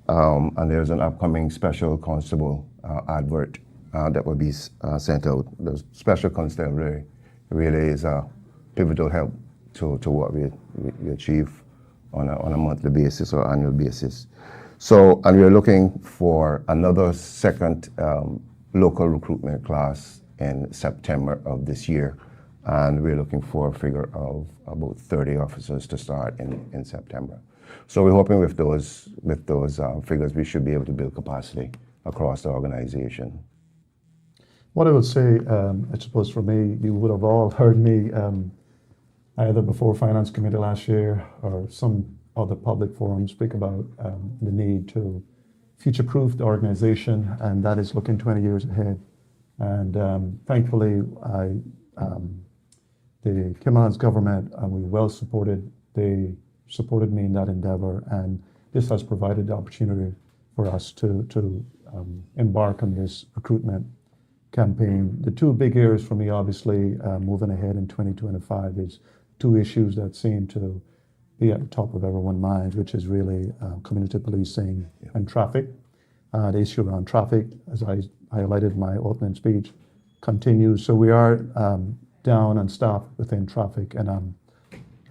And there's an upcoming special constable advert that will be sent out. The special constabulary really is a pivotal help to what we achieve on a monthly basis or annual basis. So, and we're looking for another second local recruitment class in September of this year. And we're looking for a figure of about 30 officers to start in September. So we're hoping with those figures, we should be able to build capacity across the organization. What I would say, I suppose for me, you would have all heard me either before Finance Committee last year or some other public forums speak about the need to future-proof the organization, and that is looking 20 years ahead. And thankfully, the Cayman Islands government, we well supported. They supported me in that endeavor, and this has provided the opportunity for us to embark on this recruitment campaign. The two big areas for me, obviously, moving ahead in 2025 is two issues that seem to be at the top of everyone's minds, which is really community policing and traffic. The issue around traffic, as I highlighted in my opening speech, continues. So we are down on staff within traffic, and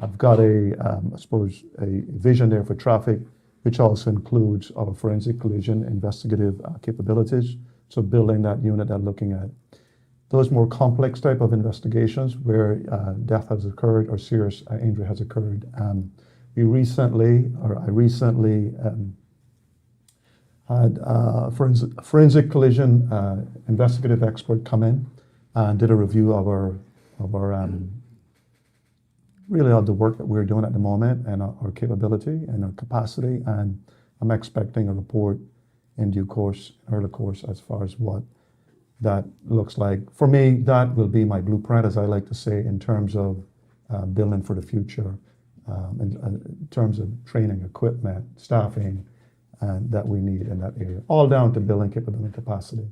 I've got I suppose, a vision there for traffic, which also includes our forensic collision investigative capabilities. So building that unit and looking at those more complex type of investigations where death has occurred or serious injury has occurred. I recently had a forensic collision investigative expert come in and did a review of our really of the work that we're doing at the moment and our capability and our capacity. And I'm expecting a report in due course, early course, as far as what that looks like. For me, that will be my blueprint, as I like to say, in terms of building for the future, in terms of training, equipment, staffing, that we need in that area, all down to building capability and capacity.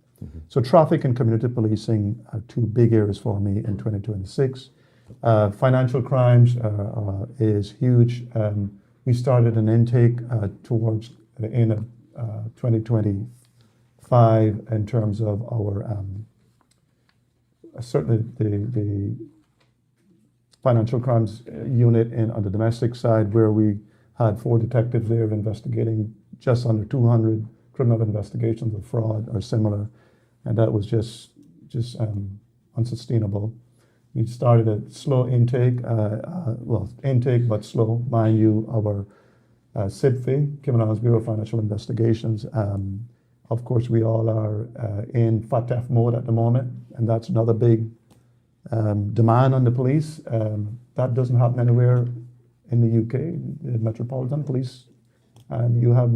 So traffic and community policing are two big areas for me in 2026. Financial crimes is huge. We started an intake towards the end of 2025 in terms of our certainly the financial crimes unit on the domestic side, where we had 4 detectives there investigating just under 200 criminal investigations of fraud or similar, and that was just unsustainable. We started a slow intake, intake but slow, mind you, of our CIPFI, Criminal Bureau of Financial Investigations. Of course, we all are in FATF mode at the moment, and that's another big demand on the police. That doesn't happen anywhere in the UK, the Metropolitan Police. You have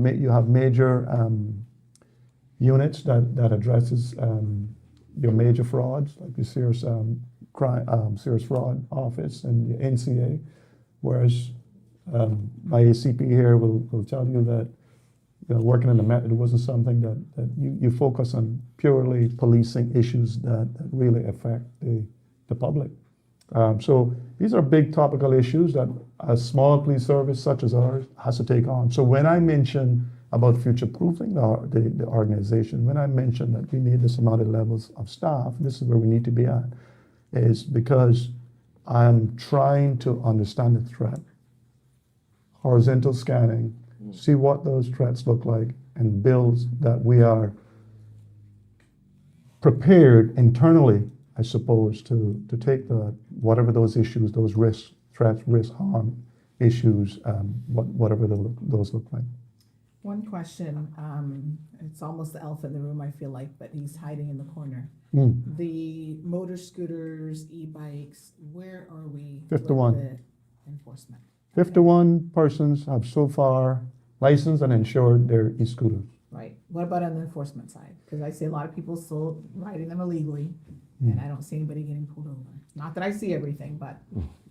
major units that addresses your major frauds, like the serious fraud office and the NCA, whereas my ACP here will tell you that working in the Met, it wasn't something that you focus on purely policing issues that really affect the public. So these are big topical issues that a small police service such as ours has to take on. So when I mention about future-proofing the organization, when I mention that we need this amount of levels of staff, this is where we need to be at, is because I'm trying to understand the threat, horizontal scanning, see what those threats look like, and build that we are prepared internally, I suppose, to take whatever those issues, those risks, threats, risk, harm issues, whatever those look like. One question, it's almost the elephant in the room, I feel like, but he's hiding in the corner. The motor scooters, e-bikes, where are we 51. with the enforcement? 51 persons have so far licensed and insured their e-scooters. Right. What about on the enforcement side? Because I see a lot of people still riding them illegally, and I don't see anybody getting pulled over. Not that I see everything, but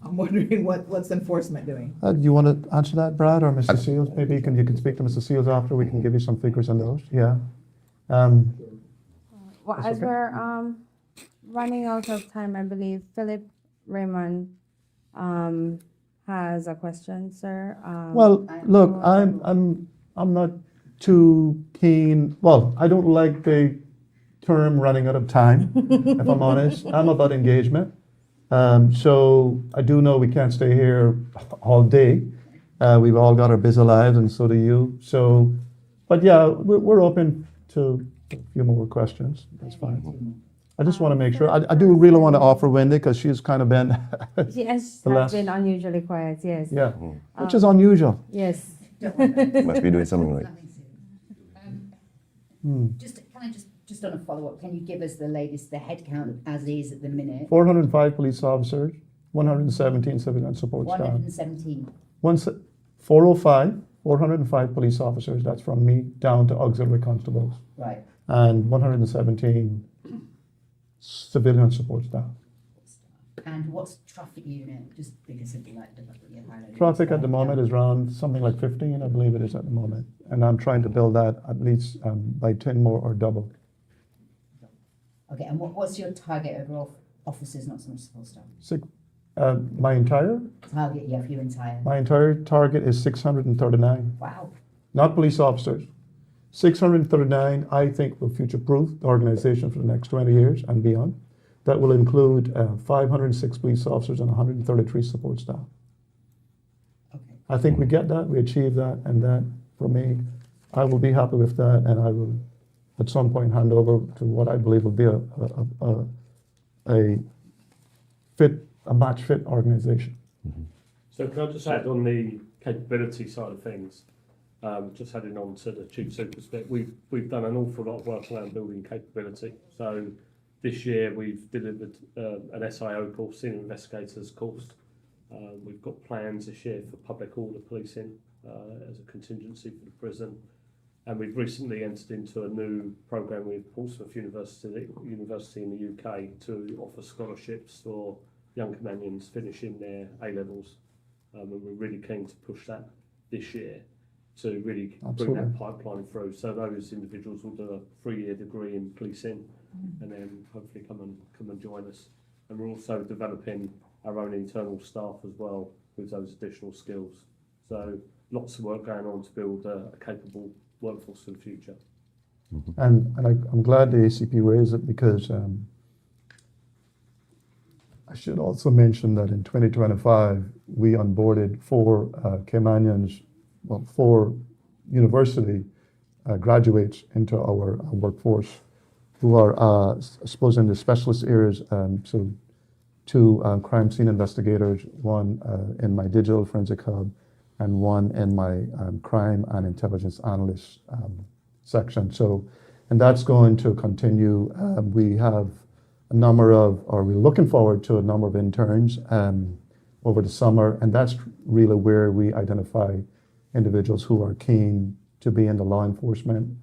I'm wondering what's enforcement doing? Do you want to answer that, Brad, or Mr. Seals? Maybe you can speak to Mr. Seals after. We can give you some figures on those. Yeah. Well, as we're running out of time, I believe Philip Raymond has a question, sir. Well, look, I'm not too keen. Well, I don't like the term running out of time, if I'm honest. I'm about engagement. So I do know we can't stay here all day. We've all got our busy lives, and so do you. So, but yeah, we're open to a few more questions. That's fine. I just want to make sure. I do really want to offer Wendy, because she's kind of been Yes, has been unusually quiet. Yes. Yeah, which is unusual. Yes. Must be doing something right. Can I just on a follow-up, can you give us the latest, the head count as is at the minute? 405 police officers, 117 civilian support staff. 117. 405 police officers, that's from me down to auxiliary constables. Right. And 117 civilian support staff. And what's traffic unit? Just because something like the highlighted. Traffic at the moment is around something like 15, I believe it is at the moment. And I'm trying to build that at least by 10 more or double. Okay, and what's your target overall officers, not so much support staff? My entire Target, yeah, for your entire. My entire target is 639. Wow. Not police officers. 639, I think, will future-proof the organization for the next 20 years and beyond. That will include 506 police officers and 133 support staff. Okay. I think we get that, we achieve that, and that, for me, I will be happy with that, and I will, at some point, hand over to what I believe will be a match-fit organization. So can I just add on the capability side of things, just adding on to the Chief Super's bit, we've done an awful lot of work around building capability. So this year we've delivered an SIO course, Senior Investigators course. We've got plans this year for public order policing as a contingency for the prison. And we've recently entered into a new programme with Portsmouth University in the UK to offer scholarships for young Caymanians finishing their A-levels. And we're really keen to push that this year to really bring that pipeline through. So those individuals will do a 3-year degree in policing and then hopefully come and join us. And we're also developing our own internal staff as well with those additional skills. So lots of work going on to build a capable workforce for the future. And I'm glad the ACP raised it because I should also mention that in 2025, we onboarded 4 Caymanians, 4 university graduates into our workforce who are, I suppose, in the specialist areas. So 2 crime scene investigators, 1 in my digital forensic hub, and 1 in my crime and intelligence analyst section. So, and that's going to continue. We have a number of, or we're looking forward to a number of interns over the summer, and that's really where we identify individuals who are keen to be in the law enforcement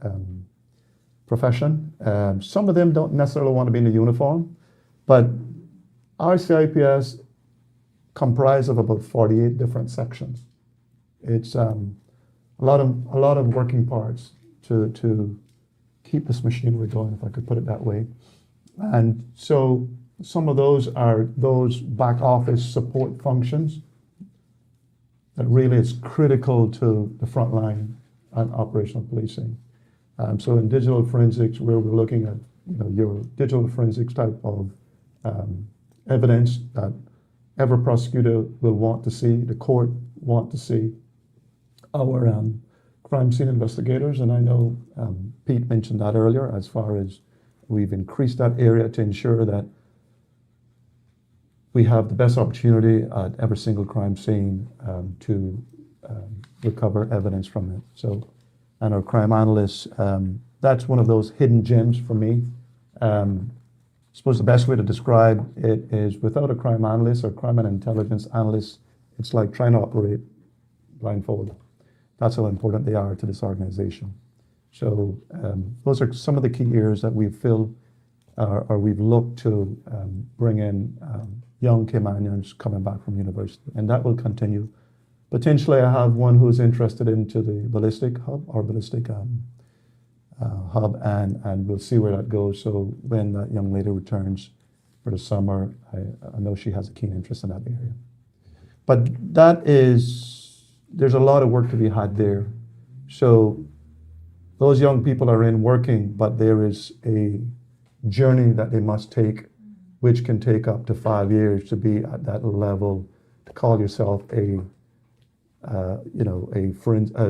profession. Some of them don't necessarily want to be in the uniform, but RCIPS comprised of about 48 different sections. It's a lot of working parts to keep this machinery going, if I could put it that way. And so some of those are those back office support functions that really is critical to the front line and operational policing. So in digital forensics, where we're looking at your digital forensics type of evidence that every prosecutor will want to see, the court want to see, our crime scene investigators, and I know Pete mentioned that earlier, as far as we've increased that area to ensure that we have the best opportunity at every single crime scene to recover evidence from it. So, and our crime analysts, that's one of those hidden gems for me. I suppose the best way to describe it is without a crime analyst or crime and intelligence analyst, it's like trying to operate blindfolded. That's how important they are to this organization. So those are some of the key areas that we've filled or we've looked to bring in young Caymanians coming back from university, and that will continue. Potentially, I have one who's interested into the ballistic hub or ballistic hub, and we'll see where that goes. So when that young lady returns for the summer, I know she has a keen interest in that area. But there's a lot of work to be had there. So those young people are in working, but there is a journey that they must take, which can take up to 5 years to be at that level, to call yourself a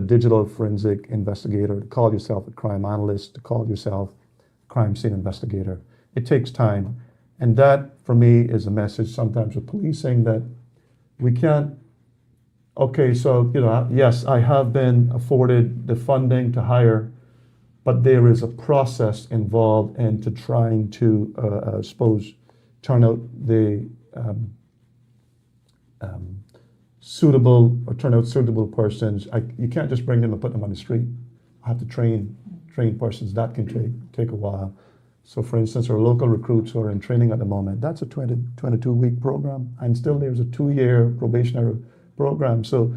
digital forensic investigator, to call yourself a crime analyst, to call yourself a crime scene investigator. It takes time. And that, for me, is a message sometimes with policing that we can't, okay, so, yes, I have been afforded the funding to hire, but there is a process involved into trying to, I suppose, turn out the suitable persons. You can't just bring them and put them on the street. I have to train persons. That can take a while. So for instance, our local recruits who are in training at the moment, that's a 22-week program, and still there's a 2-year probationary program. So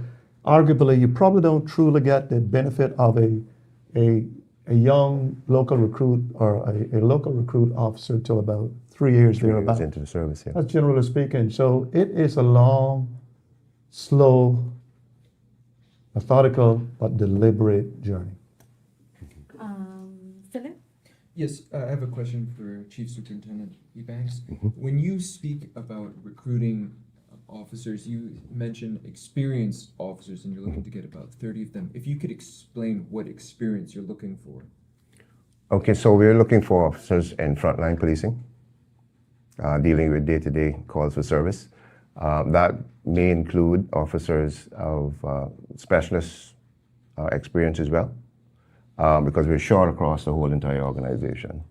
arguably, you probably don't truly get the benefit of a a young local recruit or a local recruit officer till about 3 years 3 years thereabout. into the service, yeah. That's generally speaking. So it is a long, slow, methodical, but deliberate journey. Philip? Yes, I have a question for Chief Superintendent Vybz. Mm-hmm. When you speak about recruiting officers, you mention experienced officers and you're looking to get about 30 of them. If you could explain what experience you're looking for. Okay, so we're looking for officers in frontline policing, dealing with day-to-day calls for service. That may include officers of specialist experience as well, because we're short across the whole entire organization.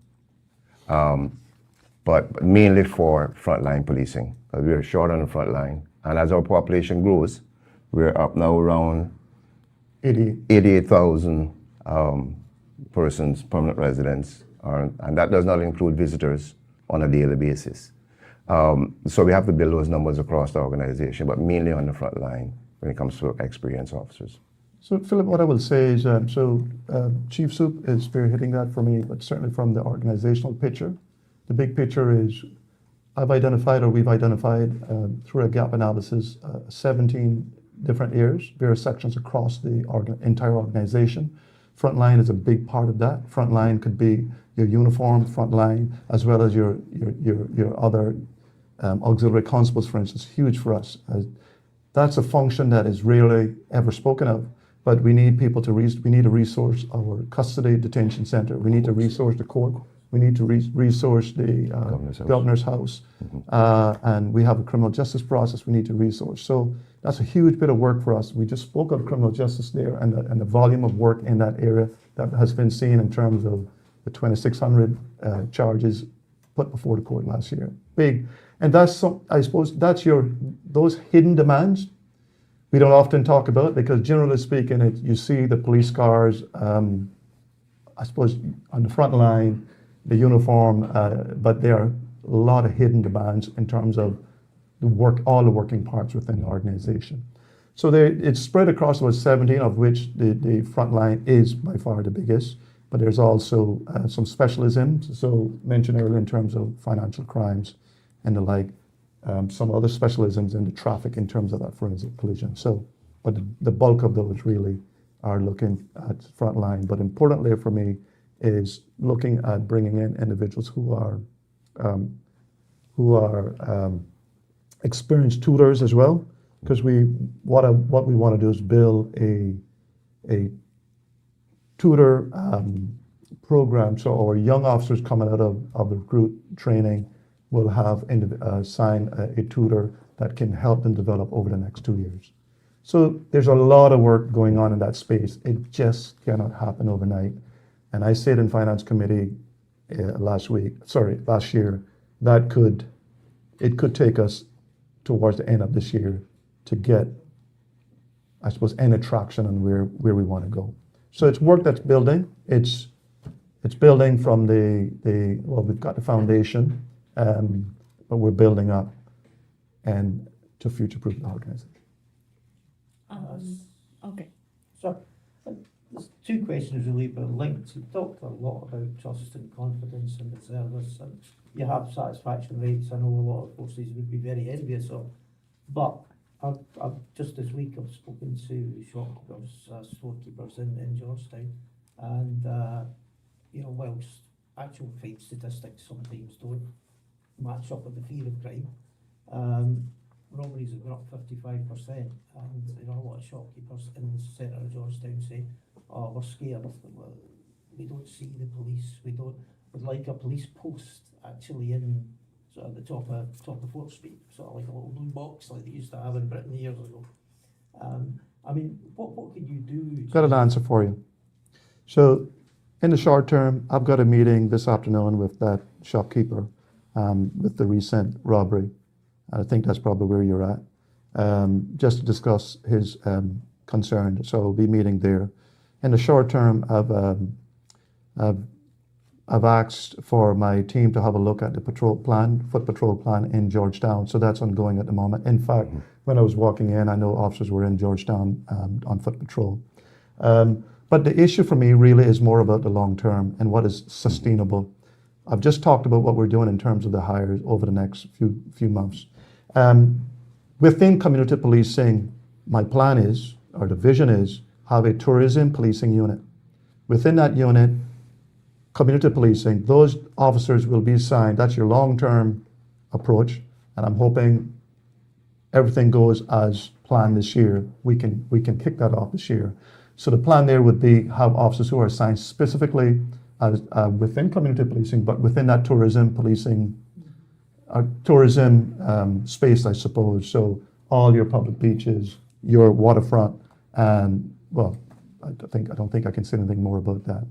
But mainly for frontline policing, because we're short on the front line. And as our population grows, we're up now around 88,000 persons, permanent residents, and that does not include visitors on a daily basis. So we have to build those numbers across the organization, but mainly on the front line when it comes to experienced officers. So, Philip, what I will say is, Chief Soup is spearheading that for me, but certainly from the organizational picture. The big picture is we've identified through a gap analysis 17 different areas, various sections across the entire organization. Frontline is a big part of that. Frontline could be your uniform frontline, as well as your other auxiliary constables, for instance, huge for us. That's a function that is rarely ever spoken of, but we need people to we need to resource our custody detention center. We need to resource the court. We need to resource the governor's house. And we have a criminal justice process we need to resource. So that's a huge bit of work for us. We just spoke of criminal justice there and the volume of work in that area that has been seen in terms of the 2,600 charges put before the court last year. Big. And that's, I suppose, those hidden demands we don't often talk about, because generally speaking, you see the police cars, I suppose, on the front line, the uniform, but there are a lot of hidden demands in terms of all the working parts within the organization. So it's spread across about 17, of which the front line is by far the biggest, but there's also some specialisms. So mentioned earlier in terms of financial crimes and the like, some other specialisms in the traffic in terms of that forensic collision. So, but the bulk of those really are looking at front line. But importantly for me is looking at bringing in individuals who are experienced tutors as well, because what we want to do is build a tutor program. So our young officers coming out of the recruit training will have sign a tutor that can help them develop over the next 2 years. So there's a lot of work going on in that space. It just cannot happen overnight. And I said in Finance Committee last year, that it could take us towards the end of this year to get, I suppose, any traction on where we want to go. So it's work that's building. It's building from we've got the foundation, but we're building up and to future-proof the organization. Okay. So there's two questions really, but linked. You talked a lot about trust and confidence in the service, and you have satisfaction rates. I know a lot of forces would be very envious of, but I've just this week I've spoken to shopkeepers, storekeepers in Georgetown, and whilst actual crime statistics sometimes don't match up with the fear of crime, robberies have gone up 55%, and a lot of shopkeepers in the centre of Georgetown say, "Oh, we're scared. We don't see the police. We'd like a police post actually in sort of the top of Fort Street, sort of like a little blue box like they used to have in Britain years ago." I mean, what could you do? Got an answer for you. So, in the short term, I've got a meeting this afternoon with that shopkeeper with the recent robbery. I think that's probably where you're at, just to discuss his concern. So we'll be meeting there. In the short term, I've asked for my team to have a look at the foot patrol plan in Georgetown. So that's ongoing at the moment. In fact, when I was walking in, I know officers were in Georgetown on foot patrol. But But the issue for me really is more about the long term and what is sustainable. I've just talked about what we're doing in terms of the hires over the next few months. Within community policing, my plan is, or the vision is, have a tourism policing unit. Within that unit, community policing, those officers will be assigned. That's your long-term approach, and I'm hoping everything goes as planned this year. We can kick that off this year. So the plan there would be have officers who are assigned specifically as, within community policing, but within that tourism policing, tourism space, I suppose. So all your public beaches, your waterfront, and well, I don't think I can say anything more about that.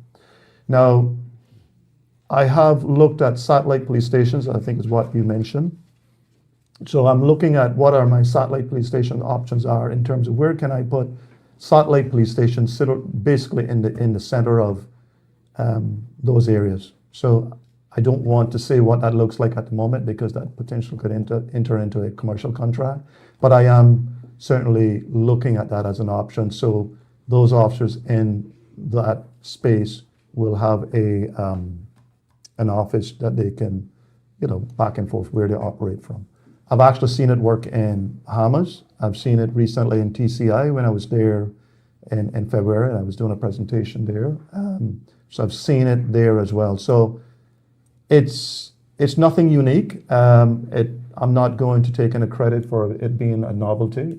Now, I have looked at satellite police stations, I think is what you mentioned. So I'm looking at what are my satellite police station options are in terms of where can I put satellite police stations basically in the center of those areas. So I don't want to say what that looks like at the moment because that potentially could enter into a commercial contract, but I am certainly looking at that as an option. So those officers in that space will have an office that they can, back and forth where they operate from. I've actually seen it work in Bahamas. I've seen it recently in TCI when I was there in February, and I was doing a presentation there. So I've seen it there as well. So it's nothing unique. I'm not going to take any credit for it being a novelty,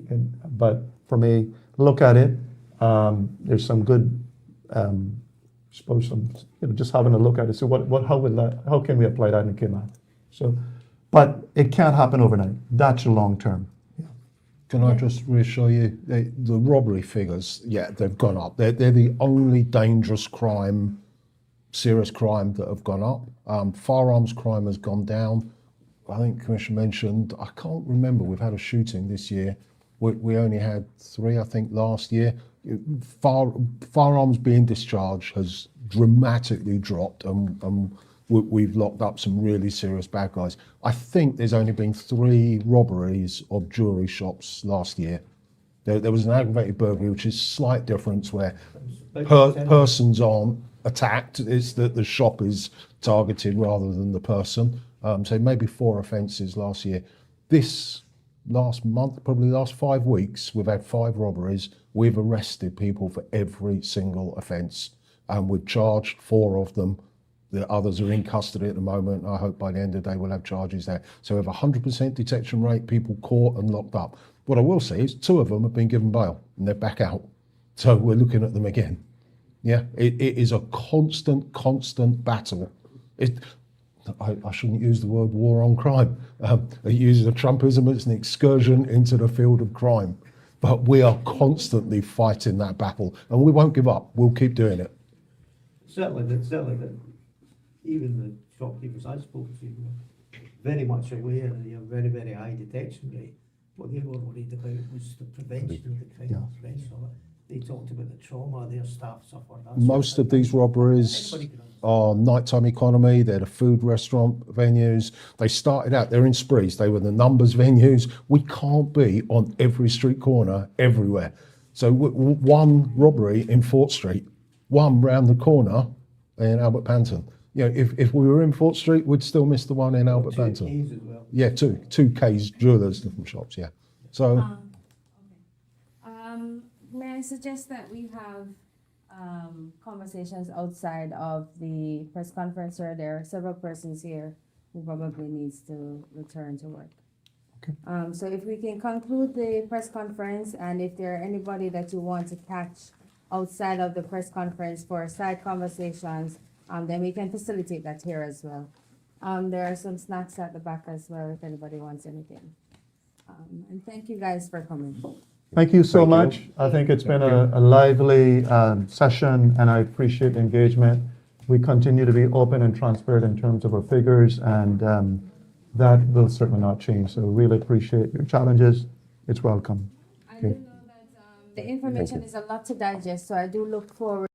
but for me, look at it. There's some good, suppose some, just having a look at it. So how can we apply that in Kinloch? So, but it can't happen overnight. That's your long term. Can I just reassure you, the robbery figures, they've gone up. They're the only dangerous crime, serious crime that have gone up. Firearms crime has gone down. I think Commissioner mentioned, I can't remember, we've had a shooting this year. We only had 3, I think, last year. Firearms being discharged has dramatically dropped, and we've locked up some really serious bad guys. I think there's only been 3 robberies of jewellery shops last year. There was an aggravated burglary, which is slight difference where persons aren't attacked. It's that the shop is targeted rather than the person. So maybe 4 offences last year. This last month, probably last 5 weeks, we've had 5 robberies. We've arrested people for every single offence, and we've charged 4 of them. The others are in custody at the moment. I hope by the end of the day we'll have charges there. So we have 100% detection rate, people caught and locked up. What I will say is 2 of them have been given bail and they're back out. So we're looking at them again. Yeah, it is a constant battle. I shouldn't use the word war on crime. It uses a Trumpism, it's an excursion into the field of crime. But we are constantly fighting that battle, and we won't give up. We'll keep doing it. Certainly, even the shopkeepers I spoke to were very much aware of your very, very high detection rate. What they were worried about was the prevention of the crime, the rest of it. They talked about the trauma their staff suffered. Most of these robberies are nighttime economy. They're the food restaurant venues. They started out, they're in sprees. They were the numbers venues. We can't be on every street corner everywhere. So one robbery in Fort Street, one round the corner in Albert Panton. If we were in Fort Street, we'd still miss the one in Albert Panton. 2 Ks as well. Yeah, two Ks, jewellers, different shops, yeah. So. May I suggest that we have conversations outside of the press conference, or there are several persons here who probably needs to return to work. Okay. So if we can conclude the press conference, and if there are anybody that you want to catch outside of the press conference for side conversations, then we can facilitate that here as well. There are some snacks at the back as well if anybody wants anything. And thank you guys for coming. Thank you so much. I think it's been a lively session, and I appreciate the engagement. We continue to be open and transparent in terms of our figures, and that will certainly not change. So really appreciate your challenges. It's welcome. I do know that the information is a lot to digest, so I do look forward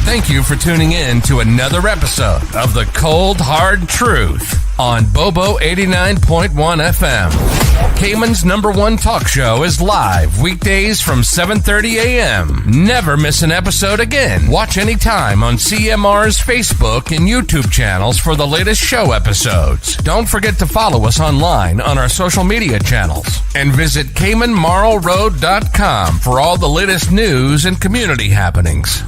Thank you for tuning in to another episode of The Cold Hard Truth on Bobo 89.1 FM. Cayman's #1 talk show is live weekdays from 7:30 a.m. Never miss an episode again. Watch anytime on CMR's Facebook and YouTube channels for the latest show episodes. Don't forget to follow us online on our social media channels and visit CaymanMarlRoad.com for all the latest news and community happenings.